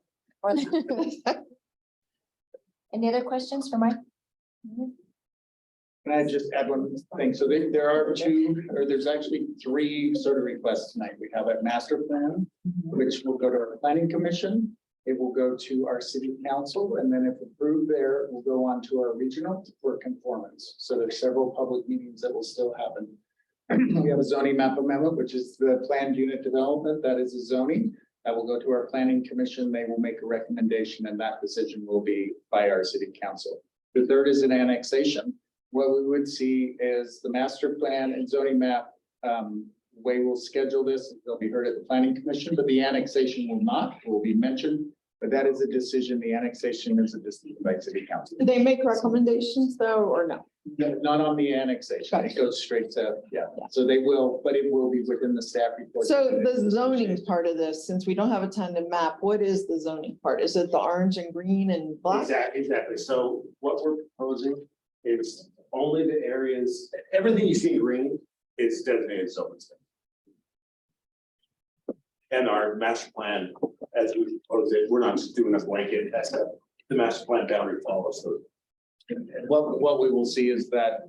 Any other questions for Mike? Can I just add one thing? So there are two, or there's actually three sort of requests tonight. We have a master plan, which will go to our planning commission. It will go to our city council, and then if approved there, will go on to our regional for conformance. So there's several public meetings that will still happen. We have a zoning map amendment, which is the planned unit development. That is a zoning. That will go to our planning commission. They will make a recommendation, and that decision will be by our city council. The third is an annexation. What we would see is the master plan and zoning map, way we'll schedule this, they'll be heard at the planning commission, but the annexation will be mentioned. But that is a decision, the annexation is a decision by city council. Do they make recommendations though, or no? Not on the annexation, it goes straight to, yeah, so they will, but it will be within the staff report. So the zoning part of this, since we don't have a tentative map, what is the zoning part? Is it the orange and green and black? Exactly. So what we're proposing is only the areas, everything you see in green is designated as open space. And our master plan, as we propose it, we're not just doing a blanket, that's the master plan boundary follows those. What we will see is that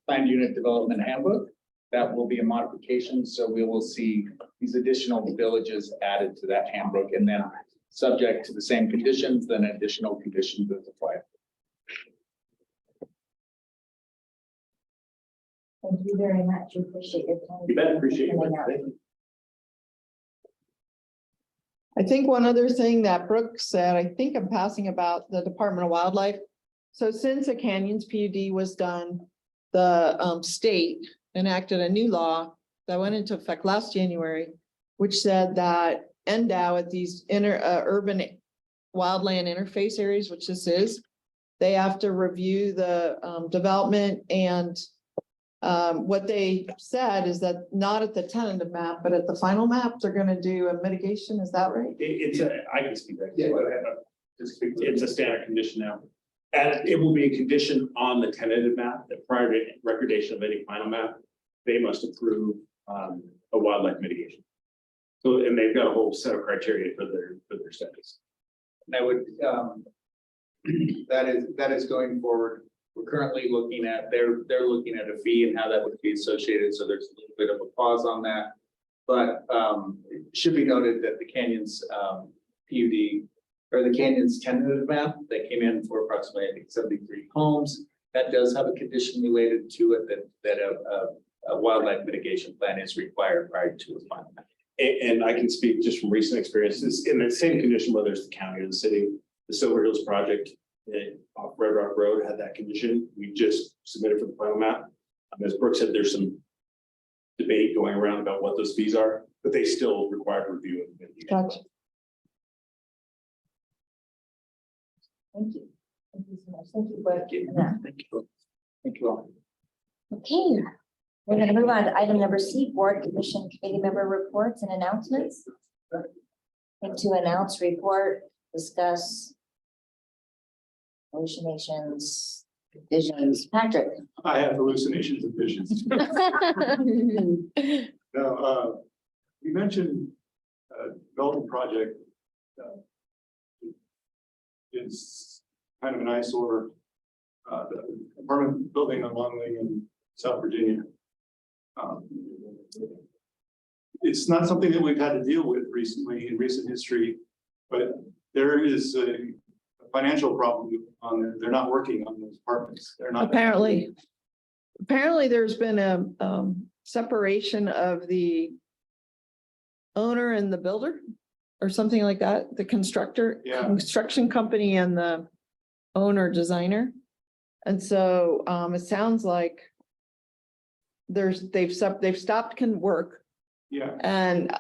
planned unit development handbook, that will be a modification, so we will see these additional villages added to that handbook, and then subject to the same conditions, then additional conditions as applied. Thank you very much. We appreciate your time. You bet, appreciate it. Coming out. Thank you. I think one other thing that Brooke said, I think I'm passing about the Department of Wildlife. So since the Canyons PUD was done, the state enacted a new law that went into effect last January, which said that NDOW at these urban wildland interface areas, which this is, they have to review the development and what they said is that not at the tentative map, but at the final map, they're gonna do a mitigation, is that right? I can speak that. It's a standard condition now. And it will be a condition on the tentative map that prior to recordation of any final map, they must approve a wildlife mitigation. So, and they've got a whole set of criteria for their studies. And I would, that is going forward. We're currently looking at, they're looking at a fee and how that would be associated, so there's a little bit of a pause on that. But it should be noted that the Canyons PUD, or the Canyons tentative map that came in for approximately, I think, 73 homes, that does have a condition related to it that a wildlife mitigation plan is required prior to a final. And I can speak just from recent experiences in the same condition, whether it's the county or the city, the Silver Hills project off Red Rock Road had that condition. We just submitted for the final map. As Brooke said, there's some debate going around about what those fees are, but they still require review. Gotcha. Thank you. Thank you so much. Thank you for that. Thank you. Thank you all. Okay, we're gonna move on to item number C, board commission committee member reports and announcements. And to announce, report, discuss hallucinations, visions. Patrick. I have hallucinations and visions. Now, you mentioned development project is kind of an eyesore. The apartment building on Longling in South Virginia. It's not something that we've had to deal with recently in recent history, but there is a financial problem on there. They're not working on those apartments. They're not. Apparently there's been a separation of the owner and the builder or something like that, the construction company and the owner designer. And so it sounds like they've stopped work. Yeah, And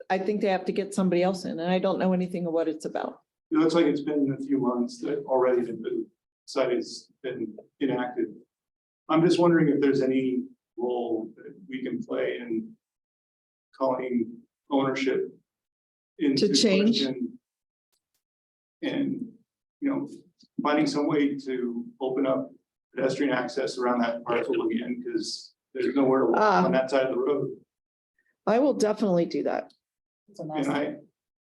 I think they have to get somebody else in, and I don't know anything of what it's about. it looks like it's been a few months that already the site has been enacted. I'm just wondering if there's any role that we can play in calling ownership into To change? question. And, finding some way to open up pedestrian access around that parcel again, because there's nowhere to walk on that side of the road. I will definitely do that. It's a mess. And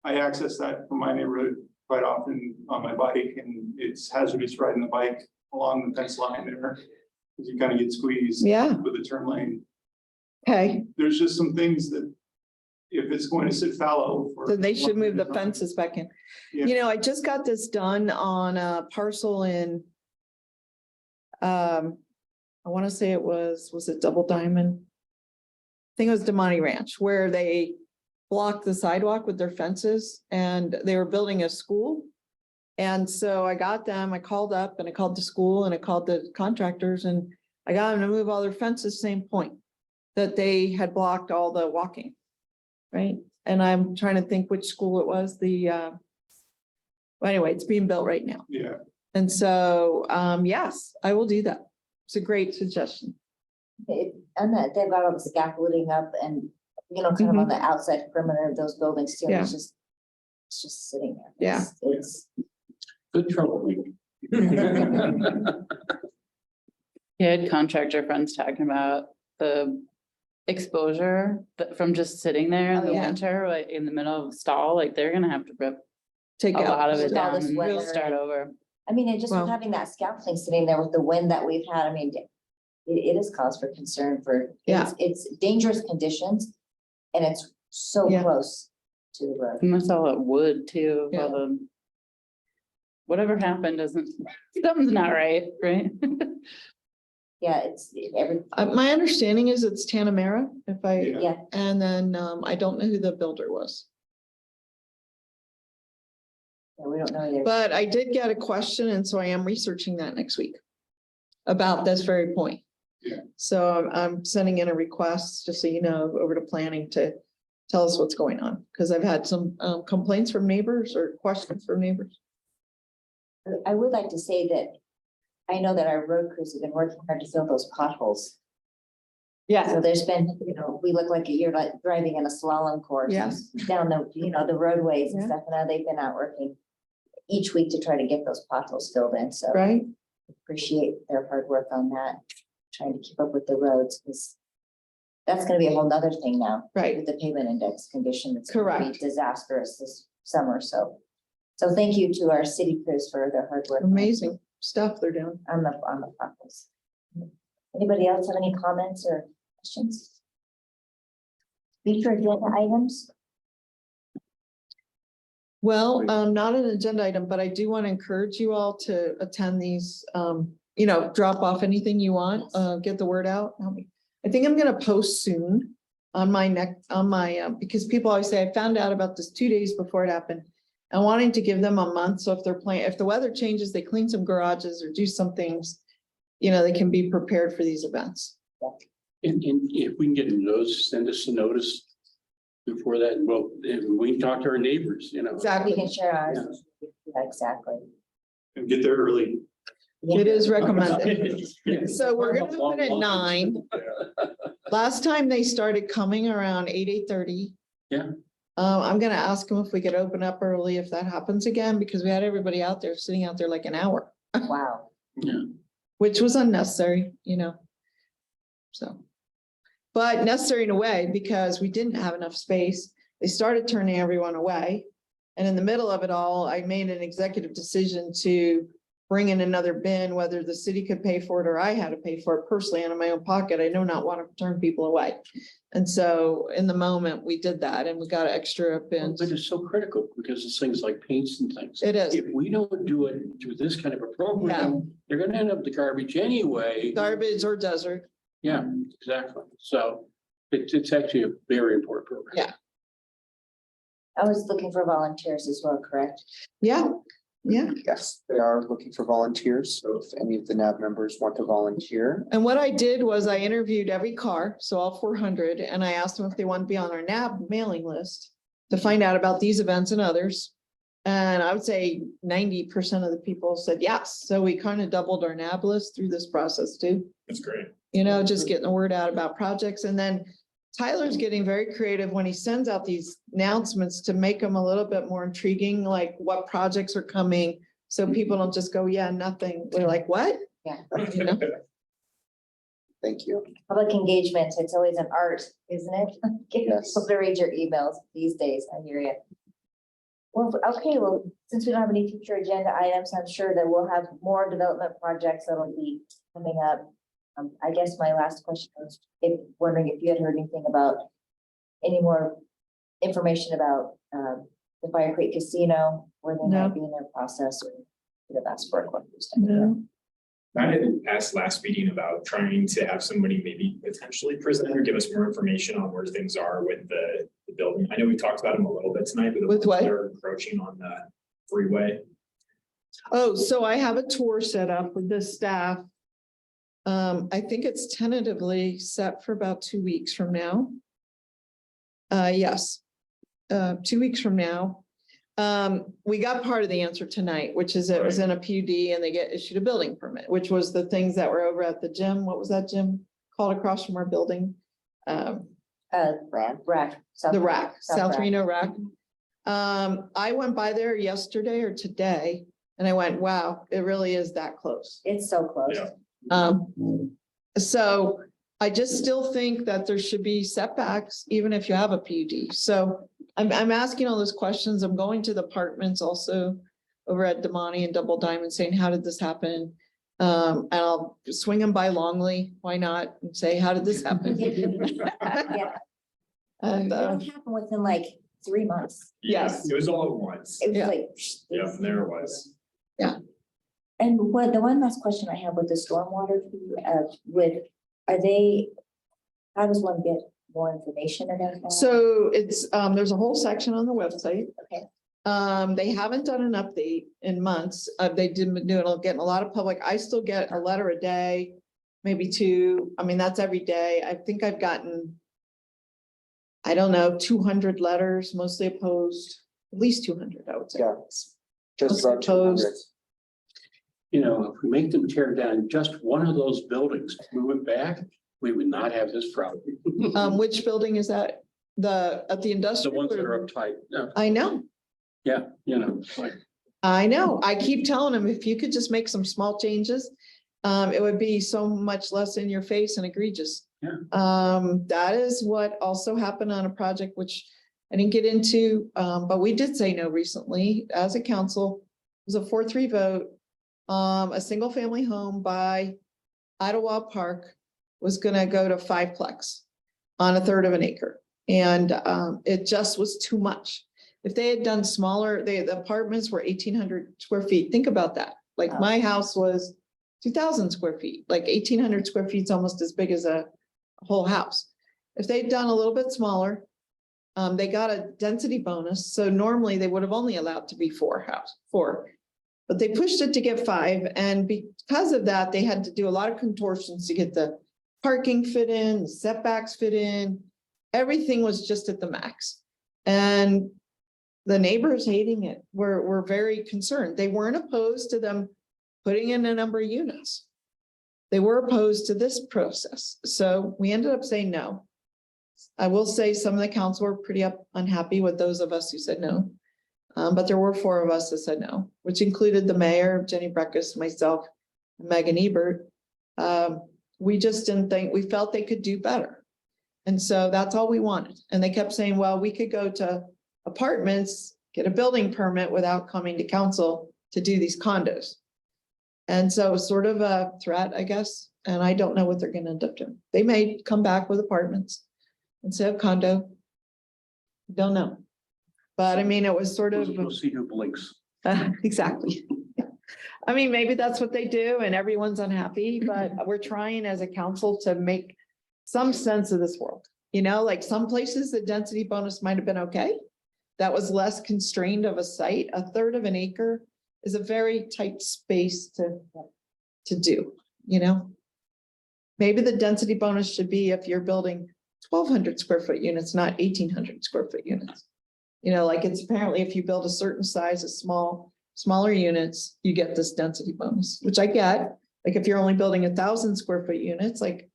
I access that from my neighborhood quite often on my bike, and it's hazardous riding the bike along the fence line there. Because you kind of get squeezed Yeah, with the turn lane. okay, There's just some things that if it's going to sit fallow. for- then they should move the fences back in. Yeah. I just got this done on a parcel in I want to say was it Double Diamond? I think it was Demonte Ranch, where they blocked the sidewalk with their fences and they were building a school. And so I called up and I called the school and I called the contractors and I got them to move all their fences, same point. That they had blocked all the walking. Right? And I'm trying to think which school it was, well, anyway, it's being built right now. Yeah, And so, yes, I will do that. It's a great suggestion. And that they've got all the scaffolding up and, kind of on the outside perimeter of those buildings too. Yeah. It's just sitting there. Yeah. It's Good trouble. Yeah, I had contractor friends talking about the exposure from just sitting there in Oh, the yeah. winter, like in the middle of a stall, like they're gonna have to rip Take a out. lot of it With all down this and weather. start over. I mean, and just with Well- having that scaffolding sitting there with the wind that we've had, I mean, it is cause for concern for, Yeah. it's dangerous conditions. And it's so Yeah. close to the road. And that's all that wood too, Yeah. all the. Whatever happened doesn't, something's not right, right? Yeah, it's every, My understanding is it's Tanamera, Yeah. yeah, and then, I don't know who the builder was. we don't know either. But I did get a question, and so I am researching that next week. About this very point. Yeah. So I'm sending in a request, just so you know, over to planning to tell us what's going on, because I've had some complaints from neighbors or questions from neighbors. I would like to say that I know that our road crews have been working hard to fill those potholes. Yeah. So there's been, we look like you're like driving in a slalom course. Yes. Down the, the roadways and Yeah. stuff, and now they've been out working each week to try to get those potholes filled in, so. Right? Appreciate their hard work on that, trying to keep up with the roads, because that's gonna be a whole nother thing now. Right. With the pavement index condition, it's gonna Correct. be disastrous this summer, so. So thank you to our city crews for their hard work. Amazing stuff they're doing. On the potholes. Anybody else have any comments or questions? Future agenda items? Well, not an agenda item, but I do want to encourage you all to attend these, drop off anything you want, get the word out. Help me. I think I'm gonna post soon on my because people always say, I found out about this 2 days before it happened. And wanting to give them a month, so if they're playing, if the weather changes, they clean some garages or do some things, you know, they can be prepared for these events. And if we can get those, send us a notice before that, well, and we can talk to our neighbors, you know. We Exactly. can share ours. Yeah, exactly. And get there early. It is recommended. So we're gonna open at 9. Last time they started coming around 8:30. Yeah. I'm gonna ask them if we could open up early if that happens again, because we had everybody out there sitting out there like an hour, Wow. which was unnecessary, you know. So. But necessary in a way, because we didn't have enough space. They started turning everyone away. And in the middle of it all, I made an executive decision to bring in another bin, whether the city could pay for it or I had to pay for it personally out of my own pocket. I do not want to turn people away. And so in the moment, we did that and we got extra bins. But it's so critical because it's things like paints and things. It is. If we don't do it through this kind of a program, they're gonna end up the garbage anyway. Garbage or desert. Yeah, exactly. So it's actually a very important program. Yeah. I was looking for volunteers as well, correct? Yeah, yeah. Yes, they are looking for volunteers. So if any of the NAB members want to volunteer, And what I did was I interviewed every car, so all 400, and I asked them if they wanted to be on our NAB mailing list to find out about these events and others. And I would say 90% of the people said yes. So we kind of doubled our NAB list through this process too. That's great. You know, just getting the word out about projects. And then Tyler's getting very creative when he sends out these announcements to make them a little bit more intriguing, like what projects are coming. So people don't just go, yeah, nothing. They're like, what? Yeah. You know? thank you. Public engagement, it's always an art, isn't it? Getting Yes. people to read your emails these days. I hear you. Well, okay, well, since we don't have any future agenda items, I'm sure that we'll have more development projects that'll be coming up. I guess my last question was, wondering if you had heard anything about any more information about the Fire Creek Casino, where they No. might be in their process, or could have asked for a question. No. I had asked last meeting about trying to have somebody maybe potentially present or give us more information on where things are with the building. I know we talked about them a little bit tonight, but the With ones what? that are encroaching on the freeway. Oh, so I have a tour set up with the staff. I think it's tentatively set for about 2 weeks from now. Yes, 2 weeks from now. We got part of the answer tonight, which is it was in a PUD and they get issued a building permit, which was the things that were over at the gym. What was that gym called across from our building? Rack. The rack, South Rack. Reno rack. I went by there yesterday or today and I went, wow, it really is that close. It's so close. Yeah. So I just still think that there should be setbacks, even if you have a PUD. So I'm asking all those questions. I'm going to the apartments also over at Damani and Double Diamond saying, how did this happen? And I'll swing them by Longley. Why not? And say, how did this happen? Yeah. And, It'll happen within like 3 months. Yeah, Yes. it was all at once. It was Yeah. like. Yeah, there it was. And what, the one last question I have with the stormwater, are they, how does one get more information about that? so it's, there's a whole section on the website. Okay. They haven't done an update in months. They didn't do it, getting a lot of public. I still get a letter a day, maybe 2. I mean, that's every day. I think I've gotten, I don't know, 200 letters, mostly opposed, at least 200, I would say. Yeah. Just about Opposed. 200. You know, if we make them tear down just one of those buildings, move it back, we would not have this problem. Which building is that? At the The industrial? ones that or- are uptight. Yeah, I know. yeah, you know, it's like, I know. I keep telling them, if you could just make some small changes, it would be so much less in your face and egregious. Yeah. That is what also happened on a project which I didn't get into, but we did say no recently as a council. It was a 4-3 vote. A single family home by Idlewild Park was gonna go to 5-plex on 1/3 of an acre. And it just was too much. If they had done smaller, the apartments were 1,800 square feet. Think about that. Like Wow. my house was 2,000 square feet, like 1,800 square feet is almost as big as a whole house. If they'd done a little bit smaller, they got a density bonus, so normally they would have only allowed to be four. But they pushed it to get 5, and because of that, they had to do a lot of contortions to get the parking fit in, the setbacks fit in. Everything was just at the max. And the neighbors hating it were very concerned. They weren't opposed to them putting in a number of units. They were opposed to this process, so we ended up saying no. I will say some of the council were pretty unhappy with those of us who said no. But there were 4 of us that said no, which included the mayor, Jenny Breckus, myself, and Megan Ebert. We just didn't think, we felt they could do better. And so that's all we wanted. And they kept saying, well, we could go to apartments, get a building permit without coming to council to do these condos. And so it was sort of a threat, I guess, and I don't know what they're gonna end up doing. They may come back with apartments instead of condo. Don't know. But I mean, it was sort of. We'll see who blinks. Exactly. I mean, maybe that's what they do and everyone's unhappy, but we're trying as a council to make some sense of this world. You know, like some places, the density bonus might have been okay. That was less constrained of a site. 1/3 of an acre is a very tight space to do, you know? Maybe the density bonus should be if you're building 1,200 square foot units, not 1,800 square foot units. You know, like it's apparently if you build a certain size of smaller units, you get this density bonus, which I get. Like if you're only building 1,000 square foot units, like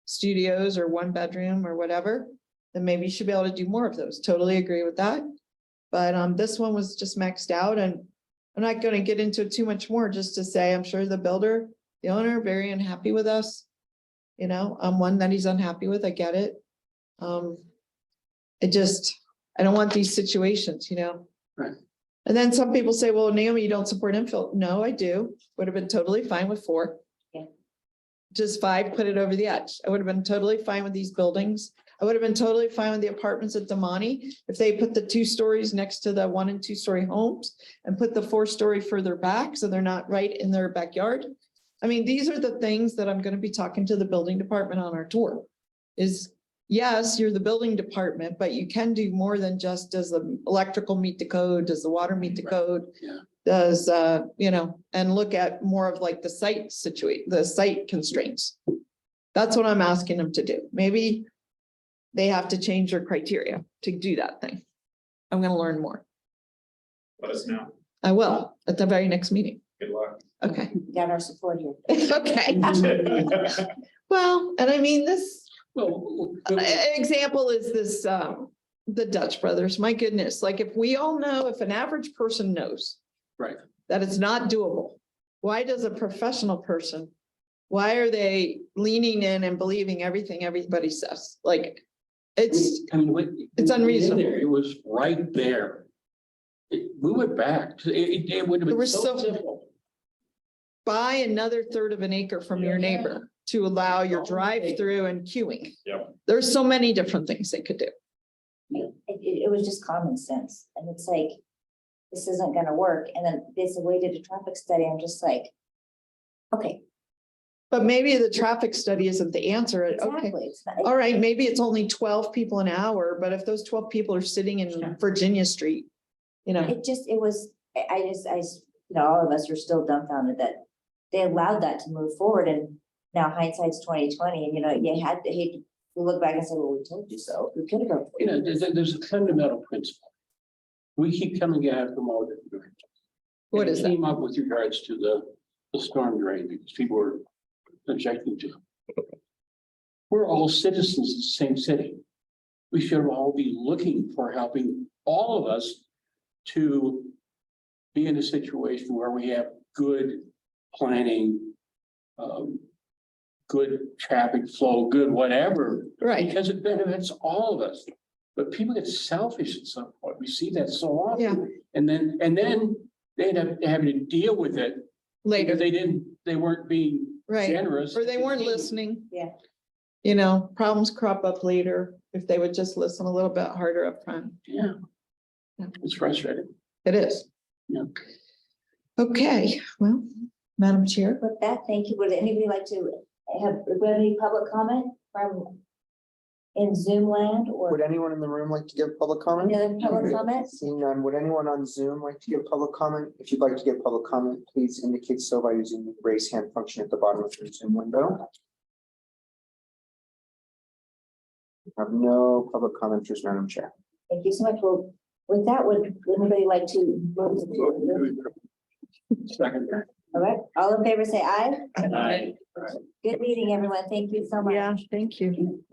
studios or 1 bedroom or whatever, then maybe you should be able to do more of those. Totally agree with that. But this one was just maxed out, and I'm not going to get into it too much more, just to say, I'm sure the builder, the owner, very unhappy with us. You know, I'm one that he's unhappy with. I get it. I don't want these situations, you know? Right. And then some people say, well, Naomi, you don't support infill. No, I do. Would have been totally fine with 4. Yeah. Just 5, put it over the edge. I would have been totally fine with these buildings. I would have been totally fine with the apartments at Damani if they put the 2 stories next to the 1 and 2 story homes and put the 4 story further back so they're not right in their backyard. I mean, these are the things that I'm going to be talking to the building department on our tour. Is yes, you're the building department, but you can do more than just, does the electrical meet the code? Does the water meet the code? Yeah. Does, you know, and look at more of like the site constraints. That's what I'm asking them to do. Maybe they have to change their criteria to do that thing. I'm going to learn more. Let us know. I will at the very next meeting. Good luck. Okay. Got our support here. Okay. Well, and I mean, this Well, example is this, the Dutch brothers. My goodness, like if we all know, if an average person knows right. that it's not doable, why does a professional person, why are they leaning in and believing everything everybody says? Like, it's unreasonable. It was right there. We went back. It would have It been was so so- simple. buy another 1/3 of an acre from your neighbor to allow your drive-through and queuing. Yep. There's so many different things they could do. It was just common sense. And it's like, this isn't gonna work. And then they said, we did a traffic study. I'm just like, okay. But maybe the traffic study isn't the answer. Okay, Exactly. It's not- all right, maybe it's only 12 people an hour, but if those 12 people are sitting in Virginia Street, you know, all of us are still dumbfounded that they allowed that to move forward, and now hindsight's 20/20, and you had to hate to look back and say, well, we told you so. We could have gone. You know, there's a fundamental principle. We keep coming at it from all different directions. What And it is that? Came up with regards to the storm drain because people were objecting to it. We're all citizens of the same city. We should all be looking for helping all of us to be in a situation where we have good planning, good traffic flow, good whatever. right? Because it benefits all of us. But people get selfish at some point. We see that so often. Yeah. And then they end up having to deal with it. Later, Because they weren't being right? generous. Or they weren't listening. Yeah. You know, problems crop up later if they would just listen a little bit harder up front. Yeah. Yeah. It's frustrating. It is. Yeah. Okay, well, Madam Chair. With that, thank you. Would anybody like to have any public comment from in Zoom land or Would anyone in the room like to give public comment? any other public comments? Seeing none, would anyone on Zoom like to give public comment? If you'd like to give public comment, please indicate so by using the raise hand function at the bottom of your Zoom window. We have no public commenters, Madam Chair. Thank you so much. Well, with that, would anybody like to? Second. All right, all in favor, say aye. Aye. Good meeting, everyone. Thank you so much. Yeah, thank you.